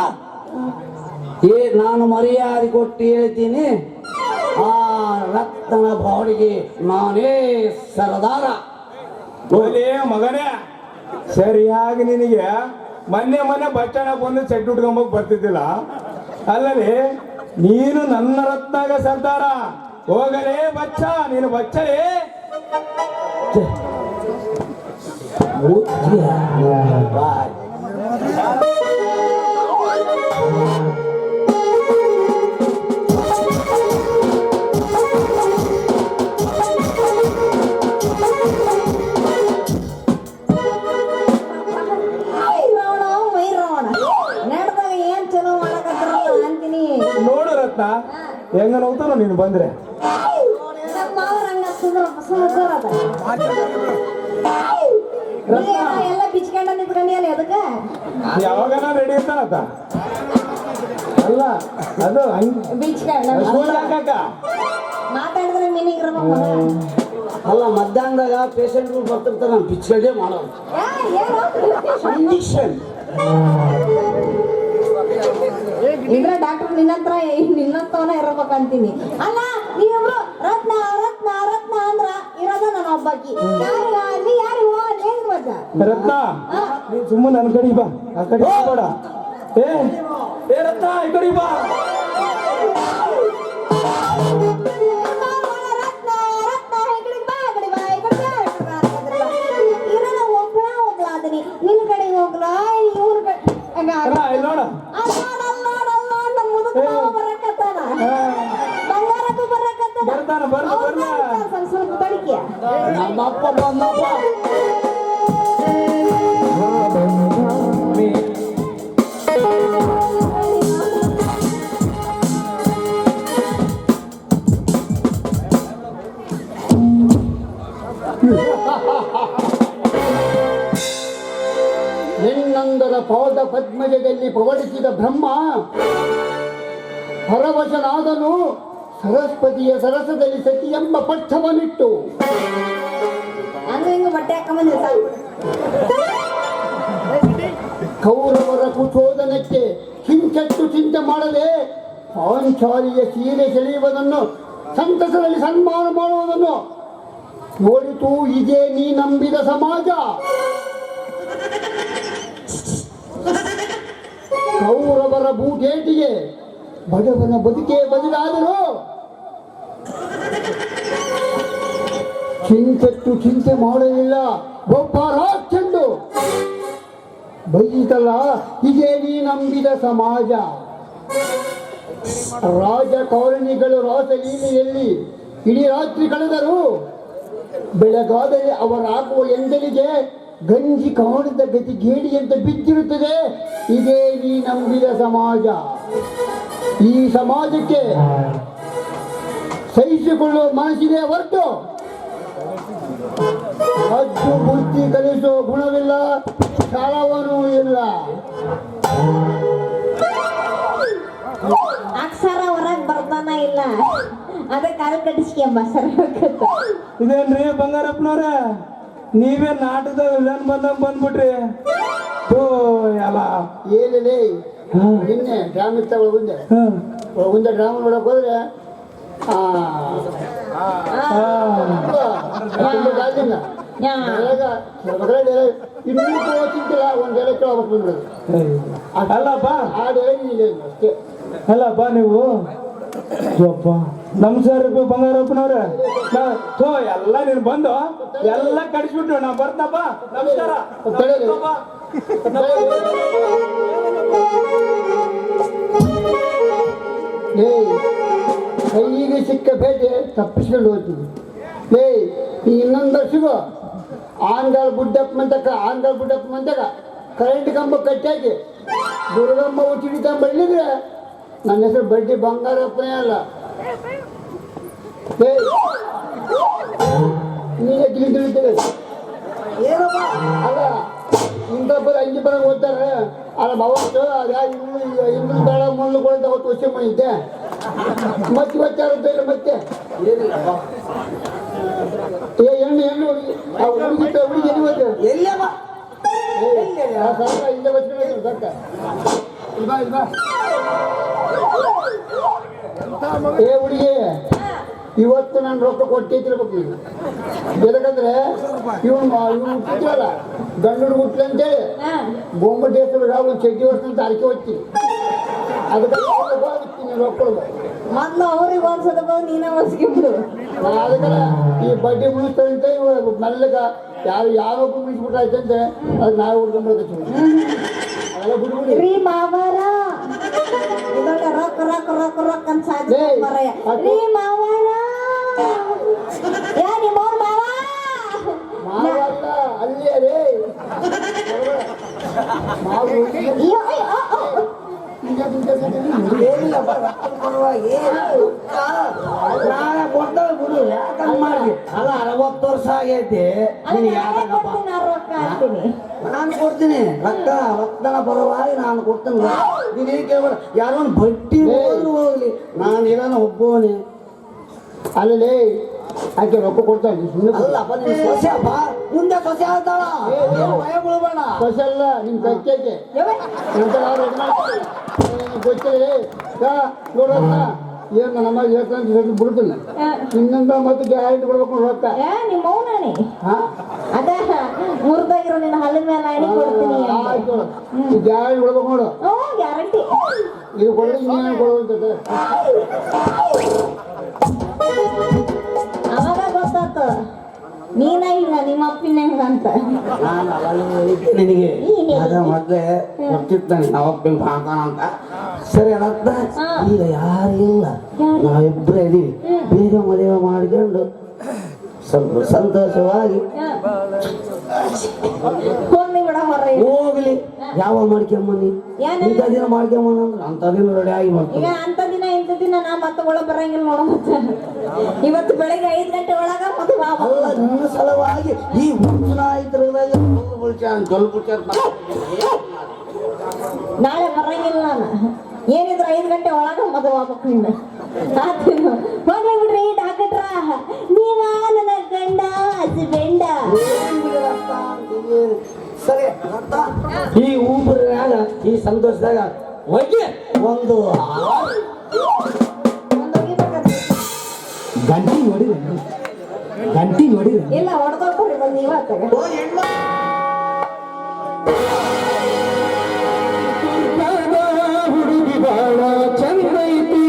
Speaker 5: ನಾನು ಮರ್ಯಾದೆ ಕೊಟ್ಟು ಹೇಳ್ತೀನಿ. ಆ ರಕ್ತನ ಬಾಡಿಗೆ ನಾನೇ ಸರದಾರ.
Speaker 7: ಮಗನೇ ಸರಿಯಾಗಿ ನಿನಗೆ ಮೊನ್ನೆ ಬಸ್ ಸ್ಟ್ಯಾಂಡ್ ಬಂದು ಸೆಟ್ ಉಟ್ಕೊಂಬಕ್ ಬರ್ತಿದ್ದಿಲ್ಲ ಅಲ್ಲಲ್ಲಿ, ನೀನು ನನ್ನ ರತ್ನಾಗ ಸರ್ದಾರ. ಹೋಗಲೇ ಬಚ್ಚ, ನೀನು ಬಚ್ಚಲೇ. ನೋಡು ರತ್ನ ಹೆಂಗ ನೋಡ್ತಾನ ನೀನು ಬಂದ್ರೆ.
Speaker 3: ಎಲ್ಲ ಬಿಚ್ಕೊಂಡ ನಿಂತ್ಕೊಂಡಿಯಲ್ಲ ಎದಕ್ಕ?
Speaker 7: ಯಾವಾಗನ ರೆಡಿ ಇರ್ತಾನತ್ತ. ಅಲ್ಲ ಅದು
Speaker 3: ಮಾತಾಡಿದ್ರೆ ಮೀನಿಂಗ್
Speaker 5: ಅಲ್ಲ ಮಧ್ಯಾಹ್ನದಾಗ ಪೇಷಂಟ್ಗಳು ಬರ್ತಿರ್ತಾರ ಬಿಚ್ಚಗಡೆ ಮಾಡೋದು ಇಂಜೆಕ್ಷನ್.
Speaker 3: ಇದ್ರ ಡಾಕ್ಟರ್ ನಿನ್ನಂತವನ ಇರ್ಬೇಕಂತೀನಿ. ಅಲ್ಲ ನೀವಿಬ್ರು ರತ್ನ ರತ್ನ ರತ್ನ ಅಂದ್ರ ಇರೋದ ನನ್ನ ಒಬ್ಬಾಕಿ. ಯಾರಿಗ ಅಲ್ಲಿ ಯಾರಿಗ ಹೆಂಗ್ ಮಜ
Speaker 7: ರತ್ನ ನೀನ್ ಸುಮ್ಮನೆ ನನ್ನ ಕಡೆ ಬಾ, ಆ ಕಡೆ ಬೇಡ. ಏ ರತ್ನ ಈ ಕಡೆ ಬಾ.
Speaker 3: ರತ್ನ ರತ್ನ ಹೆಗ್ಳಿಗ್ ಬಾ, ಕಡೆ ಬಾ, ಈ ಕಡೆ ಬಾ, ಇರೋದ ಒಬ್ಳ ಅದನಿ. ನಿನ್ ಕಡೆ ಹೋಗ್ಲಾ ಇವ್ರ
Speaker 7: ಇಲ್ಲಿ ನೋಡ
Speaker 3: ಬರಕತ್ತಾನ ಬಂಗಾರಕ್ಕೂ ಬರಕತ್ತಾನ.
Speaker 7: ಬರ್ತಾನ ಬರ್ತಾನ
Speaker 3: ಸ್ವಲ್ಪ ತಡಿಕೆ.
Speaker 1: ನಮ್ಮಪ್ಪ ಬಂದಪ್ಪ.
Speaker 2: ನಿನ್ನಂದರ ಪಾದ ಪದ್ಮಜದಲ್ಲಿ ಪವಡಿಸಿದ ಬ್ರಹ್ಮ ಪರವಶನಾದನು ಸರಸ್ವತಿಯ ಸರಸದಲ್ಲಿ ಸತಿ ಎಂಬ ಪಠ್ಯವನ್ನಿಟ್ಟು
Speaker 3: ಹಂಗ ಹಿಂಗ ಬಟ್ಟೆ ಹಾಕೊಂಬಂದ್ರೆ ಸಾಕು.
Speaker 2: ಕೌರವರ ಕುಚೋದನಕ್ಕೆ ಕಿಂಚಟ್ಟು ಚಿಂತೆ ಮಾಡದೆ ಪಾಂಚಾಲಿಯ ಸೀರೆ ಸೆಳೆಯುವುದನ್ನು ಸಂತಸದಲ್ಲಿ ಸನ್ಮಾನ ಮಾಡುವುದನ್ನು ನೋಡಿತು ಇದೇ ನೀ ನಂಬಿದ ಸಮಾಜ. ಕೌರವರ ಬೂಟೇಟಿಗೆ ಬಡವನ ಬದುಕೇ ಬದಲಾದರು ಚಿಂತೆಟ್ಟು ಚಿಂತೆ ಮಾಡಲಿಲ್ಲ ಒಬ್ಬ ರಾಜಂಡು ಬೈತಲ್ಲ ಇದೇ ನೀ ನಂಬಿದ ಸಮಾಜ. ರಾಜಕಾರಣಿಗಳು ರಾಸಲೀಲೆಯಲ್ಲಿ ಇಡೀ ರಾತ್ರಿ ಕಳೆದರು. ಬೆಳಗಾದರೆ ಅವರಾಗುವ ಎಂದಲಿಗೆ ಗಂಜಿ ಕಾಣದ ಗತಿ ಗೇಡಿಯಂತೆ ಬಿದ್ದಿರುತ್ತದೆ. ಇದೇ ನೀ ನಂಬಿದ ಸಮಾಜ. ಈ ಸಮಾಜಕ್ಕೆ ಸಹಿಸಿಕೊಳ್ಳುವ ಮನಸ್ಸಿದೆ ಹೊರತು ಅಜ್ಜು ಬುದ್ಧಿ ಕಲಿಸುವ ಗುಣವಿಲ್ಲ, ಛಲವನೂ ಇಲ್ಲ.
Speaker 3: ಅಕ್ಷರ ಹೊರಗ್ ಬರ್ತಾನ ಇಲ್ಲ, ಅದ ಕಾಲ್ ಕಟ್ಟಿಸ್ಕೊಂಬ ಸರ್.
Speaker 7: ಇದೇನ್ರಿ ಬಂಗಾರಪ್ಪನವ್ರ, ನೀವೇ ನಾಟಕದ ವಿಲನ್ ಬಂದ್ಬಿಟ್ರಿ. ಓ ಎಲ್ಲ
Speaker 2: ಏನಿದೆ ನಿನ್ನೆ ಡ್ರಾಮ್ ಇರ್ತಾವ ಒಳಗುಂದೆ ಡ್ರಾಮ್ ನೋಡಕ್ ಹೋದ್ರೆ ಇನ್ನೂ ಚಿಂತಿಲ್ಲ ಒಂದ್ ಎಲೆ ಕೇಳಬೇಕು ಬಂದ್ಬಿಡೋದು.
Speaker 7: ಅಲ್ಲಪ್ಪ
Speaker 2: ಹಾಡು ಹೇಳಿ ಅಷ್ಟೇ.
Speaker 7: ಅಲ್ಲಪ್ಪ ನೀವು ಯಪ್ಪ ನಮಸ್ಕಾರ ಬಂಗಾರಪ್ಪನವ್ರೆ. ಎಲ್ಲ ನೀನು ಬಂದು ಎಲ್ಲ ಕಡಿಸ್ಬಿಟ್ಟು ನಾ ಬರ್ತಪ್ಪ. ನಮಸ್ಕಾರ.
Speaker 2: ಕೈಗೆ ಸಿಕ್ಕ ಭೇಟಿ ತಪ್ಪಿಸ್ಕೊಂಡು ಹೋಗ್ತೀವಿ. ನೀ ಇನ್ನೊಂದು ವರ್ಷಗೂ ಆಂಗಾಳ ಬುಡ್ಡಪ್ಪ ಮಂತಕ ಕರೆಂಟ್ ಕಂಬ ಕಟ್ಟಾಕಿ ದುರ್ಗಮ್ಮ ಹುಟ್ಟಿಡಿತ ಬಡ್ಲಿದ್ರೆ ನನ್ನ ಹೆಸರು ಬಡ್ಡಿ ಬಂಗಾರಪ್ಪನೇ ಅಲ್ಲ. ನೀನೇ ತಿಳಿದಿರ್ತೇವೆ ಅಲ್ಲ ಇಂಥ ಬರ ಅಂಜಿ ಬರ ಓದ್ತಾರೆ. ಅಲ್ಲ ಅವತ್ತು ಅದ ಇನ್ನೂ ಬೇಡ ಮುಳ್ಳು ಕೊಡಂತ ಅವತ್ತು ವರ್ಷ ಮಾಡಿದ್ದೆ ಮತ್ತೆ ಇವತ್ತಾರ ಮತ್ತೆ ಹೆಣ್ಣು ಹುಡುಗಿ
Speaker 1: ಎಲ್ಲವ
Speaker 2: ಇಲ್ಲೇ ಬಚ್ಕೊಂಡು ಸರ್ಕ ಹುಡುಗಿ ಇವತ್ತು ನಾನು ರೊಕ್ಕ ಕೊಟ್ಟಿರ್ಬೇಕು ನೀನು. ಎದಕ್ಕಂದ್ರೆ ಇವನು ಹುಟ್ಟಿದ್ರಲ್ಲ ಗಂಡು ಹುಟ್ಲಿ ಅಂತೇಳಿ ಗೋಂಬಟ್ಟಿ ಹೆಸರು ಒಂದು ಚಡ್ಡಿ ವರ್ಷ ಅಂತ ಅರಕೆ ಹೊತ್ತೀನಿ. ಅದಕ್ಕೆ ರೊಕ್ಕ
Speaker 3: ಮೊದ್ಲು ಅವ್ರಿಗೆ ಒಂದ್ಸದ ನೀನೇ ಹೊಸ್ಕಿಬಿಡು.
Speaker 2: ಅದಕ್ಕೆ ಈ ಬಡ್ಡಿ ಮುಗಿಸ್ತಾರಂತೆ ಇವಾಗ ಮೆಲ್ಲಗ ಯಾರೊಬ್ಬರು ಮುಗಿಸ್ಬಿಟ್ಟಾಯ್ತಂತೆ ಅದು ನಾವು ಹುಡ್ಕೊಂಡ್ಬಿಡ್ತೀವಿ. ಅದೆಲ್ಲ ಬಿಡ್ಬಿಡಿ
Speaker 3: ರೀ ಮಾವಾರ ಇದೊಂದು ರೊಕ್ಕ ರೊಕ್ಕ ರೊಕ್ಕ ರೊಕ್ಕ ಅಂತ ಸಾಧ್ಯ ಮರಯ್ಯ. ರೀ ಮಾವಾರ ನಿಮ್ಮವ್ರ ಮಾವ
Speaker 2: ಮಾವಲ್ಲ ಅಲ್ಲಿ ಅದೇ ಮಾವು
Speaker 1: ಏನಿಲ್ಲಪ್ಪ ರೊಕ್ಕದ ಪರವಾಗಿ ನಾಳೆ ಕೊಡ್ತೇವೆ ಬಿಡು. ಯಾಕಂದ್ ಮಾಡಿ ಅಲ್ಲ 60 ವರ್ಷ ಆಗೈತಿ. ನೀನು ಯಾಕಪ್ಪ
Speaker 3: ರೊಕ್ಕ ಹಾಕ್ತೀನಿ,
Speaker 1: ನಾನು ಕೊಡ್ತೀನಿ ರೊಕ್ಕದ ಪರವಾಗಿ ನಾನು ಕೊಡ್ತೀನಿ. ನೀನೇನು ಕೇಳ್ಬೇಡ. ಯಾರೋ ಒಂದು ಬಟ್ಟಿ ಹೋದ್ರು ಹೋಗ್ಲಿ, ನಾನು ಇರೋನ ಒಬ್ಬವನೇ.
Speaker 2: ಅಲ್ಲಿ ಆಕೆ ರೊಕ್ಕ ಕೊಡ್ತಾ ಇದ್ದೀನಿ.
Speaker 1: ಅಲ್ಲಪ್ಪ ನೀನು ಸೊಸೆಯಪ್ಪ, ಮುಂದೆ ಸೊಸೆ ಆಗ್ತಾಳ ಭಯ ಬೀಳ್ಬೇಡ
Speaker 2: ಸ್ಪೆಷಲ್ ನಿಮ್ ಕೈಕೇಕೆ
Speaker 3: ಯವ್ವ,
Speaker 2: ನಂತರ ಅವ್ರು ಗೊತ್ತಿಲ್ಲ ನೋಡೋಣ ಏನು ನಮ್ಮ ಹೇಳ್ತಾನೆ ಬಿಡ್ತೀನಿ ನಿನ್ನಿಂದ ಮತ್ತೆ ಗ್ಯಾರಂಟಿ ಕೊಡ್ಬೇಕು ರೊಕ್ಕ
Speaker 3: ಏ ನಿಮ್ಮ ಮೌನಾಣಿ
Speaker 2: ಹಾ
Speaker 3: ಅದ ಮುರಿದಾಗಿರೋ ನಿನ್ನ ಹಲ್ಲಿನ ಮೇಲೆ ಅಣಿ ಕೊಡ್ತೀನಿ
Speaker 2: ಆಯ್ತು ಈ ಗ್ಯಾರಂಟಿ ಕೊಡ್ಬೇಕು ನೋಡು
Speaker 3: ಹ್ಞೂ ಗ್ಯಾರಂಟಿ
Speaker 2: ಇದು ಕೊಡ್ರಿ ನೀನು ಕೊಡುವಂತದ್ದು
Speaker 3: ಅವಾಗ ಗೊತ್ತಾತು ನೀನ ಇಲ್ಲ ನಿಮ್ಮ ಅಪ್ಪಿನ ಹೆಂಗಂತ
Speaker 1: ನಾನು ಅವಾಗ ಹೇಳಿದ್ದೆ ನಿನಗೆ ಅದ ಮೊದ್ಲೇ ಗೊತ್ತಿತ್ತಾನೆ ನಾವಪ್ಪಿನ ಹಾಕೋಣ ಅಂತ ಸರಿ ಅನಂತ ಈಗ ಯಾರು ಇಲ್ಲ ನಾವಿಬ್ಬರೇ ಇದೀವಿ ಬೇಗ ಮದುವೆ ಮಾಡ್ಕೊಂಡು ಸ್ವಲ್ಪ ಸಂತೋಷವಾಗಿ
Speaker 3: ಹೋಗ್ಲಿ ಬಿಡ ಹೊರ
Speaker 1: ಹೋಗ್ಲಿ ಯಾವ ಮಾಡ್ಕೊಂಬನಿ
Speaker 3: ಏನ್
Speaker 1: ಇಂಥ ದಿನ ಮಾಡ್ಕೊಂಬನ ಅಂದ್ರೆ ಅಂಥ ದಿನ ರೆಡಿ ಆಗಿ
Speaker 3: ಈಗ
Speaker 1: ಮಾಡ್ತೀನಿ
Speaker 3: ಅಂತ ದಿನ ಇಂಥ ದಿನ ನಾ ಮತ್ತೆ ಒಳಗೆ ಬರಂಗಿಲ್ಲ ನೋಡ ಮತ್ತೆ ಇವತ್ತು ಬೆಳಗ್ಗೆ 5 ಗಂಟೆ ಒಳಗ ಮತ್ತೆ ಬಾ ಬಾ.
Speaker 1: ಅಲ್ಲ ನನ್ನ ಸಲುವಾಗಿ ಈ ಹುಚ್ಚನ ಇದ್ರದಾಗ
Speaker 3: ನಾಳೆ ಬರಂಗಿಲ್ಲ ನಾನು ಏನಿದ್ರು 5 ಗಂಟೆ ಒಳಗ ಮದುವೆ ಆಗ್ಬೇಕು ನಿನ್ನ ಆತೇನು ಹೋಗ್ಲಿ ಬಿಡ್ರಿ ಡಾಕ್ಟ್ರ ನೀವ ನನ್ನ ಗಂಡ ಹಸ್ಬೆಂಡ
Speaker 1: ಸರಿ ಅನಂತ, ಈ ಊಪಿನಾಗ ಈ ಸಂತೋಷದಾಗ ಹೋಗಿ ಒಂದು ಗಂಟಿ ನೋಡಿದೆ ಗಂಟಿ ನೋಡಿದೆ
Speaker 3: ಇಲ್ಲ ಹೊಡೆದೋಗ್ರಿ ಬಂದು ಇವತ್ತಾಗ
Speaker 7: ಹುಡುಗಿ ಬಾಳ ಚಂದೈತಿ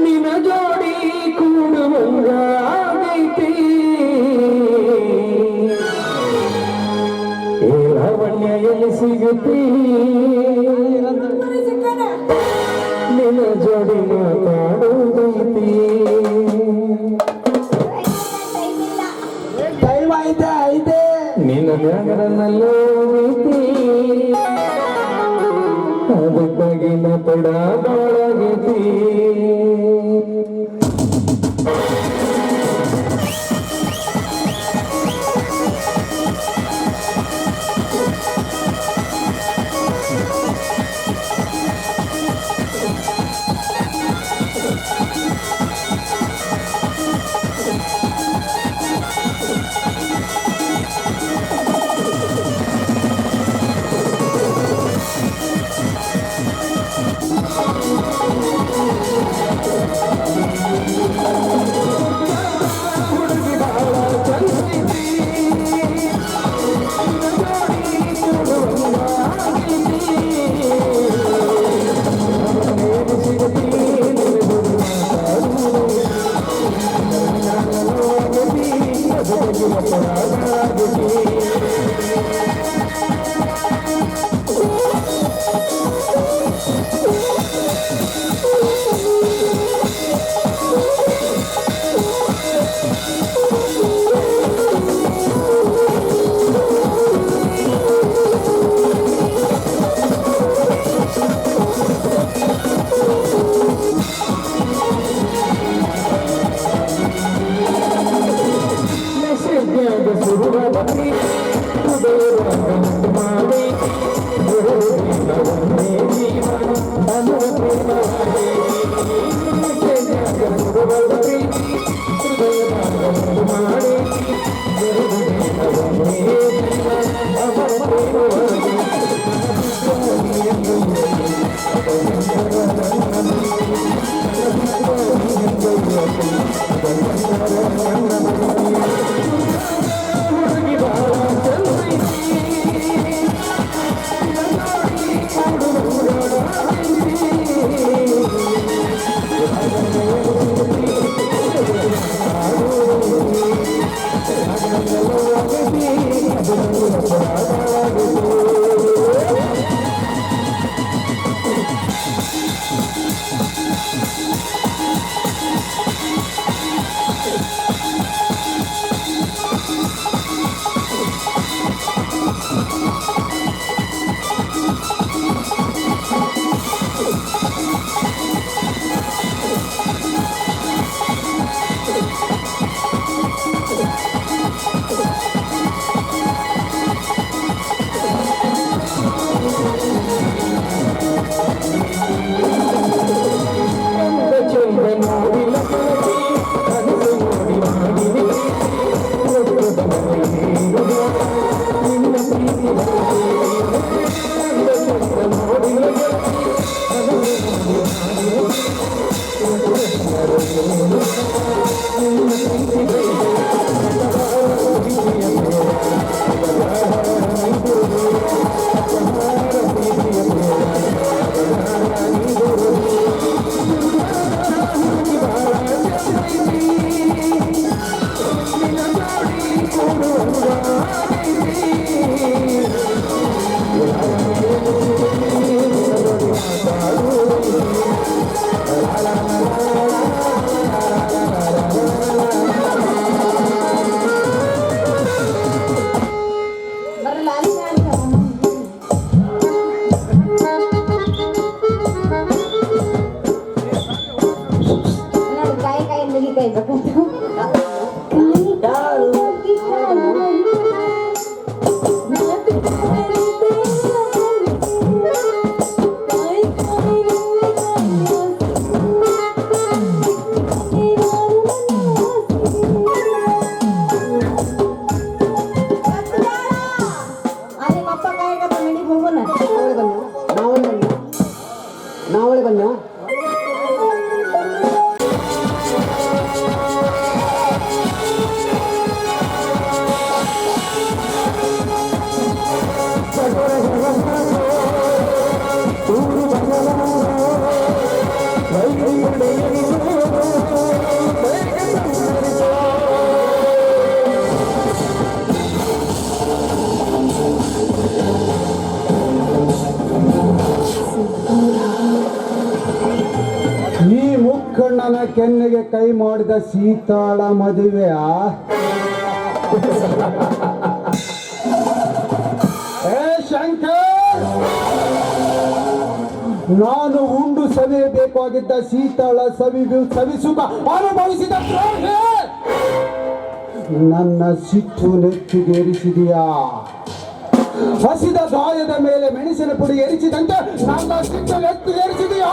Speaker 7: ನಿನ ಜೋಡಿ ಕೂಡುವಂಗ ಆಗೈತಿ ಲಾವಣ್ಯ ಎಲ್ಲಿ ಸಿಗುತ್ತಿ ನಿನ ಜೋಡಿ ಮಾತಾಡುವುದೈತಿ
Speaker 1: ಟೈಮ್ ಐತೆ ಐತೆ
Speaker 7: ನಿನ್ನ ಮ್ಯಾಗರನ್ನಲ್ಲೋ ಐತಿ ಅದಕ್ಕಾಗಿ ಮಾತಾಡ ಬಾಳಾಗೈತಿ
Speaker 3: ಬರಲ್ಲ ಅಲ್ಲಿ ನೋಡಿ ಕಾಯಿ ಕಾಯಿ ನುಗ್ಗಿಕಾಯಿ ಬೇಕಂತ
Speaker 5: ನಾವಳೆ ಬನ್ನಿ
Speaker 7: ಈ ಮುಖಂಡನ ಕೆನ್ನೆಗೆ ಕೈ ಮಾಡಿದ ಸೀತಾಳ ಮದುವೆಯ ಏ ಶಂಕರ್, ನಾನು ಉಂಡು ಸವಿಯಬೇಕಾಗಿದ್ದ ಸೀತಾಳ ಸವಿಸುಖ ಅನುಭವಿಸಿದ ದ್ರೋಹಿ. ನನ್ನ ಸಿಟ್ಟು ನೆತ್ತಿಗೇರಿಸಿದೆಯಾ? ಹಸಿದ ಗಾಯದ ಮೇಲೆ ಮೆಣಸಿನ ಪುಡಿ ಏರಿಸಿದಂತೆ ನನ್ನ ಸಿಟ್ಟು ನೆತ್ತಿಗೇರಿಸಿದೆಯಾ?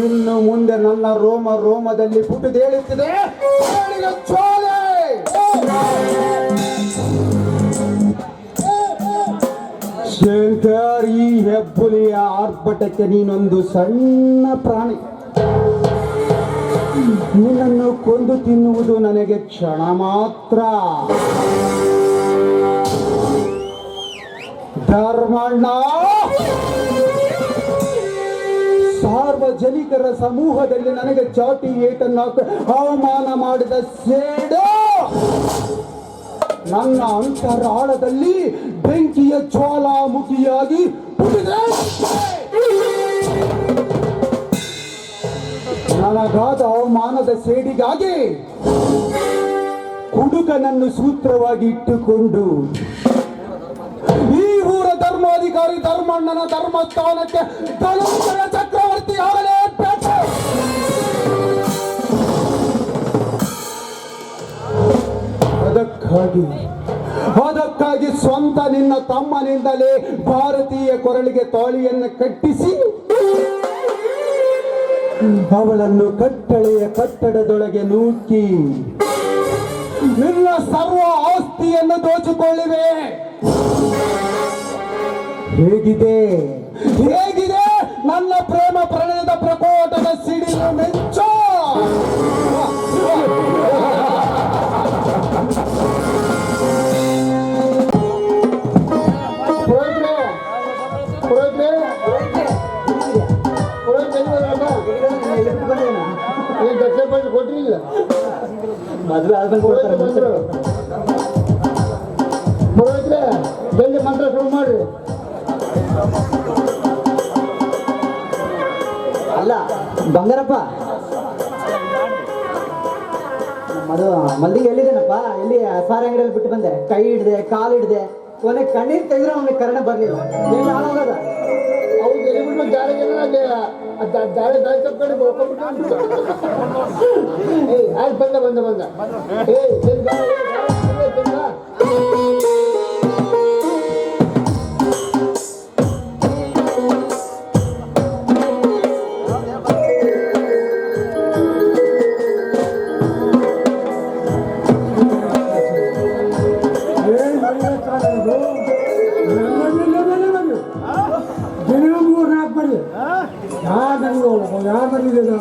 Speaker 7: ಇನ್ನು ಮುಂದೆ ನನ್ನ ರೋಮದಲ್ಲಿ ಪುಟಿದೇಳುತ್ತಿದೆ ಜ್ವಾಲೆ. ಶಂಕರ್, ಈ ಹೆಬ್ಬುಲಿಯ ಆರ್ಭಟಕ್ಕೆ ನೀನೊಂದು ಸಣ್ಣ ಪ್ರಾಣಿ. ನಿನ್ನನ್ನು ಕೊಂದು ತಿನ್ನುವುದು ನನಗೆ ಕ್ಷಣ ಮಾತ್ರ. ಧರ್ಮಣ್ಣ, ಸಾರ್ವಜನಿಕರ ಸಮೂಹದಲ್ಲಿ ನನಗೆ ಚಾಟಿ ಏಟನ್ನು ಅವಮಾನ ಮಾಡಿದ ಸೇಡು ನನ್ನ ಅಂತರಾಳದಲ್ಲಿ ಬೆಂಕಿಯ ಜ್ವಾಲಾಮುಖಿಯಾಗಿ ಹುಟ್ಟಿದೆ. ನನಗಾದ ಅವಮಾನದ ಸೇಡಿಗಾಗಿ ಕುಡುಕನನ್ನು ಸೂತ್ರವಾಗಿ ಇಟ್ಟುಕೊಂಡು ಈ ಊರ ಧರ್ಮಾಧಿಕಾರಿ ಧರ್ಮಣ್ಣನ ಧರ್ಮಸ್ಥಾನಕ್ಕೆ ಧನುಂಜಯ ಚಕ್ರವರ್ತಿ ಆಗಲೇಬೇಕು. ಅದಕ್ಕಾಗಿ ಸ್ವಂತ ನಿನ್ನ ತಮ್ಮನಿಂದಲೇ ಭಾರತೀಯ ಕೊರಳಿಗೆ ತಾಳಿಯನ್ನು ಕಟ್ಟಿಸಿ ಅವಳನ್ನು ಕಟ್ಟಳೆಯ ಕಟ್ಟಡದೊಳಗೆ ನೂಕಿ ನಿನ್ನ ಸರ್ವ ಆಸ್ತಿಯನ್ನು ದೋಚಿಕೊಳ್ಳಿವೆ. ಹೇಗಿದೆ ನನ್ನ ಪ್ರೇಮ ಪ್ರಣಯದ ಪ್ರಕೋಟದ ಸಿಡಿಲು ಮೆಚ್ಚೋ.
Speaker 2: ಕೊಟ್ಟಿಲ್ಲ
Speaker 5: ಮದುವೆ ಆದ್ಮೇಲೆ ಕೊಡ್ತಾರೆ.
Speaker 2: ಪುರೋಹಿತ್ರೆ, ಜಲ್ದಿ ಮಂತ್ರ ಶುರು ಮಾಡ್ರಿ.
Speaker 5: ಅಲ್ಲ ಬಂಗಾರಪ್ಪ, ಅದು ಮಲ್ಲಿಗೆ ಎಲ್ಲಿದ್ದೇನಪ್ಪ? ಎಲ್ಲಿ ಸಾರ ಅಂಗಡಿಯಲ್ಲಿ ಬಿಟ್ಟು ಬಂದೆ. ಕೈ ಹಿಡ್ದೆ, ಕಾಲು ಹಿಡ್ದೆ, ಕೊನೆ ಕಣ್ಣೀರ್ ತೆಗೆದ್ರೆ ಅವನಿಗೆ ಕರ್ಣ ಬರ್ಲಿಲ್ಲ. ಏನು ಹಾಳಾಗೋದ?
Speaker 2: ಅವ್ರು ಎಲ್ಲಿಬಿಟ್ಟು ಜಾರಿಗೆ ದಾಳಿ ದಾಳಿ ತಪ್ಕೊಂಡು ಹೋಗ್ಬಿಟ್ಟು ಆಯ್ತು ಬಂದ
Speaker 7: ದಿನ 3-4 ಬರೀ
Speaker 2: ಯಾರು ಬಂದಿದ್ದೀರ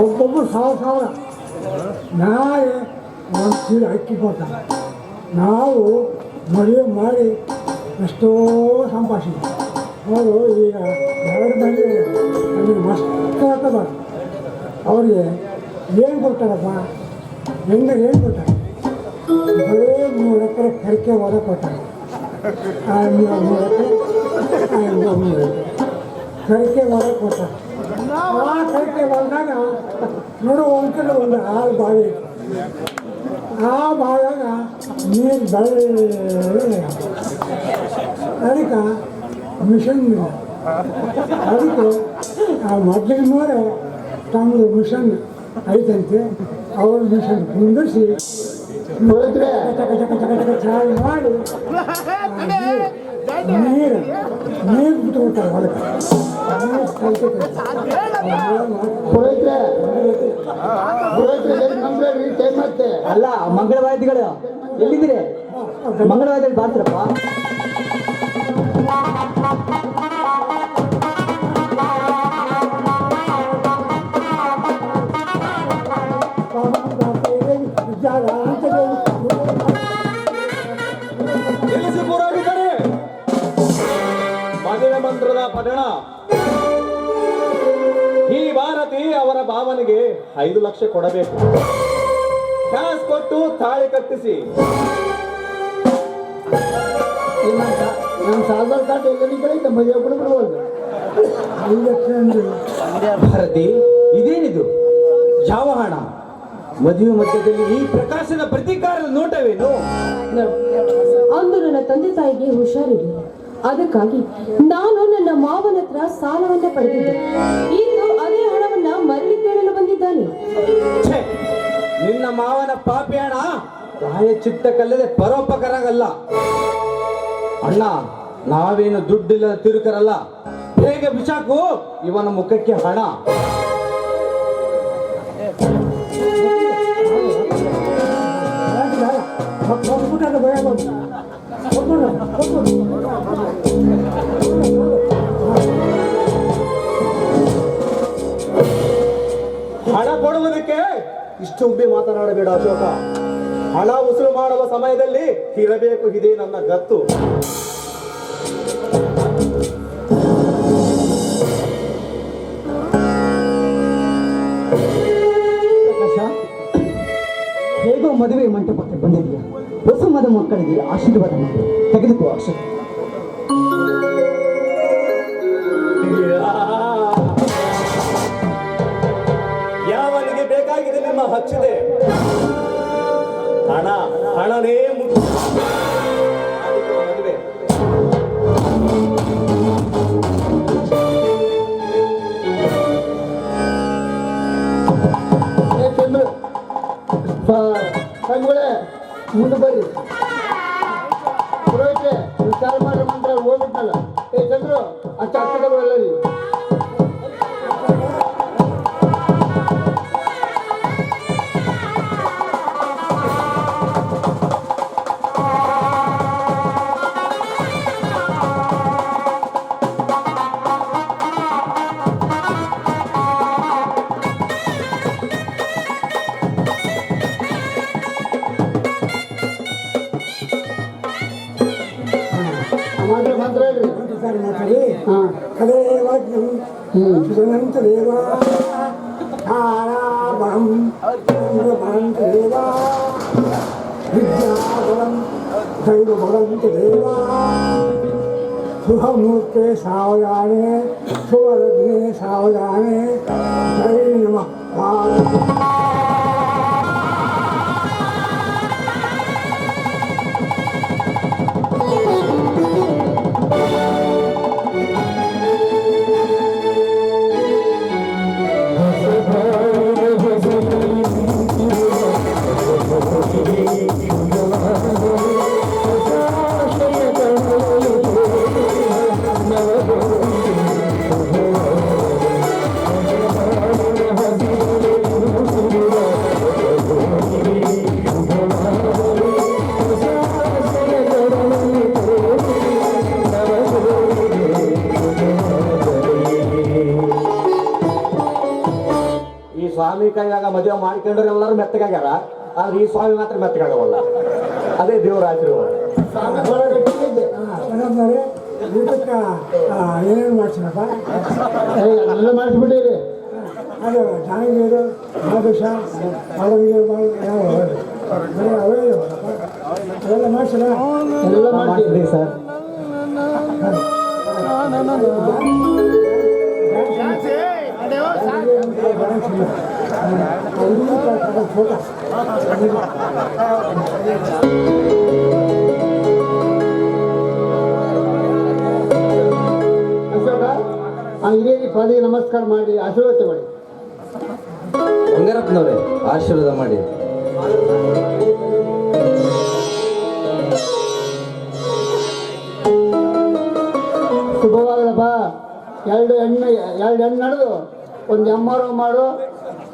Speaker 2: ಒಬ್ಬೊಬ್ಬರು ಸಾವಿರ ನಾಳೆ ಒಂದು ಚೀಲ ಅಕ್ಕಿ ಕೊಡ್ತಾರೆ. ನಾವು ಮದುವೆ ಮಾಡಿ ಎಷ್ಟೋ ಸಂಪಾದಿಸಿದ್ವಿ. ಅವರು ಈಗ ಎರಡು ಮಂದಿ ನಮಗೆ ಮಸ್ತ್ ಆಗ್ತದ. ಅವ್ರಿಗೆ ಏನು ಕೊಡ್ತಾರಪ್ಪ, ಹೆಂಗೆ ಏನು ಕೊಡ್ತಾರೆ? ಬರೀ 3 ಎಕರೆ ಕರಿಕೆ ಹೊರ ಕೊಟ್ಟಾರೆ. 3 ಎಕರೆ 3 ಎಕರೆ ಕರಿಕೆ ಹೊರ ಕೊಟ್ಟಾರೆ. ಆ ಕರಿಕೆ ಹೊರದಾಗ ನೋಡೋ ಒಂದು ಹಾಲು ಬಾವಿ ಐತಿ. ಆ ಬಾವಿಯಾಗ ನೀರು ಬೆಳ್ಳಿ ಅದಕ್ಕೆ ಮಿಷನ್ ಇಲ್ಲ. ಅದಕ್ಕೆ ಆ ಮೊದಲಿಗೆ ನೋಡೇ ತಮ್ಮದು ಮಿಷನ್ ಐತಂತೆ. ಅವ್ರ ಮಿಷನ್ ಕುಂದಿರಿಸಿ ಚಾಲು ಮಾಡಿ ನೀರು ಬಿಟ್ಕೊಡ್ತಾರೆ ಹೊಲಕ್ಕೆ. ಮತ್ತೆ
Speaker 1: ಅಲ್ಲ ಮಂಗಳವಾದ್ಯಗಳು ಎಲ್ಲಿದ್ದೀರಿ? ಮಂಗಳವಾದ್ಯಗಳು ಬಾರ್ತ್ರಪ್ಪ.
Speaker 7: ನಿಲ್ಲಿಸಿ ಪುರೋಹಿತರೇ, ಮದುವೆ ಮಂತ್ರದ ಪಠಣ. ಈ ಭಾರತಿ ಅವರ ಭಾವನೆಗೆ 5 ಲಕ್ಷ ಕೊಡಬೇಕು. ಕ್ಯಾಶ್ ಕೊಟ್ಟು ತಾಳಿ ಕಟ್ಟಿಸಿ.
Speaker 2: ನಮ್ಮ ಸಾಲ್ವಾರ್ ಕಾಟ ಎಲ್ಲ ಕಡೆ ಮದುವೆ ಬಿಡ್ಬೋದು. 5 ಲಕ್ಷ ಅಂದ್ರೆ
Speaker 1: ಭಾರತಿ, ಇದೇನಿದು? ಯಾವ ಹಣ? ಮದುವೆ ಮಧ್ಯದಲ್ಲಿ ಈ ಪ್ರಕಾಶನ ಪ್ರತೀಕಾರದ ನೋಟವೇನು?
Speaker 6: ಅಂದು ನನ್ನ ತಂದೆ ತಾಯಿಗೆ ಹುಷಾರಿರಲಿಲ್ಲ. ಅದಕ್ಕಾಗಿ ನಾನು ನನ್ನ ಮಾವನ ಹತ್ರ ಸಾಲವನ್ನ ಪಡೆದಿದ್ದೆ. ಇಂದು ಅದೇ ಹಣವನ್ನ ಮರಳಿ ಕೇಳಲು ಬಂದಿದ್ದಾನೆ.
Speaker 1: ಛೆ, ನಿನ್ನ ಮಾವನ ಪಾಪಿ ಹಣ ಪ್ರಾಯಚಿತ್ತಕ್ಕಲ್ಲದೆ ಪರೋಪಕಾರಗಲ್ಲ. ಅಣ್ಣ, ನಾವೇನು ದುಡ್ಡಿಲ್ಲದ ತಿರುಕರಲ್ಲ. ಹೇಗೆ ಬಿಸಾಕು ಇವನ ಮುಖಕ್ಕೆ ಹಣ.
Speaker 7: ಹಣ ಕೊಡುವುದಕ್ಕೆ ಇಷ್ಟು ಉಬ್ಬಿ ಮಾತನಾಡಬೇಡ ಅಶೋಕ. ಹಣ ಉಸುಲು ಮಾಡುವ ಸಮಯದಲ್ಲಿ ಇರಬೇಕು, ಇದೇ ನನ್ನ ಗತ್ತು.
Speaker 1: ಹೇಗೋ ಮದುವೆ ಮಂಟಪಕ್ಕೆ ಬಂದಿದೆಯಾ? ಹೊಸ ಮದ ಮಕ್ಕಳಿಗೆ ಆಶೀರ್ವಾದ ಮಾಡಿ ತೆಗೆದುಕೋ ಅಕ್ಷರ.
Speaker 7: ಯಾವನಿಗೆ ಬೇಕಾಗಿದೆ ನಿಮ್ಮ ಹಚ್ಚಿದೆ? ಹಣ, ಹಣನೇ ಮುಖ್ಯ. ಮದುವೆ
Speaker 2: ಚಂದ್ರು ಸಂಗುಳೆ ಮುಂದೆ ಬರ್ರಿ. ಪುರೋಹಿತ್ರೆ ವಿಚಾರ ಮಾಡ್ರಿ ಮಂತ್ರ ಹೋಗ್ಬಿಟ್ನಲ್ಲ. ಚಂದ್ರು ಅಚ್ಚ ಹಚ್ಚಿದವರೆಲ್ಲ ರೀ. ಮಂತ್ರ ಹೇಳ್ರಿ. ಹಾಂ ದೇವ ಧಾರಾಬಲಂ ದೇವ ವಿದ್ಯಾಬಲಂ ದೈವಬಲಂ ದೇವ ಶುಭಮೂರ್ತೆ ಸಾವಧಾನೆ ಶುಭಲಗ್ನೆ ಸಾವಧಾನೆ ಜೈ ನಮಃ.
Speaker 1: ಸ್ವಾಮಿ ಕೈಯಾಗ ಮದುವೆ ಮಾಡ್ಕೊಂಡ್ರೆ ಎಲ್ಲರೂ ಮೆತ್ತಗಾಗ್ಯಾರ, ಆದ್ರೆ ಈ ಸ್ವಾಮಿ ಮಾತ್ರ ಮೆತ್ತಗಾಗವಲ್ಲ. ಅದೇ ದೇವರ ಆಶೀರ್ವಾದ.
Speaker 8: ಊಟಕ್ಕೆ ಏನೇನು ಮಾಡ್ತೀನಪ್ಪ?
Speaker 2: ಎಲ್ಲ ಮಾಡಿಸ್ಬಿಟ್ಟಿರಿ.
Speaker 8: ಅದು ಜಾನಗೀರು ಬಾದುಷ ಅವರಿಗೆ ಅವೇ ಅವೆಲ್ಲ ಮಾಡ್ಸಿಲ್ಲ.
Speaker 2: ಎಲ್ಲ ಮಾಡ್ತೀವಿ
Speaker 1: ಸರ್.
Speaker 8: ಫೋಟೋ
Speaker 2: ಅಶೋಕ, ಆ ಹಿರಿಯರಿಗೆ ಪಾದಿಗೆ ನಮಸ್ಕಾರ ಮಾಡಿ ಆಶೀರ್ವಾದ ತಗೊಳ್ಳಿ.
Speaker 1: ಬಂಗಾರಪ್ಪನವ್ರೆ ಆಶೀರ್ವಾದ ಮಾಡಿ.
Speaker 2: ಶುಭವಾಗಲಪ್ಪ. ಎರಡು ಹೆಣ್ಣು ನಡೆದು ಒಂದು MRO ಮಾಡು,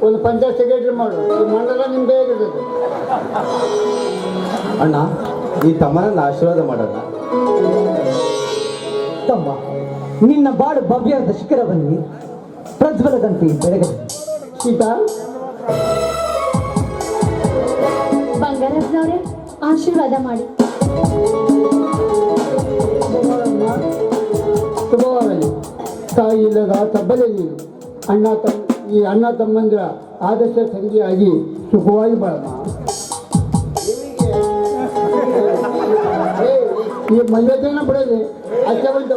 Speaker 2: ಒಂದು ಪಂಚಾಯತ್ ಸೆಕ್ರೆಟರಿ ಮಾಡು. ಈ ಮಂಡಲ ನಿಮ್ಗೆ ಹೇಗಿರ್ತದೆ?
Speaker 1: ಅಣ್ಣ, ಈ ತಮ್ಮನನ್ನ ಆಶೀರ್ವಾದ ಮಾಡೋಣ.
Speaker 4: ತಮ್ಮ, ನಿನ್ನ ಬಾಡು ಭವ್ಯದ ಶಿಖರವನ್ನು ಪ್ರಜ್ವಲದಂತೆ ಬೆಳಗಲಿ.
Speaker 2: ಸೀತಾ,
Speaker 6: ಬಂಗಾರಪ್ಪನವ್ರೆ ಆಶೀರ್ವಾದ ಮಾಡಿ.
Speaker 2: ಶುಭವಾಗಲಿ. ತಾಯಿ ಇಲ್ಲದ ತಬ್ಬಲೆ ನೀನು. ಈ ಅಣ್ಣ ತಮ್ಮಂದಿರ ಆದರ್ಶ ಸಂಧಿಯಾಗಿ ಸುಖವಾಗಿ ಬಾಳಮ್ಮ. ಈ ಮಲ್ಯತನ ಬಿಡೋದು ಅಚ್ಚ ಬಂದ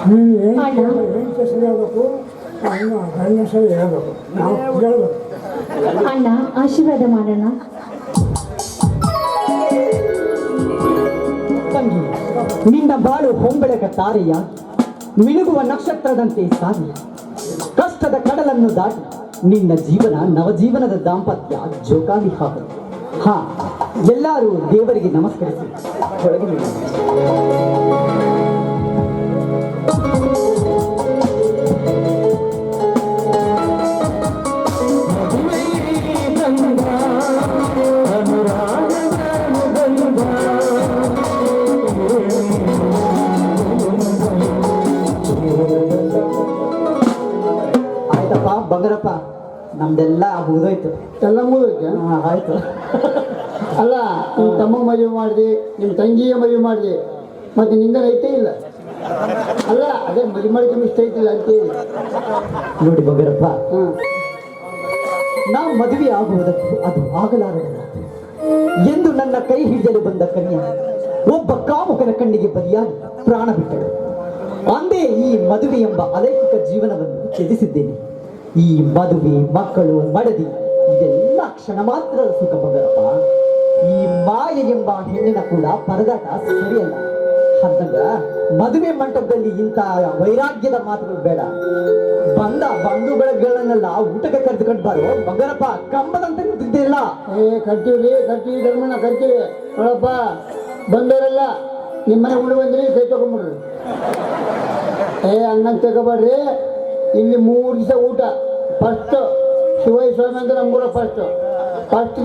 Speaker 8: ನೀನು ಏನು ಸರಿ ಹೇಳ್ಬೇಕು, ಗಂಡ ಸರಿ ಹೇಳ್ಬೇಕು, ನಾವು ಹೇಳ್ಬೇಕು.
Speaker 6: ಅಣ್ಣ ಆಶೀರ್ವಾದ ಮಾಡೋಣ.
Speaker 4: ತಂಗಿ, ನಿನ್ನ ಬಾಳು ಹೊಂಬೆಳಕ ತಾರೆಯ ಮಿನುಗುವ ನಕ್ಷತ್ರದಂತೆ ಸಾಗಿ ಕಷ್ಟದ ಕಡಲನ್ನು ದಾಟಿ ನಿನ್ನ ಜೀವನ ನವಜೀವನದ ದಾಂಪತ್ಯ ಜೋಕಾಲಿ ಹಾಕಲು. ಹಾ, ಎಲ್ಲರೂ ದೇವರಿಗೆ ನಮಸ್ಕರಿಸಿ ಒಳಗೆ ಬನ್ನಿ. ಆಯ್ತಪ್ಪ ಬಂಗಾರಪ್ಪ, ನಮ್ದೆಲ್ಲ ಮುಗಿದೋಯ್ತು.
Speaker 2: ಎಲ್ಲ ಮುಗಿದೋಯ್ತು.
Speaker 4: ಆಯ್ತು.
Speaker 2: ಅಲ್ಲ, ನಿಮ್ಮ ತಮ್ಮ ಮದುವೆ ಮಾಡಿದೆ, ನಿಮ್ಮ ತಂಗಿಯ ಮದುವೆ ಮಾಡಿದೆ, ಮತ್ತೆ ನಿಂದ ಐತೆ ಇಲ್ಲ. ಅಲ್ಲ, ಅದೇ ಮದುವೆ ಮಾಡಿದ್ರೆ ಇಷ್ಟ ಐತಿಲ್ಲ ಅಂತೇಳಿ.
Speaker 4: ನೋಡಿ ಬಂಗಾರಪ್ಪ,
Speaker 2: ಹಾಂ,
Speaker 4: ನಾವು ಮದುವೆ ಆಗುವುದಕ್ಕೆ ಅದು ಆಗಲಾರದು ಎಂದು ನನ್ನ ಕೈ ಹಿಡಿಯಲು ಬಂದ ಕನ್ಯಾ ಒಬ್ಬ ಕಾಮುಕನ ಕಣ್ಣಿಗೆ ಬಲಿಯಾಗಿ ಪ್ರಾಣ ಬಿಟ್ಟಳು. ಅಂದೇ ಈ ಮದುವೆ ಎಂಬ ಅಲೌಕಿಕ ಜೀವನವನ್ನು ತ್ಯಜಿಸಿದ್ದೇನೆ. ಈ ಮದುವೆ, ಮಕ್ಕಳು, ಮಡದಿ ಇದೆಲ್ಲ ಕ್ಷಣ ಮಾತ್ರ ಸುಖ ಬಂಗಾರಪ್ಪ. ಈ ಮಾಯೆ ಎಂಬ ಹೆಣ್ಣಿನ ಕೂಡ ಪರದಾಟ ಸರಿಯಲ್ಲ. ಅಂದಾಗ ಮದುವೆ ಮಂಟಪದಲ್ಲಿ ಇಂಥ ವೈರಾಗ್ಯದ ಮಾತುಗಳು ಬೇಡ. ಬಂಧು ಬೆಳಗ್ಗಳನ್ನೆಲ್ಲ ಊಟಕ್ಕೆ ಕರೆದುಕೊಂಡು ಬಾರು ಬಂಗಾರಪ್ಪ. ಕಂಬದಂತೆ ನಿಂತಿದ್ದಿಲ್ಲ.
Speaker 2: ಕಟ್ತೀವಿ ಧರ್ಮನ ಕಟ್ತೀವಿ. ನೋಡಪ್ಪ, ಬಂದವರೆಲ್ಲ ನಿಮ್ಮ ಮನೆ ಉಂಡು ಬಂದ್ರಿ, ಕೈ ತಗೊಂಡ್ಬಿಡ್ರಿ. ಹಂಗಂತ ತಗೋಬೇಡ್ರಿ. ಇಲ್ಲಿ 3 ದಿವಸ ಊಟ. ಫಸ್ಟ್ ಶಿವಯ್ಯ ಸ್ವಾಮಿ ಅಂತ ನಮ್ಮೂರ ಫಸ್ಟ್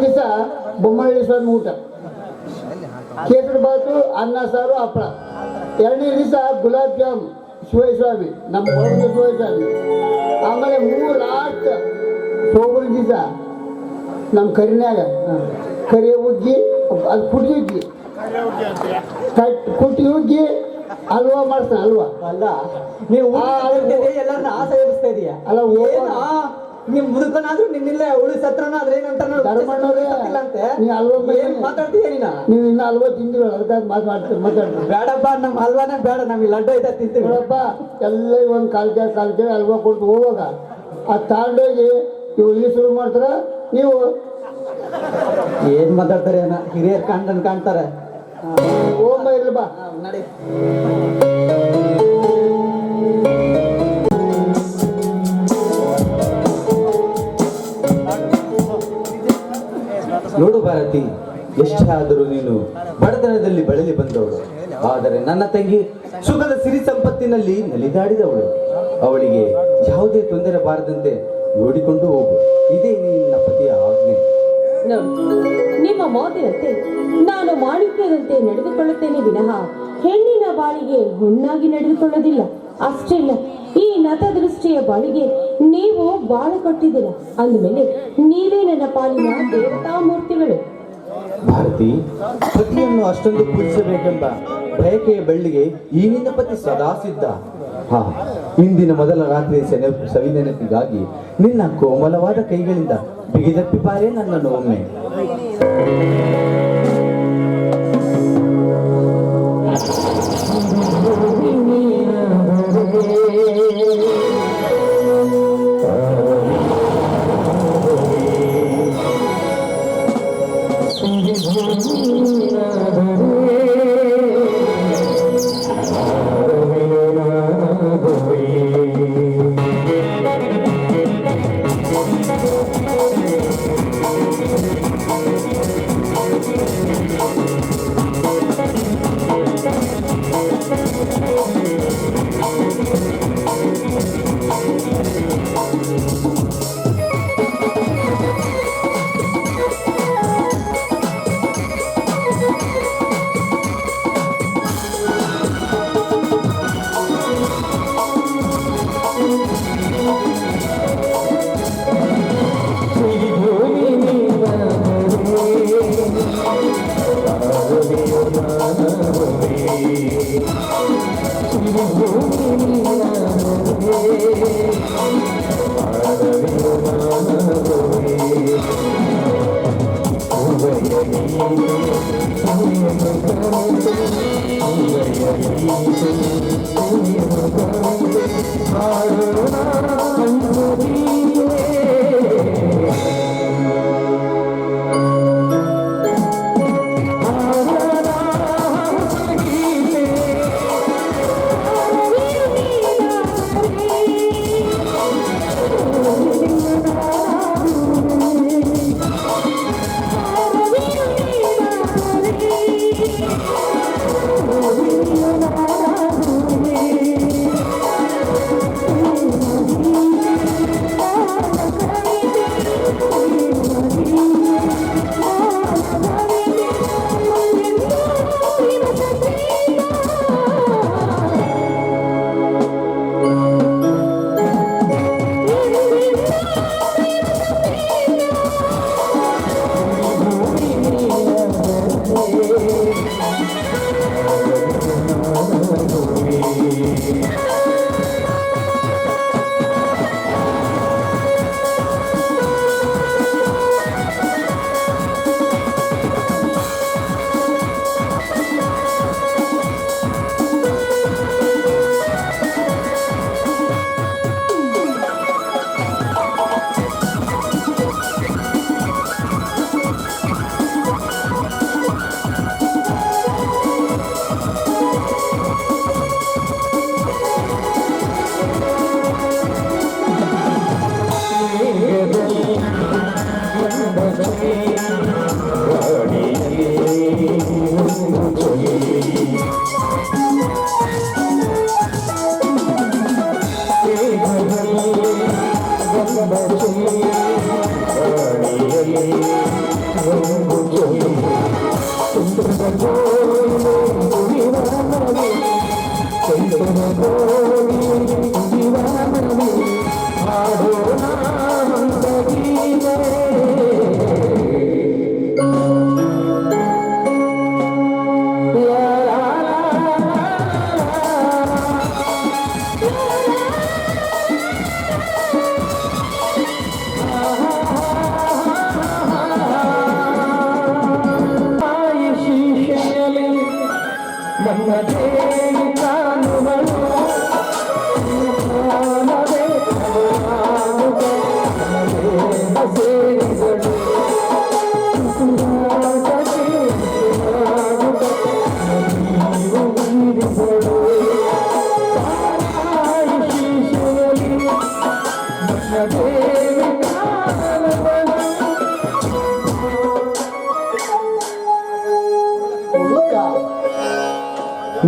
Speaker 2: ದಿವಸ ಬೊಮ್ಮಳ್ಳಿ ಸ್ವಾಮಿ ಊಟ, ಕೇಸರಿ ಬಾತು, ಅನ್ನ ಸಾರು, ಹಪ್ಪಳ. 2ನೇ ದಿವಸ ಗುಲಾಬ್ ಜಾಮ್ ಶಿವಯ್ಯ ಸ್ವಾಮಿ, ನಮ್ಮ ಒಳಗಿನ ಶಿವಯ್ಯ ಸ್ವಾಮಿ. ಆಮೇಲೆ 3 ಲಾಸ್ಟ್ ಸೋಮರ ದಿವಸ ನಮ್ಮ ಕರಿನ್ಯಾಗ ಕರಿ ಉಗ್ಗಿ, ಅದು ಕುಟ್ಟಿ ಉಗ್ಗಿ, ಕುಟ್ಟಿ ಉಗ್ಗಿ ಹಲ್ವಾ ಮಾಡ್ತಾನೆ. ಹಲ್ವಾ
Speaker 4: ಅಲ್ಲ, ನೀವು ಎಲ್ಲರನ್ನ ಆಸೆ ಎಬ್ಸ್ತಾ ಇದೀಯ.
Speaker 2: ಅಲ್ಲ,
Speaker 4: ನಿಮ್ ಮುದುಕನಾದ್ರೂ ನಿನ್ನಿಲ್ಲ ಉಳಿಸತ್ರನ ಆದ್ರೆ ಏನಂತ ಮಾತಾಡ್ತೀಯ ನೀನು.
Speaker 2: ನೀವು ಇನ್ನ ಹಲ್ವಾ ತಿಂದಿಲ್ಲ, ಅದಕ್ಕಾಗಿ ಮಾತಾಡ್ತೀರಿ.
Speaker 4: ಬೇಡಪ್ಪ, ನಮ್ಮ ಹಲ್ವಾನೇ ಬೇಡ, ನಮಗೆ ಲಡ್ಡು ಐತ ತಿಂತೀವಿ.
Speaker 2: ನೋಡಪ್ಪ, ಎಲ್ಲ ಒಂದು ಕಾಲ್ ಕೇಳಿ ಹಲ್ವಾ ಕೊಟ್ಟು ಹೋಗುವಾಗ ಅದು ತಾಂಡೋಗಿ ಇವು ಇಲ್ಲಿ ಶುರು ಮಾಡ್ತಾರ. ನೀವು
Speaker 4: ಏನ್ ಮಾತಾಡ್ತಾರೆ ಹಿರಿಯರ್ ಕಾಣ್ತಾರೆ.
Speaker 2: ಓಂಬ ಇರ್ಲಿ ಬಾ
Speaker 4: ನಡಿ.
Speaker 9: ನೋಡು ಭಾರತಿ, ಎಷ್ಟೇ ಆದರೂ ನೀನು ಬಡತನದಲ್ಲಿ ಬಳಲಿ ಬಂದವಳು. ಆದರೆ ನನ್ನ ತಂಗಿ ಸುಖದ ಸಿರಿ ಸಂಪತ್ತಿನಲ್ಲಿ ನಲಿದಾಡಿದವಳು. ಅವಳಿಗೆ ಯಾವುದೇ ತೊಂದರೆ ಬಾರದಂತೆ ನೋಡಿಕೊಂಡು ಹೋಗು. ಇದೇ ನಿನ್ನ ಪತಿಯ ಆಜ್ಞೆ.
Speaker 10: ನೋಡಿ, ನಿಮ್ಮ ಮಾತಿನಂತೆ ನಾನು ಮಾಣಿಕ್ಯದಂತೆ ನಡೆದುಕೊಳ್ಳುತ್ತೇನೆ ವಿನಃ ಹೆಣ್ಣಿನ
Speaker 6: ಬಾಳಿಗೆ ಹುಣ್ಣಾಗಿ ನಡೆದುಕೊಳ್ಳೋದಿಲ್ಲ. ಅಷ್ಟೇ ಇಲ್ಲ, ಈ ನತದೃಷ್ಟಿಯ ಬಾಳಿಗೆ ನೀವು ಬಾಳು ಕಟ್ಟಿದ್ದೀರ ಅಂದಮೇಲೆ ನೀವೇ ನನ್ನ ಪಾಲಿನ ದೇವತಾ ಮೂರ್ತಿಗಳು.
Speaker 9: ಭಾರತಿ, ಪತಿಯನ್ನು ಅಷ್ಟೊಂದು ಪೂಜಿಸಬೇಕೆಂಬ ಬಯಕೆಯ ಬೆಳ್ಳಿಗೆ ಈ ನಿನ್ನ ಪತಿ ಸದಾ ಸಿದ್ಧ. ಹಾ, ಇಂದಿನ ಮೊದಲ ರಾತ್ರಿ ಸವಿನೆನಪಿಗಾಗಿ ನಿನ್ನ ಕೋಮಲವಾದ ಕೈಗಳಿಂದ ಬಿಗಿದಪ್ಪಿಪಾರೆ ನನ್ನನ್ನು ಒಮ್ಮೆ.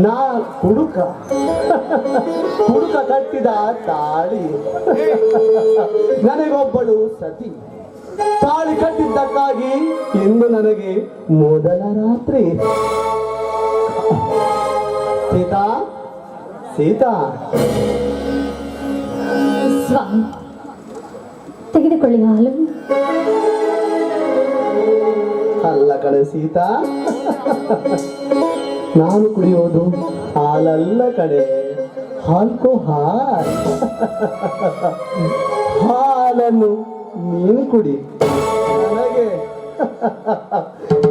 Speaker 5: ನಾ ಕುಡುಕ ಕುಡುಕ ಕಟ್ಟಿದ ತಾಳಿ ನನಗೊಬ್ಬಳು ಸತಿ ತಾಳಿ ಕಟ್ಟಿದ್ದಕ್ಕಾಗಿ ಇಂದು ನನಗೆ ಮೊದಲ ರಾತ್ರಿ ಸೀತಾ ಸೀತಾ
Speaker 6: ಸ್ವಾಮಿ ತೆಗೆದುಕೊಳ್ಳಿ ಹಾಲು.
Speaker 5: ಅಲ್ಲ ಕಡೆ ಸೀತಾ, ನಾನು ಕುಡಿಯೋದು ಹಾಲಲ್ಲ ಕಡೆ, ಹಾಲ್ಕೋ ಹಾಲನ್ನು ನೀನು ಕುಡಿ, ನನಗೆ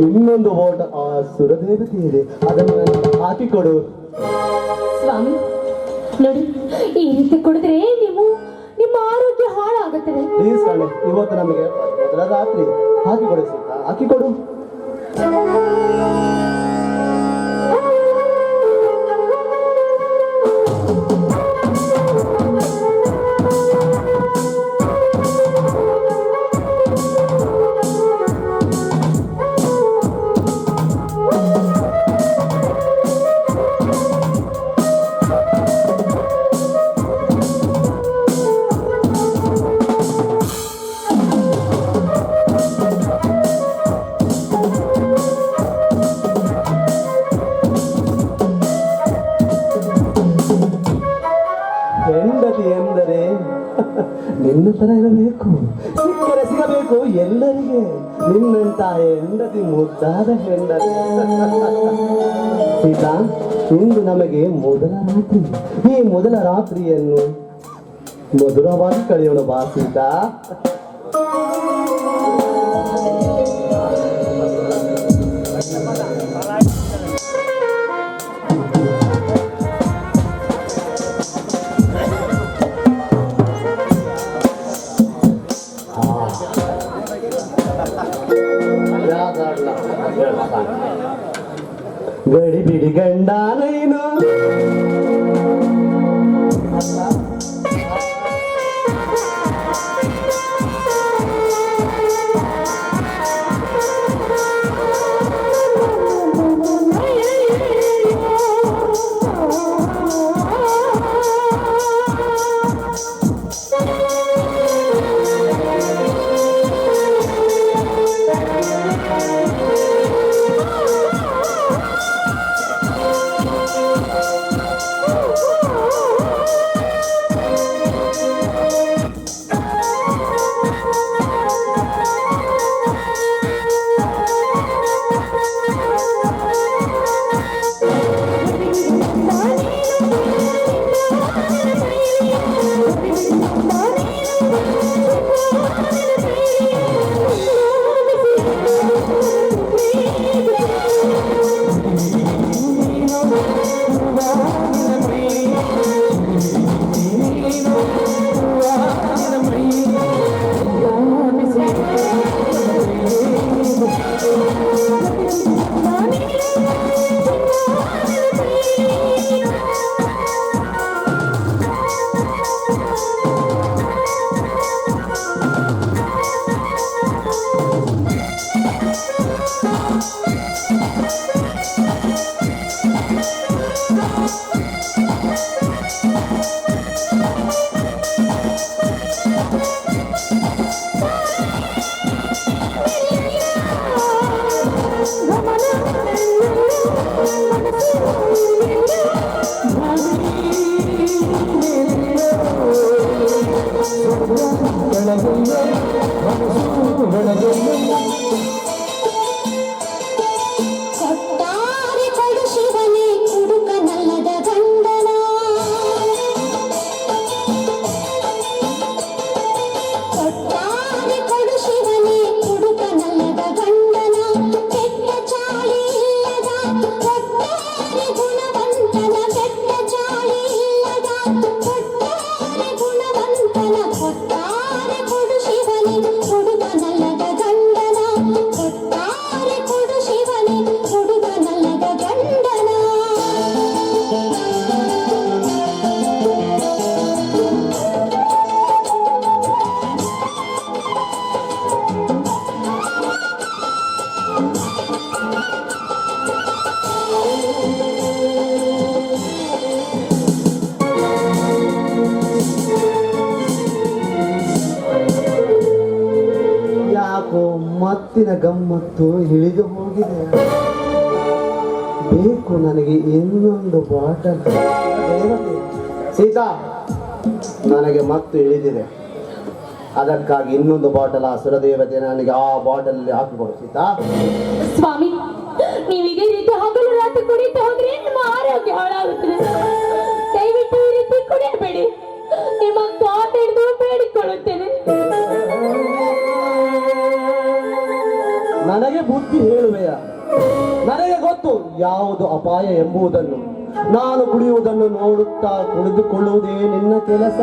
Speaker 5: ಇನ್ನೊಂದು ಓಟ ಆ ಸುರದೇವತೆ ಇದೆ, ಅದನ್ನು ನನಗೆ ಹಾಕಿಕೊಡು.
Speaker 6: ಸ್ವಾಮಿ ನೋಡಿ, ಈ ರೀತಿ ಕುಡಿದ್ರೆ ನಿಮ್ಮ ಆರೋಗ್ಯ ಹಾಳಾಗುತ್ತದೆ.
Speaker 5: ಪ್ಲೀಸ್ ಕಣೆ, ಇವತ್ತು ನಮಗೆ ಮೊದಲ ರಾತ್ರಿ ಹಾಕಿಕೊಡು ಸೀತಾ, ಹಾಕಿಕೊಡು. ಹೆಂಡತಿ ಎಂದರೆ ನಿನ್ನ ತರ ಇರಬೇಕು, ಸಿಕ್ಕರೆ ಸಿಗಬೇಕು ಎಲ್ಲರಿಗೆ, ನಿನ್ನಂತ ಹೆಂಡತಿ ಮುದ್ದಾದ ಹೆಂಡತಿ. ಸೀತಾ, ಇಂದು ನಮಗೆ ಮೊದಲ ರಾತ್ರಿ, ಈ ಮೊದಲ ರಾತ್ರಿಯನ್ನು ಮಧುರವಾಗಿ ಕಳೆಯೋಣ ಬಾ ಸೀತಾ. ಗಡಿ ಬಿಡಿ ಗಂಡ ನೀನು,
Speaker 6: ಕೊಟ್ಟಾರೆ ಕೊಡು ಶಿವನೇ ಕುಡುಕನಲ್ಲದ ಗಂಡನ. ಕೊಟ್ಟಾರೆ ಕೊಡು ಶಿವನೇ ಕುಡುಕನಲ್ಲದ ಗಂಡನ. ಕೆಟ್ಟ ಚಾಳಿ ಇಲ್ಲದ ಕೊಟ್ಟಾರೆ ಗುಣವಂತನ. ಕೆಟ್ಟ ಚಾಳಿ ಇಲ್ಲದ ಕೊಟ್ಟಾರೆ ಗುಣವಂತನ. ಕೊಟ್ಟಾರೆ ಕೊಡು ಶಿವನೇ ಕುಡುಕನಲ್ಲದ ಗಂಡನ. ಕೊಟ್ಟಾರೆ ಕೊಡು ಶಿವನೇ ಕುಡುಕನಲ್ಲದ ಗಂಡನ.
Speaker 5: ಯಾಕೋ ಮತ್ತಿನ ಗಮ್ಮತ್ತು ಇಳಿದು ಹೋಗಿದೆ. ಬೇಕು ನನಗೆ ಇನ್ನೊಂದು ಬಾಟಲ್. ಸೀತಾ, ನನಗೆ ಮತ್ತು ಇಳಿದಿದೆ, ಅದಕ್ಕಾಗಿ ಇನ್ನೊಂದು ಬಾಟಲ್ ಆ ಸುರದೇವತೆ ನನಗೆ ಆ ಬಾಟಲಲ್ಲಿ ಹಾಕಿಕೊಡು ಸೀತಾ.
Speaker 6: ಸ್ವಾಮಿ, ನೀವು ಇದೇ ರೀತಿ ಹಗಲು ರಾತ್ರಿ ಕುಡಿತಾ ಹೋದ್ರೆ ನಿಮ್ಮ ಆರೋಗ್ಯ ಹಾಳಾಗುತ್ತದೆ. ದಯವಿಟ್ಟು ಈ ರೀತಿ ಕುಡಿಯಬೇಡಿ. ನಿಮ್ಮ ಕಾಲು ಹಿಡಿದು ಬೇಡಿಕೊಳ್ಳುತ್ತೇನೆ.
Speaker 5: ನನಗೆ ಬುದ್ಧಿ ಹೇಳುವೆಯ? ನನಗೆ ಗೊತ್ತು ಯಾವುದು ಅಪಾಯ ಎಂಬುದನ್ನು. ನಾನು ಕುಡಿಯುವುದನ್ನು ನೋಡುತ್ತಾ ಕುಳಿತುಕೊಳ್ಳುವುದೇ ನಿನ್ನ ಕೆಲಸ.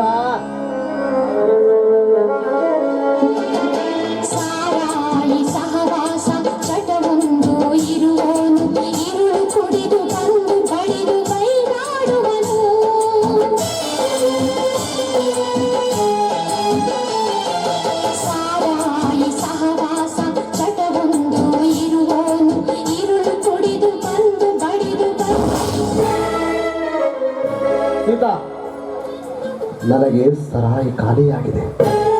Speaker 10: ಸಾರಾಯಿ ಸಹವಾಸ ಚಟವೊಂದು ಇರುವನು, ಇರುಳು ಕುಡಿದು ಬಂದು ಬಡಿದು ಬೈದಾಡುವನು. ಸಾರಾಯಿ ಸಹವಾಸ ಚಟವೊಂದು ಇರುವನು, ಇರುಳು ಕುಡಿದು ಬಂದು ಬಡಿದು
Speaker 5: ಸೀತಾ, ನನಗೆ ಸರಾಯಿ ಖಾಲಿಯಾಗಿದೆ.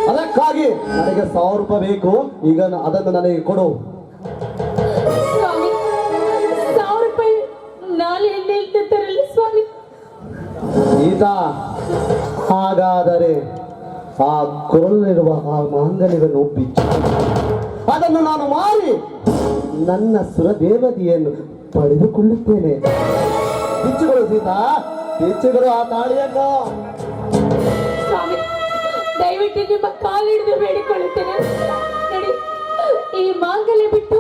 Speaker 5: ಅದಕ್ಕಾಗಿ ನನಗೆ 1000 ರೂಪಾಯಿ ಬೇಕು. ಈಗ ಅದನ್ನು ನನಗೆ ಕೊಡು.
Speaker 6: ಸ್ವಾಮಿ, 1000 ರೂಪಾಯಿ ನಾಳೆ ಎಲ್ಲಿ ತರಲಿ ಸ್ವಾಮಿ?
Speaker 5: ಸೀತಾ, ಹಾಗಾದರೆ ಆ ಕೊರಲಿರುವ ಆ ಮಾಂಗಲ್ಯವನ್ನು ಬಿಚ್ಚು. ಅದನ್ನು ನಾನು ಮಾರಿ ನನ್ನ ಸುರದೇವತೆಯನ್ನು ಪಡೆದುಕೊಳ್ಳುತ್ತೇನೆ. ಬಿಚ್ಚುಗಳು ಸೀತಾ, ಬಿಚ್ಚುಗಳು ಆ ತಾಳಿಯನ್ನು.
Speaker 6: ಸ್ವಾಮಿ, ದಯವಿಟ್ಟು ನಿಮ್ಮ ಕಾಲು ಹಿಡಿದು ಬೇಡಿಕೊಳ್ಳುತ್ತೇನೆ. ನೋಡಿ, ಈ ಮಾಂಗಲ್ಯ ಬಿಟ್ಟು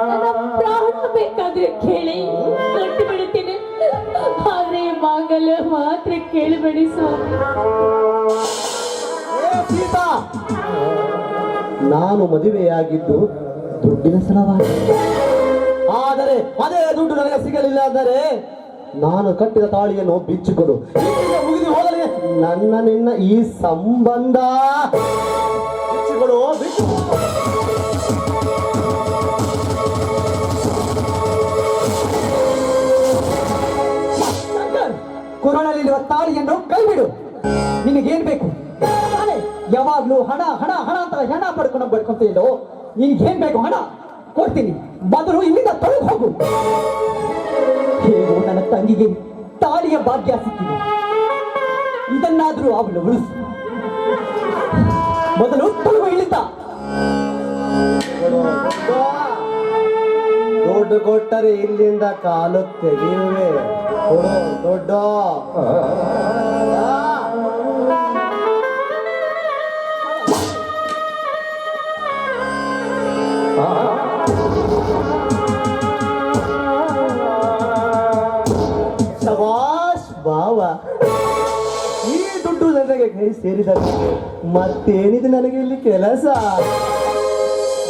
Speaker 6: ನನ್ನ ಪ್ರಾಣ ಬೇಕಾದ್ರೆ ಕೇಳಿ ಕೊಟ್ಟು ಬಿಡುತ್ತೇನೆ. ಆದ್ರೆ ಈ ಮಾಂಗಲ್ಯ ಮಾತ್ರ ಕೇಳಬೇಡಿ ಸ್ವಾಮಿ.
Speaker 5: ಏ ಸೀತಾ, ನಾನು ಮದುವೆಯಾಗಿದ್ದು ದುಡ್ಡಿನ ಸಲುವಾಗಿ. ಆದರೆ ಅದೇ ದುಡ್ಡು ನನಗೆ ಸಿಗಲಿಲ್ಲ ಅಂದರೆ ನಾನು ಕಟ್ಟಿದ ತಾಳಿಯನ್ನು ಬಿಚ್ಚಿಕೊಡು. ಮುಗಿದು ಹೋದರೆ ನನ್ನ ನಿನ್ನ ಈ ಸಂಬಂಧ. ಬಿಚ್ಚಿಕೊಡು, ಬಿಚ್ಚು.
Speaker 4: ಕೊರಳಲ್ಲಿರುವ ತಾಳಿಯನ್ನು ಕೈಬಿಡು. ನಿನಗೇನ್ ಬೇಕು? ಯಾವಾಗ್ಲೂ ಹಣ ಹಣ ಹಣ ಅಂತ ಹೆಣ ಪಡ್ಕೊಂತ ಇಲ್ಲೋ. ನಿನ್ಗೇನ್ ಬೇಕು? ಹಣ ಕೊಡ್ತೀನಿ, ಮೊದಲು ಇಲ್ಲಿಂದ ತೊಳೆದು ಹೋಗು. ಹೇಗೋ ನನ್ನ ತಂಗಿಗೆ ತಾಳಿಯ ಭಾಗ್ಯ ಸಿಕ್ಕಿದೆ, ಇದನ್ನಾದ್ರೂ ಅವಳು ಉಳಿಸು. ಮೊದಲು ತೊಲಗು ಇಲ್ಲಿಂದ.
Speaker 5: ದುಡ್ಡು ಕೊಟ್ಟರೆ ಇಲ್ಲಿಂದ ಕಾಲು ತೆಗೆಯುವೆ. ಕೊಡು ದುಡ್ಡು. ಶಬಾಷ್ ಬಾವ, ಈ ದುಡ್ಡು ನನಗೆ ಕೈ ಸೇರಿದರೆ ಮತ್ತೇನಿದೆ ನನಗೆ ಇಲ್ಲಿ ಕೆಲಸ?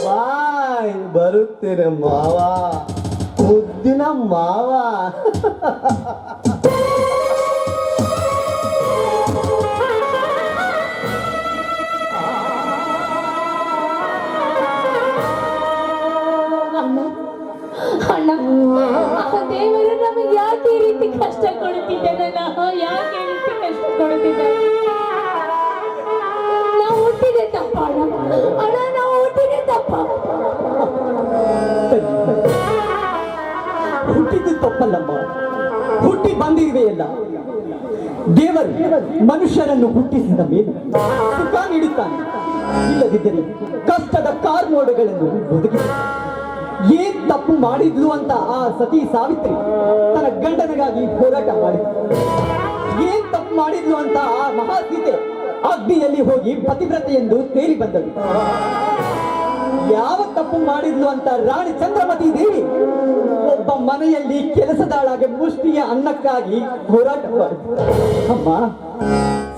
Speaker 5: ಬಾಯ್, ಬರುತ್ತೇನೆ ಮಾವ, ಮುದ್ದಿನ ಮಾವ.
Speaker 6: ಅಣ್ಣ, ಆ ದೇವರು ನಮಗೆ ಯಾಕೆ ಈ ರೀತಿ ಕಷ್ಟ ಕೊಡುತ್ತಿದ್ದಾನೆ? ಯಾಕೆ ಈ ರೀತಿ ಕಷ್ಟ ಕೊಡುತ್ತಿದ್ದಾನೆ? ನಾವು ಹುಟ್ಟಿದೆ ತಪ್ಪ ಅಣ್ಣ, ನಾವು ಹುಟ್ಟಿದೆ ತಪ್ಪ.
Speaker 4: ಹುಟ್ಟಿದ್ದು ತಪ್ಪಲ್ಲಮ್ಮ, ಹುಟ್ಟಿ ಬಂದಿರುವೆಯಲ್ಲ. ದೇವರು ಮನುಷ್ಯರನ್ನು ಹುಟ್ಟಿಸಿದ ಮೇಲೆ ಸುಖ ನೀಡುತ್ತಾನೆ, ಇಲ್ಲದಿದ್ದರೆ ಕಷ್ಟದ ಕಾರ್ಮೋಡಗಳನ್ನು ಒದಗಿಸಿ. ಏನ್ ತಪ್ಪು ಮಾಡಿದ್ಲು ಅಂತ ಆ ಸತಿ ಸಾವಿತ್ರಿ ತನ್ನ ಗಂಡನಿಗಾಗಿ ಹೋರಾಟ ಮಾಡಿದ್ಲು. ಏನ್ ತಪ್ಪು ಮಾಡಿದ್ಲು ಅಂತ ಆ ಮಹಾಸೀತೆ ಅಗ್ನಿಯಲ್ಲಿ ಹೋಗಿ ಪತಿವ್ರತೆ ಎಂದು ತೇಲಿ ಬಂದಳು. ಯಾವ ತಪ್ಪು ಮಾಡಿದ್ಲು ಅಂತ ರಾಣಿ ಚಂದ್ರಮತಿ ದೇವಿ ಒಬ್ಬ ಮನೆಯಲ್ಲಿ ಕೆಲಸದಾಳಾಗಿ ಮುಷ್ಟಿಯ ಅನ್ನಕ್ಕಾಗಿ ಹೋರಾಟ ಮಾಡಿದ್ಲು. ಅಮ್ಮ,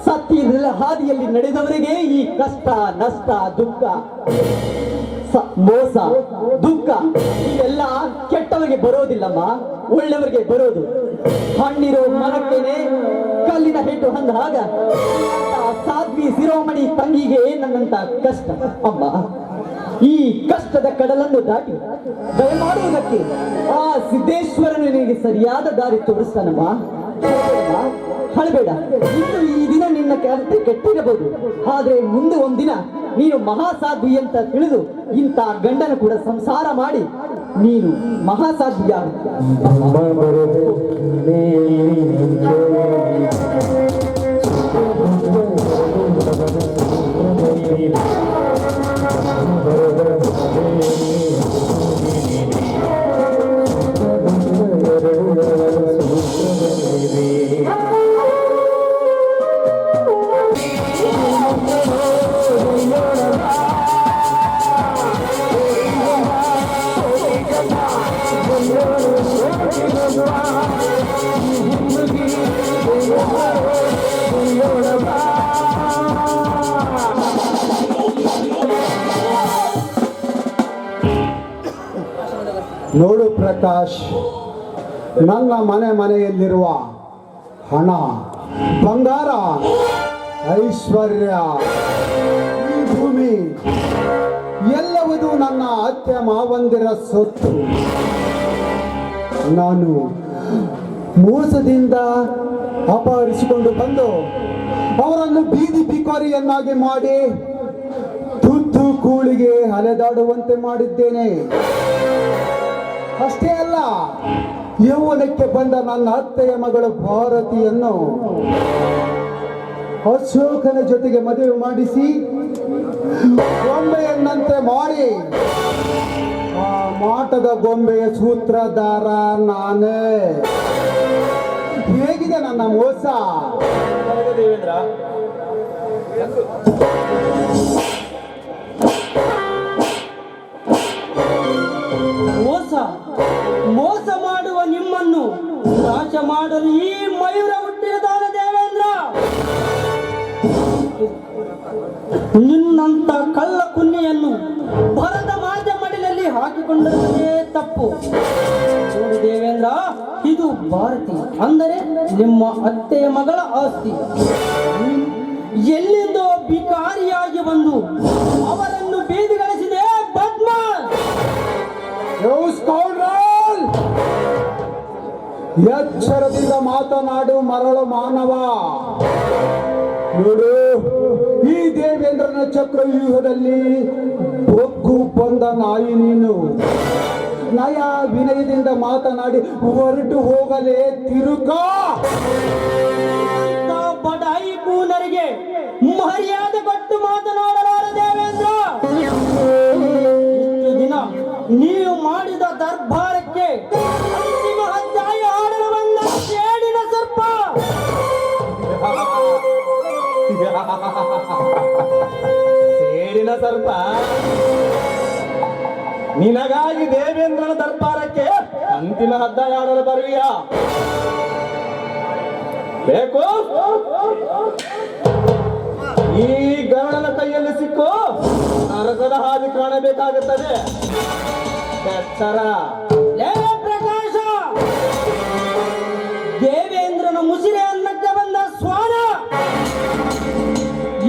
Speaker 4: ಸತ್ಯದ ಹಾದಿಯಲ್ಲಿ ನಡೆದವರಿಗೆ ಈ ಕಷ್ಟ, ನಷ್ಟ, ದುಃಖ, ಮೋಸ, ದುಃಖ ಇವೆಲ್ಲ ಕೆಟ್ಟವರಿಗೆ ಬರೋದಿಲ್ಲಮ್ಮ, ಒಳ್ಳೆಯವರಿಗೆ ಬರೋದು. ಹಣ್ಣಿರೋ ಮರಕ್ಕೇನೆ ಕಲ್ಲಿನ ಹೆಟ್ಟು ಅಂದ ಹಾಗ ಸಾಧ್ವಿ ಶಿರೋಮಣಿ ತಂಗಿಗೆ ನನ್ನಂತ ಕಷ್ಟ. ಅಮ್ಮ, ಈ ಕಷ್ಟದ ಕಡಲನ್ನು ದಾಟಿ ದಯಮಾಡುವುದಕ್ಕೆ ಆ ಸಿದ್ದೇಶ್ವರನು ನಿನಗೆ ಸರಿಯಾದ ದಾರಿ ತೋರಿಸ್ತಾನಮ್ಮ. ಹಳಬೇಡ. ಇನ್ನು ಈ ದಿನ ನಿನ್ನ ಕೆಲಸ ಕೆಟ್ಟಿರಬಹುದು, ಆದ್ರೆ ಮುಂದೆ ಒಂದಿನ ನೀನು ಮಹಾಸಾಧ್ವಿ ಅಂತ ತಿಳಿದು ಇಂಥ ಗಂಡನ ಕೂಡ ಸಂಸಾರ ಮಾಡಿ ನೀನು ಮಹಾಸಾಧ್ವಿಯಾಗುತ್ತೀಯ.
Speaker 5: ನೋಡು ಪ್ರಕಾಶ್, ನನ್ನ ಮನೆಯಲ್ಲಿರುವ ಹಣ, ಬಂಗಾರ, ಐಶ್ವರ್ಯ, ಈ ಭೂಮಿ ಎಲ್ಲವೂ ನನ್ನ ಅತ್ತೆ ಮಾವಂದಿರ ಸೊತ್ತು. ನಾನು ಮೋಸದಿಂದ ಅಪಹರಿಸಿಕೊಂಡು ಬಂದು ಅವರನ್ನು ಬೀದಿ ಬಿಕಾರಿಯನ್ನಾಗಿ ಮಾಡಿ ತುತ್ತು ಕೂಳಿಗೆ ಅಲೆದಾಡುವಂತೆ ಮಾಡಿದ್ದೇನೆ. ಅಷ್ಟೇ ಅಲ್ಲ, ಯೌವನಕ್ಕೆ ಬಂದ ನನ್ನ ಅತ್ತೆಯ ಮಗಳು ಭಾರತಿಯನ್ನು ಅಶೋಕನ ಜೊತೆಗೆ ಮದುವೆ ಮಾಡಿಸಿ ಗೊಂಬೆಯನ್ನಂತೆ ಮಾಡಿ ಆ ಮಾಟದ ಗೊಂಬೆಯ ಸೂತ್ರಧಾರ ನಾನೇ. ಹೇಗಿದೆ ನನ್ನ ಮೋಸ?
Speaker 7: ದೇವೇಂದ್ರ, ಮೋಸ ಮಾಡುವ ನಿಮ್ಮನ್ನು ನಾಶ ಮಾಡಲು ಈ ಮಯೂರ ಹುಟ್ಟಿರದಾನ ದೇವೇಂದ್ರ. ನಿನ್ನಂತ ಕಳ್ಳ ಕುನ್ನಿಯನ್ನು ಭರತ ಮಾತೆ ಮಡಿಲಲ್ಲಿ ಹಾಕಿಕೊಂಡಿರುವುದೇ ತಪ್ಪು. ನೋಡು ದೇವೇಂದ್ರ, ಇದು ಭಾರತಿ ಅಂದರೆ ನಿಮ್ಮ ಅತ್ತೆಯ ಮಗಳ ಆಸ್ತಿ. ಎಲ್ಲಿಂದೋ ಬಿಕಾರಿಯಾಗಿ ಬಂದು ಅವರನ್ನು ಬೀದಿಗಳಿಸಿದೆ ಬದ್ಮಾಶ್.
Speaker 5: ಎಚ್ಚರದಿಂದ ಮಾತನಾಡು ಮರಳು ಮಾನವ. ನೋಡು, ಈ ದೇವೇಂದ್ರನ ಚಕ್ರವ್ಯೂಹದಲ್ಲಿ ಬೊಗ್ಗು ಬಂದ ನಾಯಿ ನೀನು. ನಯ ವಿನಯದಿಂದ ಮಾತನಾಡಿ ಹೊರಟು ಹೋಗಲೇ ತಿರುಗ.
Speaker 7: ಬಡಾಯಿ ಕೂನರಿಗೆ ಮರ್ಯಾದೆ ಕೊಟ್ಟು ಮಾತನಾಡಲಾರ ದೇವೇಂದ್ರ. ಇಷ್ಟು ದಿನ ನೀವು ಮಾಡಿದ ದರ್ಬಾರಕ್ಕೆ ಅಂತಿಮ ಅಧ್ಯಾಯ ಆಡಲು ಬಂದ ಸೇಡಿನ ಸರ್ಪ. ಸೇಡಿನ ಸರ್ಪ, ನಿನಗಾಗಿ ದೇವೇಂದ್ರನ ದರ್ಬಾರಕ್ಕೆ ಅಂತಿಮ ಅಧ್ಯಾಯ ಆಡಲು ಬರುವಿಯಾ? ಬೇಕು ಈ ಗರುಡನ ಕೈಯಲ್ಲಿ ಸಿಕ್ಕು ನರಕದ ಹಾದಿ ಕಾಣಬೇಕಾಗುತ್ತದೆ. ಎಚ್ಚರ. ಪ್ರಕಾಶ, ದೇವೇಂದ್ರನ ಮುಸಿರೆ ಅನ್ನಕ್ಕೆ ಬಂದ ಶ್ವಾನ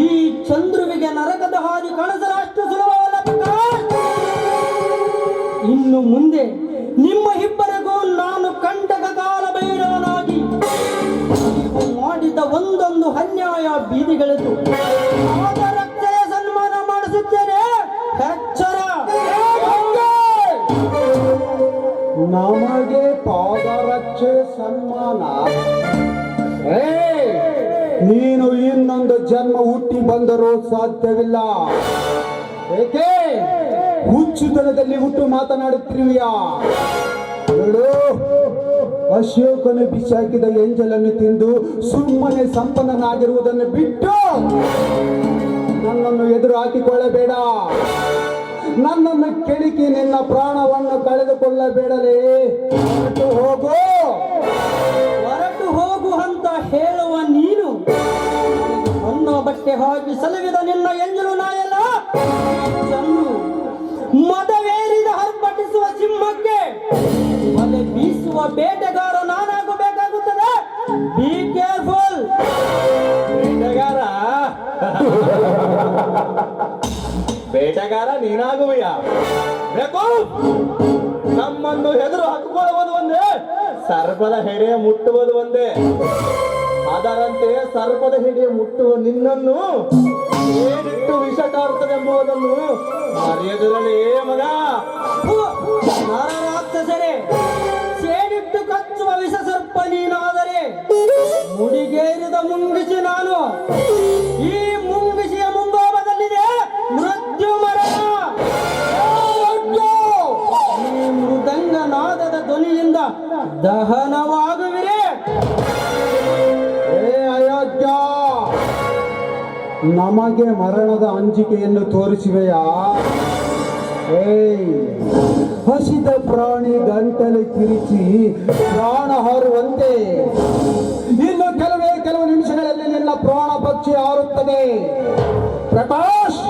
Speaker 7: ಈ ಚಂದ್ರುವಿಗೆ ನರಕದ ಹಾದಿ ಕಾಣಿಸಲು ಅಷ್ಟು ಸುಲಭವಲ್ಲ ಪ್ರಕಾಶ್. ಇನ್ನು ಮುಂದೆ ನಿಮ್ಮ ಇಬ್ಬರಿಗೂ ನಾನು ಕಂಟಕ ಕಾಲ ಭೈರವನಾಗಿ ಮಾಡಿದ ಒಂದೊಂದು ಅನ್ಯಾಯ ಬೀದಿಗಳಿದ್ದು ಪಾದರಕ್ಷೆಯ ಸನ್ಮಾನ ಮಾಡಿಸುತ್ತೇನೆ. ಎಚ್ಚರ.
Speaker 5: ನಮಗೆ ಪಾದರಕ್ಷೆ ಸನ್ಮಾನ? ನೀನು ಇನ್ನೊಂದು ಜನ್ಮ ಹುಟ್ಟಿ ಬಂದರೂ ಸಾಧ್ಯವಿಲ್ಲ. ಏಕೆ ಹುಚ್ಚುತನದಲ್ಲಿ ಹುಟ್ಟು ಮಾತನಾಡುತ್ತಿರುವಿಯಾ? ನೋಡು, ಅಶೋಕನು ಬಿಸಾಕಿದ ಎಂಜಲನ್ನು ತಿಂದು ಸುಮ್ಮನೆ ಸಂಪನ್ನನಾಗಿರುವುದನ್ನು ಬಿಟ್ಟು ನನ್ನನ್ನು ಎದುರು ಹಾಕಿಕೊಳ್ಳಬೇಡ. ನನ್ನನ್ನು ಕೆಣಕಿ ನಿನ್ನ ಪ್ರಾಣವನ್ನು ಕಳೆದುಕೊಳ್ಳಬೇಡಲೇ. ಹೊರಟು ಹೋಗು.
Speaker 7: ಹೊರಟು ಹೋಗು ಅಂತ ಹೇಳುವ ನೀನು ನನ್ನ ಬಟ್ಟೆ ಹಾಕಿ ಸಲುವಿದ ನಿನ್ನ ಎಂಜಲು ನಾಯಲ್ಲ. ಚಂದ್ರು, ಮದವೇರಿದ ಹರ್ಪಟಿಸುವ ಸಿಂಹಕ್ಕೆ ಮಲೆ ಬೀಸುವ ಬೇಟೆಗಾರ ನಾನಾಗಬೇಕಾಗುತ್ತದೆ. Be careful. ಬೇಟೆಗಾರ ಬೇಟೆಗಾರ ನೀನಾಗುವೆಯ? ಬೇಕು. ನಮ್ಮನ್ನು ಎದುರು ಹಾಕಿಕೊಳ್ಳುವುದು ಒಂದೇ, ಸರ್ಪದ ಹೆಡೆಯ ಮುಟ್ಟುವುದು ಒಂದೇ. ಅದರಂತೆ ಸರ್ಪದ ಹೆಡೆಯ ಮುಟ್ಟುವ ನಿನ್ನನ್ನು
Speaker 5: ಏನಿಟ್ಟು ವಿಷ ಕಾರುತ್ತದೆಂಬುದನ್ನು ಮರೆಯದಿರಲೇ ಮಗ.
Speaker 4: ರಾಕ್ಷಸರೇ, ಸೇಡಿಟ್ಟು ಕಚ್ಚುವ ವಿಷ ಸರ್ಪ ನೀನಾದರೆ ಮುಡಿಗೇರಿದ ಮುಂಗಿಸಿ ನಾನು. ಈ ಮುಂಗಿಸಿಯ ಮುಂಗೋಪದಲ್ಲಿದೆ ಮೃತ್ಯು ಮರಣ. ಈ ಮೃದಂಗ ನಾದದ ಧ್ವನಿಯಿಂದ ದಹನವಾಗುವಿರೆ.
Speaker 5: ಏ ಅಯೋಗ್ಯ, ನಮಗೆ ಮರಣದ ಅಂಜಿಕೆಯನ್ನು ತೋರಿಸುವೆಯಾ? ಹಸಿದ ಪ್ರಾಣಿ ಗಂಟಲು ಕಿರಿಚಿ ಪ್ರಾಣ ಹಾರುವಂತೆ ಇನ್ನು ಕೆಲವು ನಿಮಿಷಗಳಲ್ಲಿ ನಿನ್ನ ಪ್ರಾಣ ಪಕ್ಷಿ ಹಾರುತ್ತದೆ. ಪ್ರಕಾಶ್,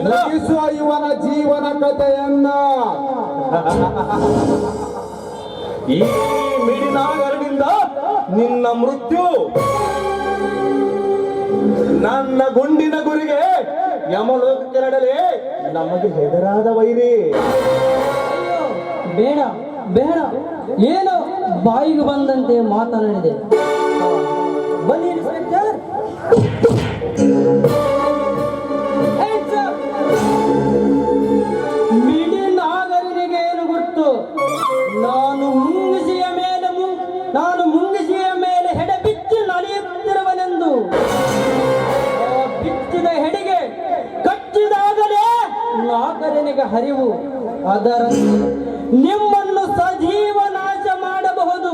Speaker 5: ಮುಗಿಸುವ ಇವನ ಜೀವನ ಕಥೆಯನ್ನ.
Speaker 7: ಈ ಮಿಡಿನಾಗರದಿಂದ ನಿನ್ನ ಮೃತ್ಯು ನನ್ನ ಗುಂಡಿನ ಗುರಿಗೆ ಯಮಲೋಕಕ್ಕೆ ನಡಲೆ ನಮಗೆ ಹೆದರಾದ ವೈರಿ.
Speaker 4: ಬೇಡ ಬೇಡ, ಏನೋ ಬಾಯಿಗೆ ಬಂದಂತೆ ಮಾತನಾಡಿದೆ. ಬನ್ನಿ ಇನ್ಸ್ಪೆಕ್ಟರ್. ಮಿಡಿನಾಗರಿಗೆ ಏನು ಗೊತ್ತು? ನಾನು ಮುಂಗಿಸಿಯ ಮೇಲೆ ಹೆಡೆ ಬಿಚ್ಚಿ ನಲಿಯುತ್ತಿರುವನೆಂದು. ಆ ಬಿಚ್ಚಿದ ಹೆಡೆಗೆ ಕಚ್ಚಿದಾಗಲೇ ನಾಗರನಿಗೆ ಹರಿವು. ಅದರಂತೆ ನಿಮ್ಮನ್ನು ಸಜೀವ ನಾಶ ಮಾಡಬಹುದು.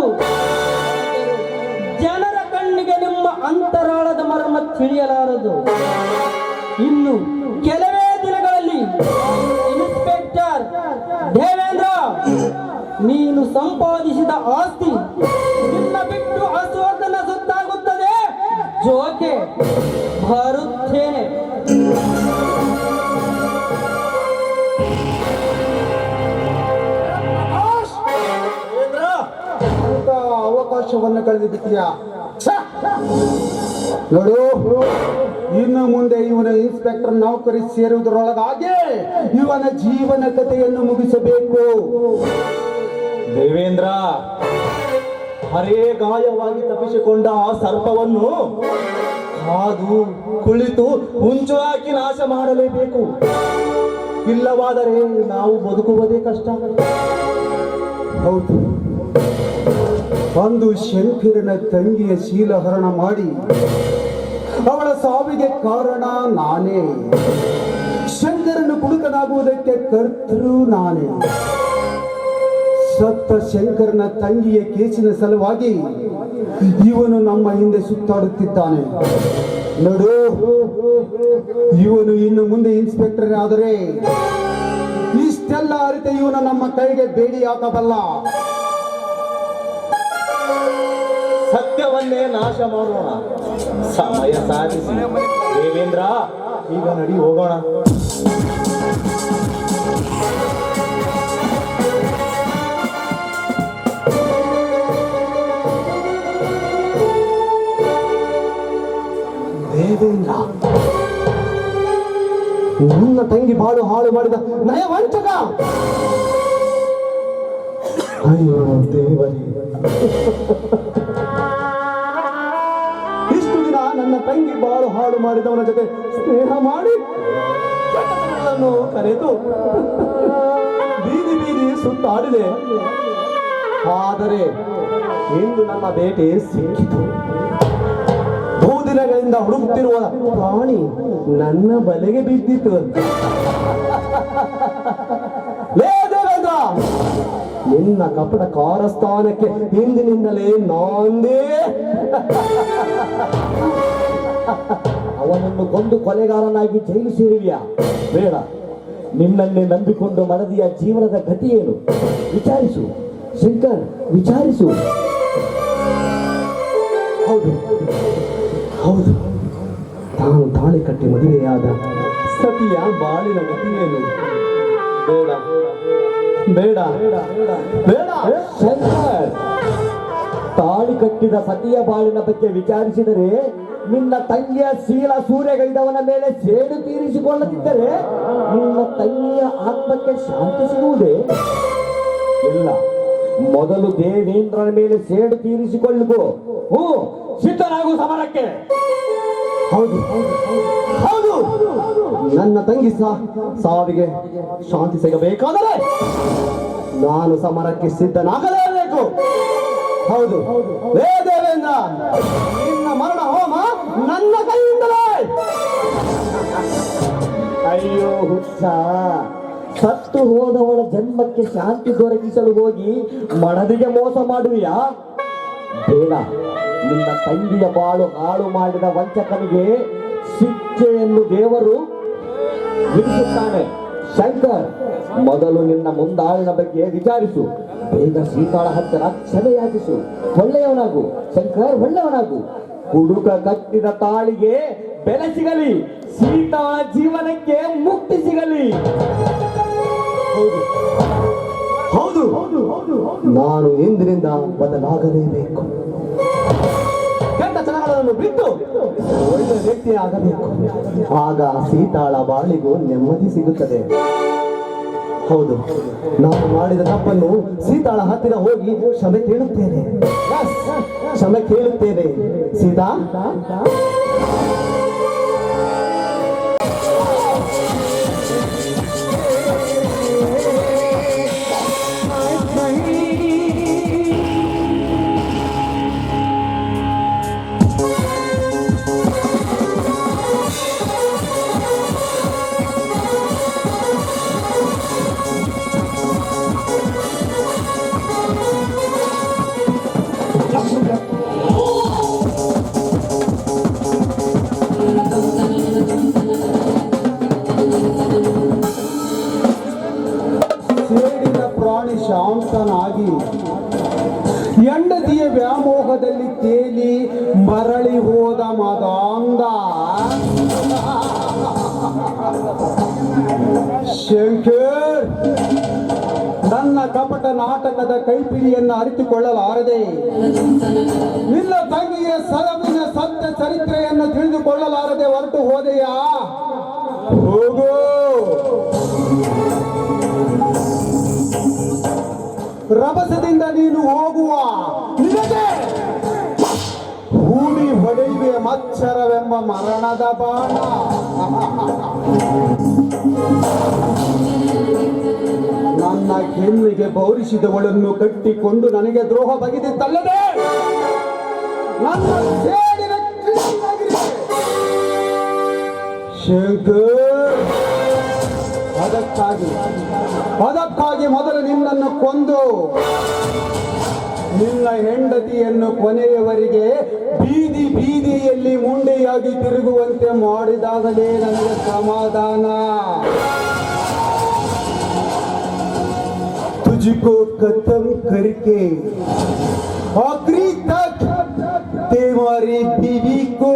Speaker 4: ಜನರ ಕಣ್ಣಿಗೆ ನಿಮ್ಮ ಅಂತರಾಳದ ಮರ್ಮ ತಿಳಿಯಲಾರದು. ಇನ್ನು ಕೆಲವೇ ದಿನಗಳಲ್ಲಿ ಇನ್ಸ್ಪೆಕ್ಟರ್ ದೇವೇಂದ್ರ, ನೀನು ಸಂಪಾದಿಸಿದ ಆಸ್ತಿ ನಿನ್ನ ಬಿಟ್ಟು ಅಶೋಕನ ಸುತ್ತಾಗುತ್ತದೆ. ಜೋಕೆ ಬರುತ್ತೇನೆ.
Speaker 5: ಅವಕಾಶವನ್ನು ಕಳೆದು ಬಿಟ್ಟಿಯಾ? ನೋಡು, ಇನ್ನು ಮುಂದೆ ಇವನ ಇನ್ಸ್ಪೆಕ್ಟರ್ ನೌಕರಿ ಸೇರುವುದರೊಳಗಾಗಿ ಇವನ ಜೀವನ ಕಥೆಯನ್ನು ಮುಗಿಸಬೇಕು.
Speaker 7: ದೇವೇಂದ್ರ, ಹರೇ ಗಾಯವಾಗಿ ತಪ್ಪಿಸಿಕೊಂಡ ಆ ಸರ್ಪವನ್ನು ಕಾದು ಕುಳಿತು ಹುಂಚು ಹಾಕಿ ನಾಶ ಮಾಡಲೇಬೇಕು. ಇಲ್ಲವಾದರೆ ನಾವು ಬದುಕುವುದೇ ಕಷ್ಟ.
Speaker 5: ಹೌದು, ಅಂದು ಶಂಕರನ ತಂಗಿಯ ಶೀಲಹರಣ ಮಾಡಿ ಅವಳ ಸಾವಿಗೆ ಕಾರಣ ನಾನೇ. ಶಂಕರನು ಕುಡುಕನಾಗುವುದಕ್ಕೆ ಕರ್ತೃ ನಾನೇ. ಸತ್ತ ಶಂಕರನ ತಂಗಿಯ ಕೇಸಿನ ಸಲುವಾಗಿ ಇವನು ನಮ್ಮ ಹಿಂದೆ ಸುತ್ತಾಡುತ್ತಿದ್ದಾನೆ. ನೋಡು, ಇವನು ಇನ್ನು ಮುಂದೆ ಇನ್ಸ್ಪೆಕ್ಟರ್ ಆದರೆ ಇಷ್ಟೆಲ್ಲ ಅರಿತ ಇವನು ನಮ್ಮ ಕೈಗೆ ಬೇಡಿ ಹಾಕಬಲ್ಲ.
Speaker 7: ಸತ್ಯವನ್ನೇ ನಾಶ ಮಾಡೋಣ. ಸಮಯ ಸಾಧಿಸಿ ದೇವೇಂದ್ರ, ಈಗ ನಡಿ ಹೋಗೋಣ.
Speaker 5: ದೇವೇಂದ್ರ, ನನ್ನ ತಂಗಿ ಬಾಳು ಹಾಳು ಮಾಡಿದ ನಯವಂಚಕ. ಅಯ್ಯೋ ದೇವರೇ, ಇಷ್ಟು ದಿನ ನನ್ನ ತಂಗಿ ಬಾಳು ಹಾಳು ಮಾಡಿದವನ ಜೊತೆ ಸ್ನೇಹ ಮಾಡಿ ಕೆಟ್ಟತನಗಳನ್ನು ಕರೆದು ಬೀದಿ ಬೀದಿ ಸುತ್ತಾಡಿದೆ. ಆದರೆ ಇಂದು ನನ್ನ ಬೇಟೆ ಸಿಕ್ಕಿತು. ಬಹುದಿನಗಳಿಂದ ಹುಡುಕುತ್ತಿರುವ ಪ್ರಾಣಿ ನನ್ನ ಬಲೆಗೆ ಬಿದ್ದಿತ್ತು. ಲೇ ದೇವೇಂದ್ರ, ನಿನ್ನ ಕಪಟ ಕಾರಸ್ಥಾನಕ್ಕೆ ಹಿಂದಿನಿಂದಲೇ ನಾಂದೇ.
Speaker 1: ಅವನನ್ನು ಕೊಂದು ಕೊಲೆಗಾರನಾಗಿ ಜೈಲು ಸೇರುವಿಯಾ? ಬೇಡ, ನಿನ್ನನ್ನೇ ನಂಬಿಕೊಂಡು ಮಡದಿಯ ಜೀವನದ ಗತಿಯೇನು ವಿಚಾರಿಸು. ಶಂಕರ್, ವಿಚಾರಿಸು.
Speaker 5: ಹೌದು ಹೌದು, ತಾನು ತಾಳಿ ಕಟ್ಟಿ ಮದುವೆಯಾದ ಸತಿಯ ಬಾಳಿನ ಗತಿಯೇನು? ಬೇಡ ಬೇಡ ಬೇಡ.
Speaker 1: ಶಂಕರ್, ತಾಳಿ ಕಟ್ಟಿದ ಸತಿಯ ಬಾಳಿನ ಬಗ್ಗೆ ವಿಚಾರಿಸಿದರೆ ನಿನ್ನ ತಂಗಿಯ ಶೀಲ ಸೂರ್ಯಗೈದವನ ಮೇಲೆ ಸೇಡು ತೀರಿಸಿಕೊಳ್ಳದಿದ್ದರೆ ನಿನ್ನ ತಂಗಿಯ ಆತ್ಮಕ್ಕೆ ಶಾಂತಿ ಸಿಗುವುದೇ? ಇಲ್ಲ, ಮೊದಲು ದೇವೇಂದ್ರನ ಮೇಲೆ ಸೇಡು ತೀರಿಸಿಕೊಳ್ಳುವ. ಸಿದ್ಧನಾಗು ಸಮರಕ್ಕೆ.
Speaker 5: ಹೌದು ಹೌದು ನನ್ನ ತಂಗಿ ಸಾವಿಗೆ ಶಾಂತಿ ಸಿಗಬೇಕಾದರೆ ನಾನು ಸಮರಕ್ಕೆ ಸಿದ್ಧನಾಗಲೇಬೇಕು. ಹೌದು ಲೇ ದೇವೇಂದ್ರ, ನಿನ್ನ ಮರಣ ಹೋಮ ನನ್ನ ಕೈಯಿಂದಲೇ.
Speaker 1: ಅಯ್ಯೋ ಹುಚ್ಚ, ಸತ್ತು ಹೋದವಳ ಜನ್ಮಕ್ಕೆ ಶಾಂತಿ ದೊರಕಿಸಲು ಹೋಗಿ ಮನದಿಗೆ ಮೋಸ ಮಾಡುವಿಯಾ? ಬೇಡ, ನಿನ್ನ ತಂಗಿಯ ಬಾಳು ಹಾಳು ಮಾಡಿದ ವಂಚಕನಿಗೆ ಶಿಕ್ಷೆಯನ್ನು ದೇವರು ವಿಧಿಸುತ್ತಾನೆ. ಶಂಕರ್, ಮೊದಲು ನಿನ್ನ ಮುಂದಾಳಿನ ಬಗ್ಗೆ ವಿಚಾರಿಸು. ಬೇಗ ಸೀತಾಳ ಹತ್ತಿರ ಕ್ಷಮೆ ಯಾಚಿಸು. ಒಳ್ಳೆಯವನಾಗು ಶಂಕರ್, ಒಳ್ಳೆಯವನಾಗು. ಹುಡುಗ ಕಟ್ಟಿದ ತಾಳಿಗೆ ಬೆಲೆ ಸಿಗಲಿ, ಸೀತಾಳ ಜೀವನಕ್ಕೆ ಮುಕ್ತಿ ಸಿಗಲಿ.
Speaker 5: ಹೌದು ನಾನು ಇಂದಿನಿಂದ ಬದಲಾಗಲೇಬೇಕು. ಕೆಟ್ಟ ಜನಗಳನ್ನು ಬಿಟ್ಟು ಒಳ್ಳೆ ವ್ಯಕ್ತಿ ಆಗಬೇಕು. ಆಗ ಸೀತಾಳ ಬಾಳಿಗೂ ನೆಮ್ಮದಿ ಸಿಗುತ್ತದೆ. ಹೌದು, ನಾನು ಮಾಡಿದ ತಪ್ಪನ್ನು ಸೀತಾಳ ಹತ್ತಿರ ಹೋಗಿ ಕ್ಷಮೆ ಕೇಳುತ್ತೇನೆ. ಕ್ಷಮೆ ಕೇಳುತ್ತೇನೆ ಸೀತಾ.
Speaker 7: ಸೇಡಿನ ಪ್ರಾಣಿ ಶಾಂತನಾಗಿ ಹೆಂಡತಿಯ ವ್ಯಾಮೋಹದಲ್ಲಿ ತೇಲಿ ಮರಳಿ ಹೋದ ಮದಾಂಧ ಶಂಕರ್, ನನ್ನ ಕಪಟ ನಾಟಕದ ಕೈಪಿಡಿಯನ್ನು ಅರಿತುಕೊಳ್ಳಲಾರದೆ, ನಿನ್ನ ತಂಗಿಯ ಸಲವಿನ ಸತ್ಯ ಚರಿತ್ರೆಯನ್ನು ತಿಳಿದುಕೊಳ್ಳಲಾರದೆ ಹೊರಟು ಹೋದೆಯಾ? ಹೋಗೋ, ರಭಸದಿಂದ ನೀನು ಹೋಗುವ ನಿನಗೆ ಭೂಮಿ ಹೊಡೆಯುವೆ ಮಚ್ಚರವೆಂಬ ಮರಣದ ಬಾಣ. ನನ್ನ ಕೆನ್ನಿಗೆ ಬೌರಿಸಿದವಳನ್ನು ಕಟ್ಟಿಕೊಂಡು ನನಗೆ ದ್ರೋಹ ಬಗೆದಿದ್ದಲ್ಲದೆ ನನ್ನ ಸೇಡಿನ ಕಿಡಿಯಾಗಿದೆ. ಶಂಕರ್, ಅದಕ್ಕಾಗಿ ಮೊದಲು ನಿನ್ನನ್ನು ಕೊಂದು ನಿನ್ನ ಹೆಂಡತಿಯನ್ನು ಕೊನೆಯವರೆಗೆ ಬೀದಿ ಬೀದಿಯಲ್ಲಿ ಮುಂಡೆಯಾಗಿ ತಿರುಗುವಂತೆ ಮಾಡಿದಾಗಲೇ ನನಗೆ ಸಮಾಧಾನ. ತುಜಿಕೋ ಕತ್ತಂ ಕರಿಕೆ ಆಖರಿ ತಕ್ ತೇಮಾರಿ बीवी को